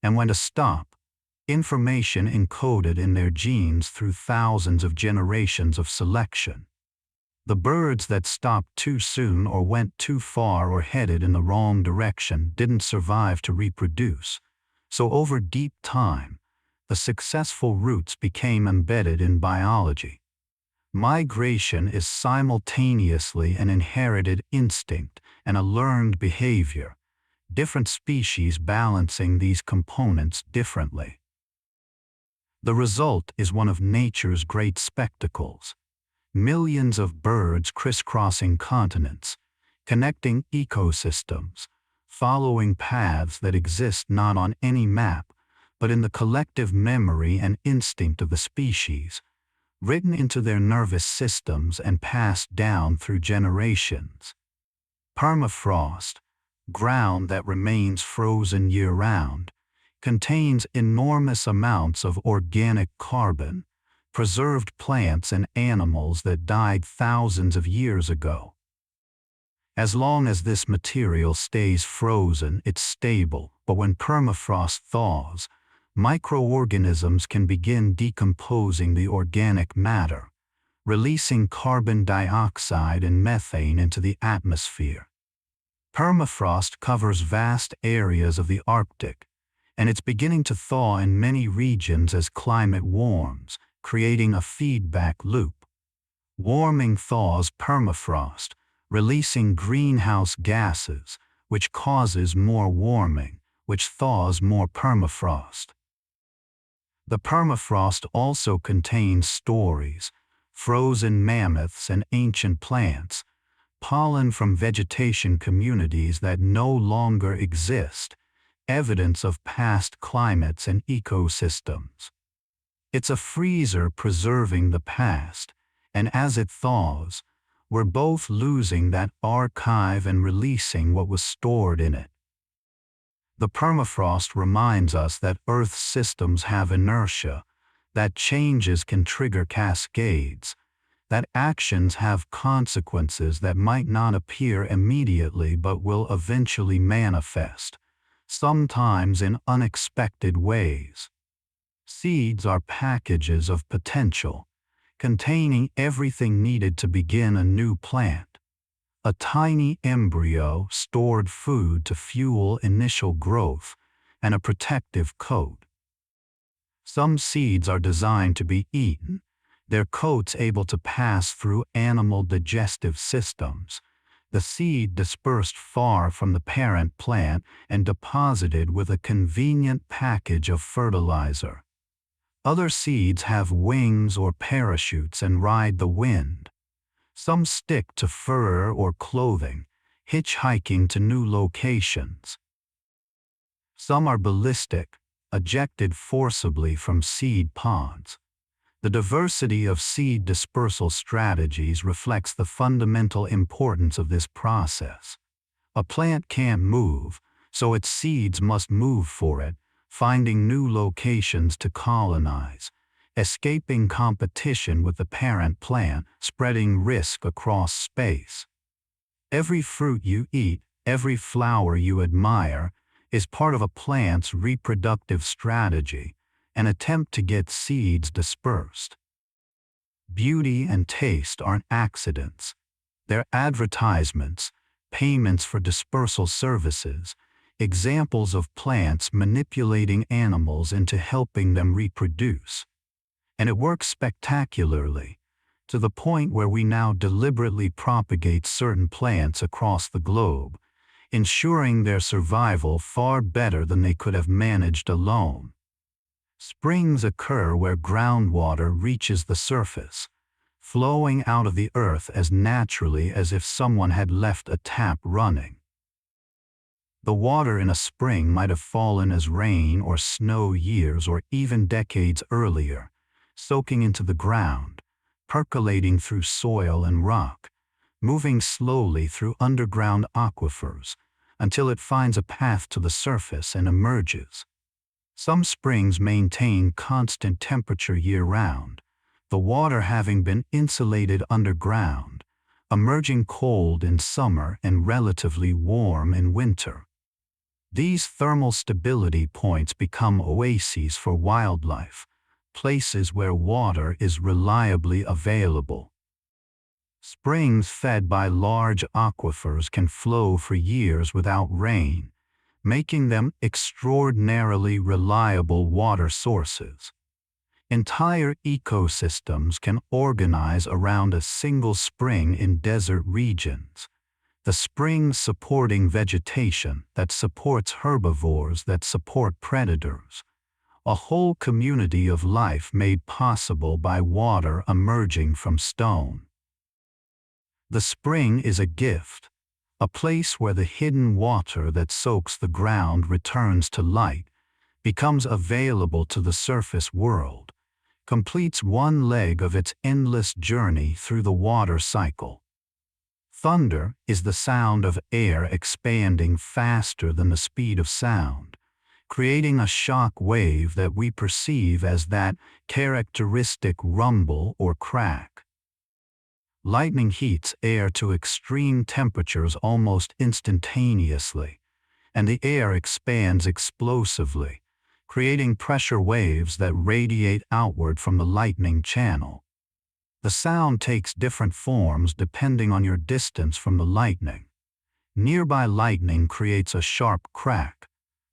and when to stop, information encoded in their genes through thousands of generations of selection. The birds that stopped too soon or went too far or headed in the wrong direction didn't survive to reproduce, so over deep time, the successful routes became embedded in biology. Migration is simultaneously an inherited instinct and a learned behavior, different species balancing these components differently. The result is one of nature's great spectacles: millions of birds crisscrossing continents, connecting ecosystems, following paths that exist not on any map, but in the collective memory and instinct of the species, written into their nervous systems and passed down through generations. Permafrost, ground that remains frozen year-round, contains enormous amounts of organic carbon, preserved plants and animals that died thousands of years ago. As long as this material stays frozen, it's stable, but when permafrost thaws, microorganisms can begin decomposing the organic matter, releasing carbon dioxide and methane into the atmosphere. Permafrost covers vast areas of the Arctic, and it's beginning to thaw in many regions as climate warms, creating a feedback loop. Warming thaws permafrost, releasing greenhouse gases, which causes more warming, which thaws more permafrost. The permafrost also contains stories, frozen mammoths and ancient plants, pollen from vegetation communities that no longer exist, evidence of past climates and ecosystems. It's a freezer preserving the past, and as it thaws, we're both losing that archive and releasing what was stored in it. The permafrost reminds us that Earth's systems have inertia, that changes can trigger cascades, that actions have consequences that might not appear immediately but will eventually manifest, sometimes in unexpected ways. Seeds are packages of potential, containing everything needed to begin a new plant. A tiny embryo stored food to fuel initial growth and a protective coat. Some seeds are designed to be eaten, their coats able to pass through animal digestive systems, the seed dispersed far from the parent plant and deposited with a convenient package of fertilizer. Other seeds have wings or parachutes and ride the wind. Some stick to fur or clothing, hitchhiking to new locations. Some are ballistic, ejected forcibly from seed pods. The diversity of seed dispersal strategies reflects the fundamental importance of this process. A plant can't move, so its seeds must move for it, finding new locations to colonize, escaping competition with the parent plant, spreading risk across space. Every fruit you eat, every flower you admire, is part of a plant's reproductive strategy, an attempt to get seeds dispersed. Beauty and taste aren't accidents. They're advertisements, payments for dispersal services, examples of plants manipulating animals into helping them reproduce. And it works spectacularly, to the point where we now deliberately propagate certain plants across the globe, ensuring their survival far better than they could have managed alone. Springs occur where groundwater reaches the surface, flowing out of the earth as naturally as if someone had left a tap running. The water in a spring might have fallen as rain or snow years or even decades earlier, soaking into the ground, percolating through soil and rock, moving slowly through underground aquifers until it finds a path to the surface and emerges. Some springs maintain constant temperature year-round, the water having been insulated underground, emerging cold in summer and relatively warm in winter. These thermal stability points become oases for wildlife, places where water is reliably available. Springs fed by large aquifers can flow for years without rain, making them extraordinarily reliable water sources. Entire ecosystems can organize around a single spring in desert regions, the spring supporting vegetation that supports herbivores that support predators, a whole community of life made possible by water emerging from stone. The spring is a gift, a place where the hidden water that soaks the ground returns to light, becomes available to the surface world, completes one leg of its endless journey through the water cycle. Thunder is the sound of air expanding faster than the speed of sound, creating a shock wave that we perceive as that characteristic rumble or crack. Lightning heats air to extreme temperatures almost instantaneously, and the air expands explosively, creating pressure waves that radiate outward from the lightning channel. The sound takes different forms depending on your distance from the lightning. Nearby lightning creates a sharp crack,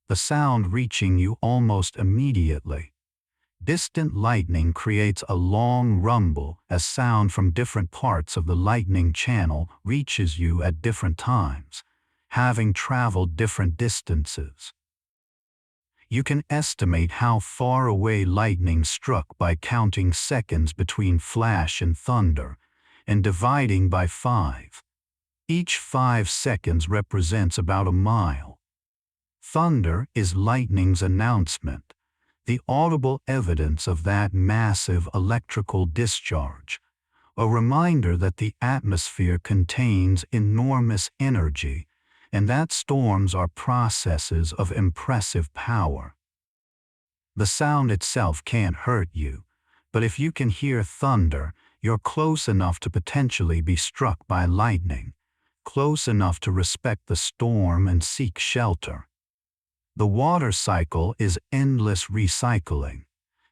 the sound reaching you almost immediately. Distant lightning creates a long rumble as sound from different parts of the lightning channel reaches you at different times, having traveled different distances. You can estimate how far away lightning struck by counting seconds between flash and thunder, and dividing by 5. Each 5 seconds represents about a mile. Thunder is lightning's announcement, the audible evidence of that massive electrical discharge, a reminder that the atmosphere contains enormous energy and that storms are processes of impressive power. The sound itself can't hurt you, but if you can hear thunder, you're close enough to potentially be struck by lightning, close enough to respect the storm and seek shelter. The water cycle is endless recycling,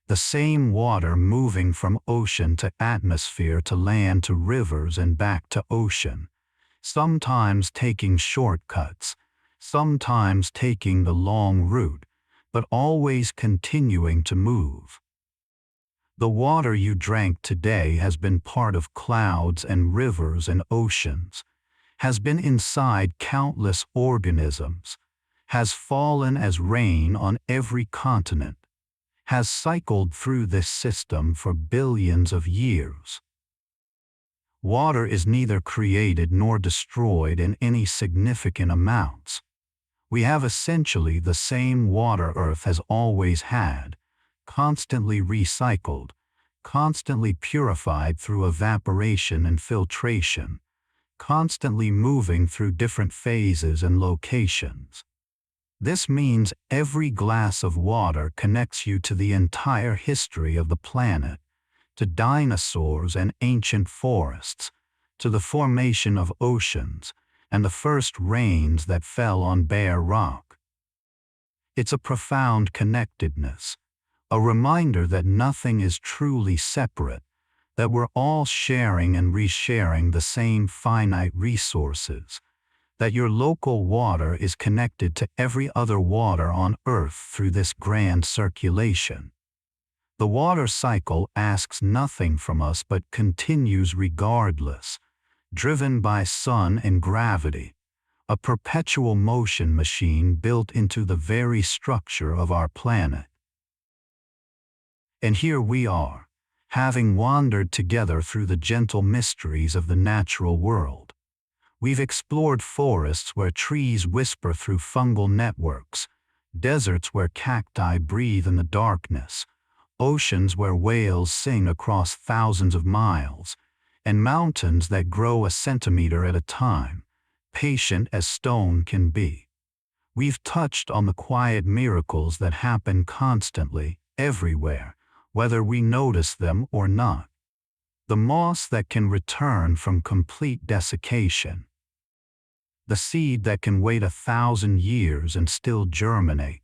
the same water moving from ocean to atmosphere to land to rivers and back to ocean, sometimes taking shortcuts, sometimes taking the long route, but always continuing to move. The water you drank today has been part of clouds and rivers and oceans, has been inside countless organisms, has fallen as rain on every continent, has cycled through this system for billions of years. Water is neither created nor destroyed in any significant amounts. We have essentially the same water Earth has always had, constantly recycled, constantly purified through evaporation and filtration, constantly moving through different phases and locations. This means every glass of water connects you to the entire history of the planet, to dinosaurs and ancient forests, to the formation of oceans, and the first rains that fell on bare rock. It's a profound connectedness, a reminder that nothing is truly separate, that we're all sharing and resharing the same finite resources, that your local water is connected to every other water on Earth through this grand circulation. The water cycle asks nothing from us but continues regardless, driven by sun and gravity, a perpetual motion machine built into the very structure of our planet. And here we are, having wandered together through the gentle mysteries of the natural world. We've explored forests where trees whisper through fungal networks, deserts where cacti breathe in the darkness, oceans where whales sing across thousands of miles, and mountains that grow a centimeter at a time, patient as stone can be. We've touched on the quiet miracles that happen constantly, everywhere, whether we notice them or not. The moss that can return from complete desiccation, the seed that can wait 1,000 years and still germinate,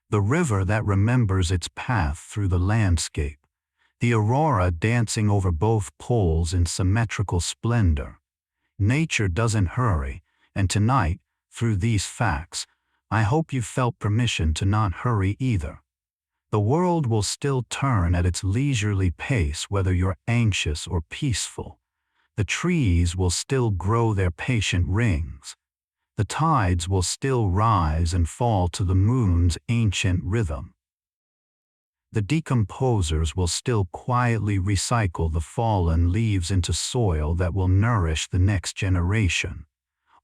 the river that remembers its path through the landscape, the aurora dancing over both poles in symmetrical splendor. Nature doesn't hurry, and tonight, through these facts, I hope you felt permission to not hurry either. The world will still turn at its leisurely pace whether you're anxious or peaceful. The trees will still grow their patient rings. The tides will still rise and fall to the moon's ancient rhythm. The decomposers will still quietly recycle the fallen leaves into soil that will nourish the next generation.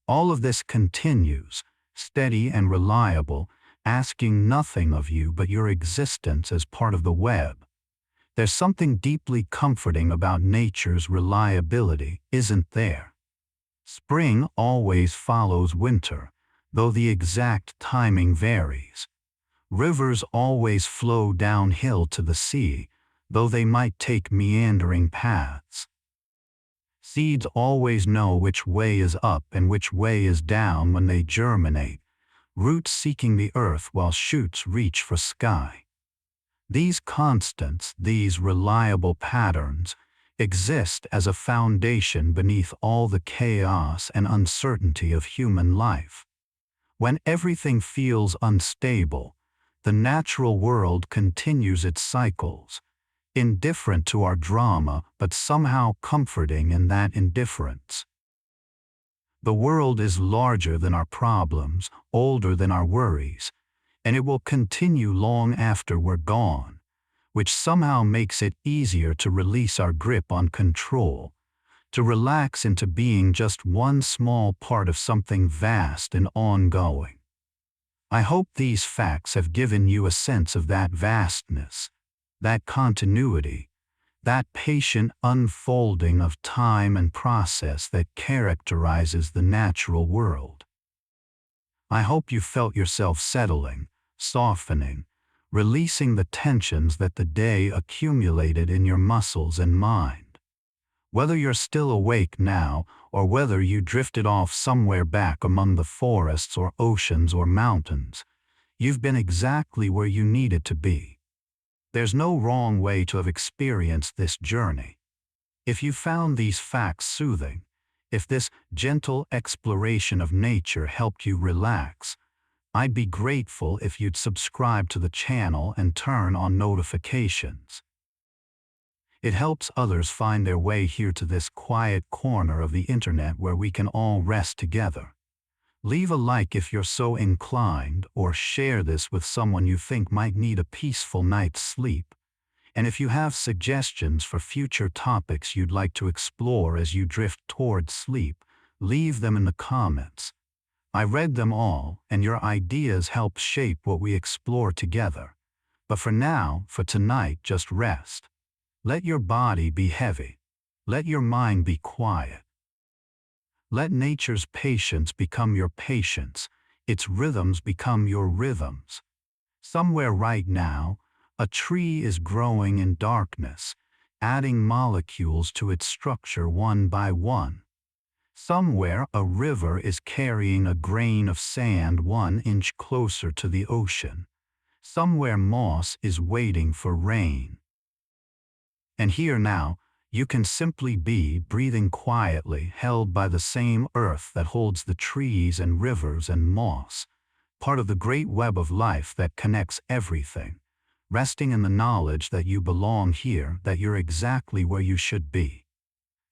All of this continues, steady and reliable, asking nothing of you but your existence as part of the web. There's something deeply comforting about nature's reliability, isn't there? Spring always follows winter, though the exact timing varies. Rivers always flow downhill to the sea, though they might take meandering paths. Seeds always know which way is up and which way is down when they germinate, roots seeking the earth while shoots reach for sky. These constants, these reliable patterns, exist as a foundation beneath all the chaos and uncertainty of human life. When everything feels unstable, the natural world continues its cycles, indifferent to our drama but somehow comforting in that indifference. The world is larger than our problems, older than our worries, and it will continue long after we're gone, which somehow makes it easier to release our grip on control, to relax into being just one small part of something vast and ongoing. I hope these facts have given you a sense of that vastness, that continuity, that patient unfolding of time and process that characterizes the natural world. I hope you felt yourself settling, softening, releasing the tensions that the day accumulated in your muscles and mind. Whether you're still awake now, or whether you drifted off somewhere back among the forests or oceans or mountains, you've been exactly where you needed to be. There's no wrong way to have experienced this journey. If you found these facts soothing, if this gentle exploration of nature helped you relax, I'd be grateful if you'd subscribe to the channel and turn on notifications. It helps others find their way here to this quiet corner of the internet where we can all rest together. Leave a like if you're so inclined, or share this with someone you think might need a peaceful night's sleep. And if you have suggestions for future topics you'd like to explore as you drift toward sleep, leave them in the comments. I read them all, and your ideas help shape what we explore together. But for now, for tonight, just rest. Let your body be heavy. Let your mind be quiet. Let nature's patience become your patience, its rhythms become your rhythms. Somewhere right now, a tree is growing in darkness, adding molecules to its structure one by one. Somewhere a river is carrying a grain of sand 1 inch closer to the ocean. Somewhere moss is waiting for rain. And here now, you can simply be breathing quietly, held by the same earth that holds the trees and rivers and moss, part of the great web of life that connects everything, resting in the knowledge that you belong here, that you're exactly where you should be.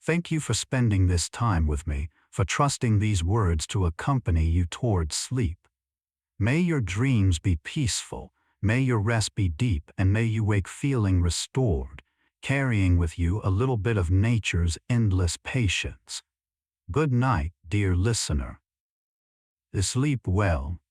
Thank you for spending this time with me, for trusting these words to accompany you towards sleep. May your dreams be peaceful, may your rest be deep, and may you wake feeling restored, carrying with you a little bit of nature's endless patience. Good night, dear listener. Sleep well,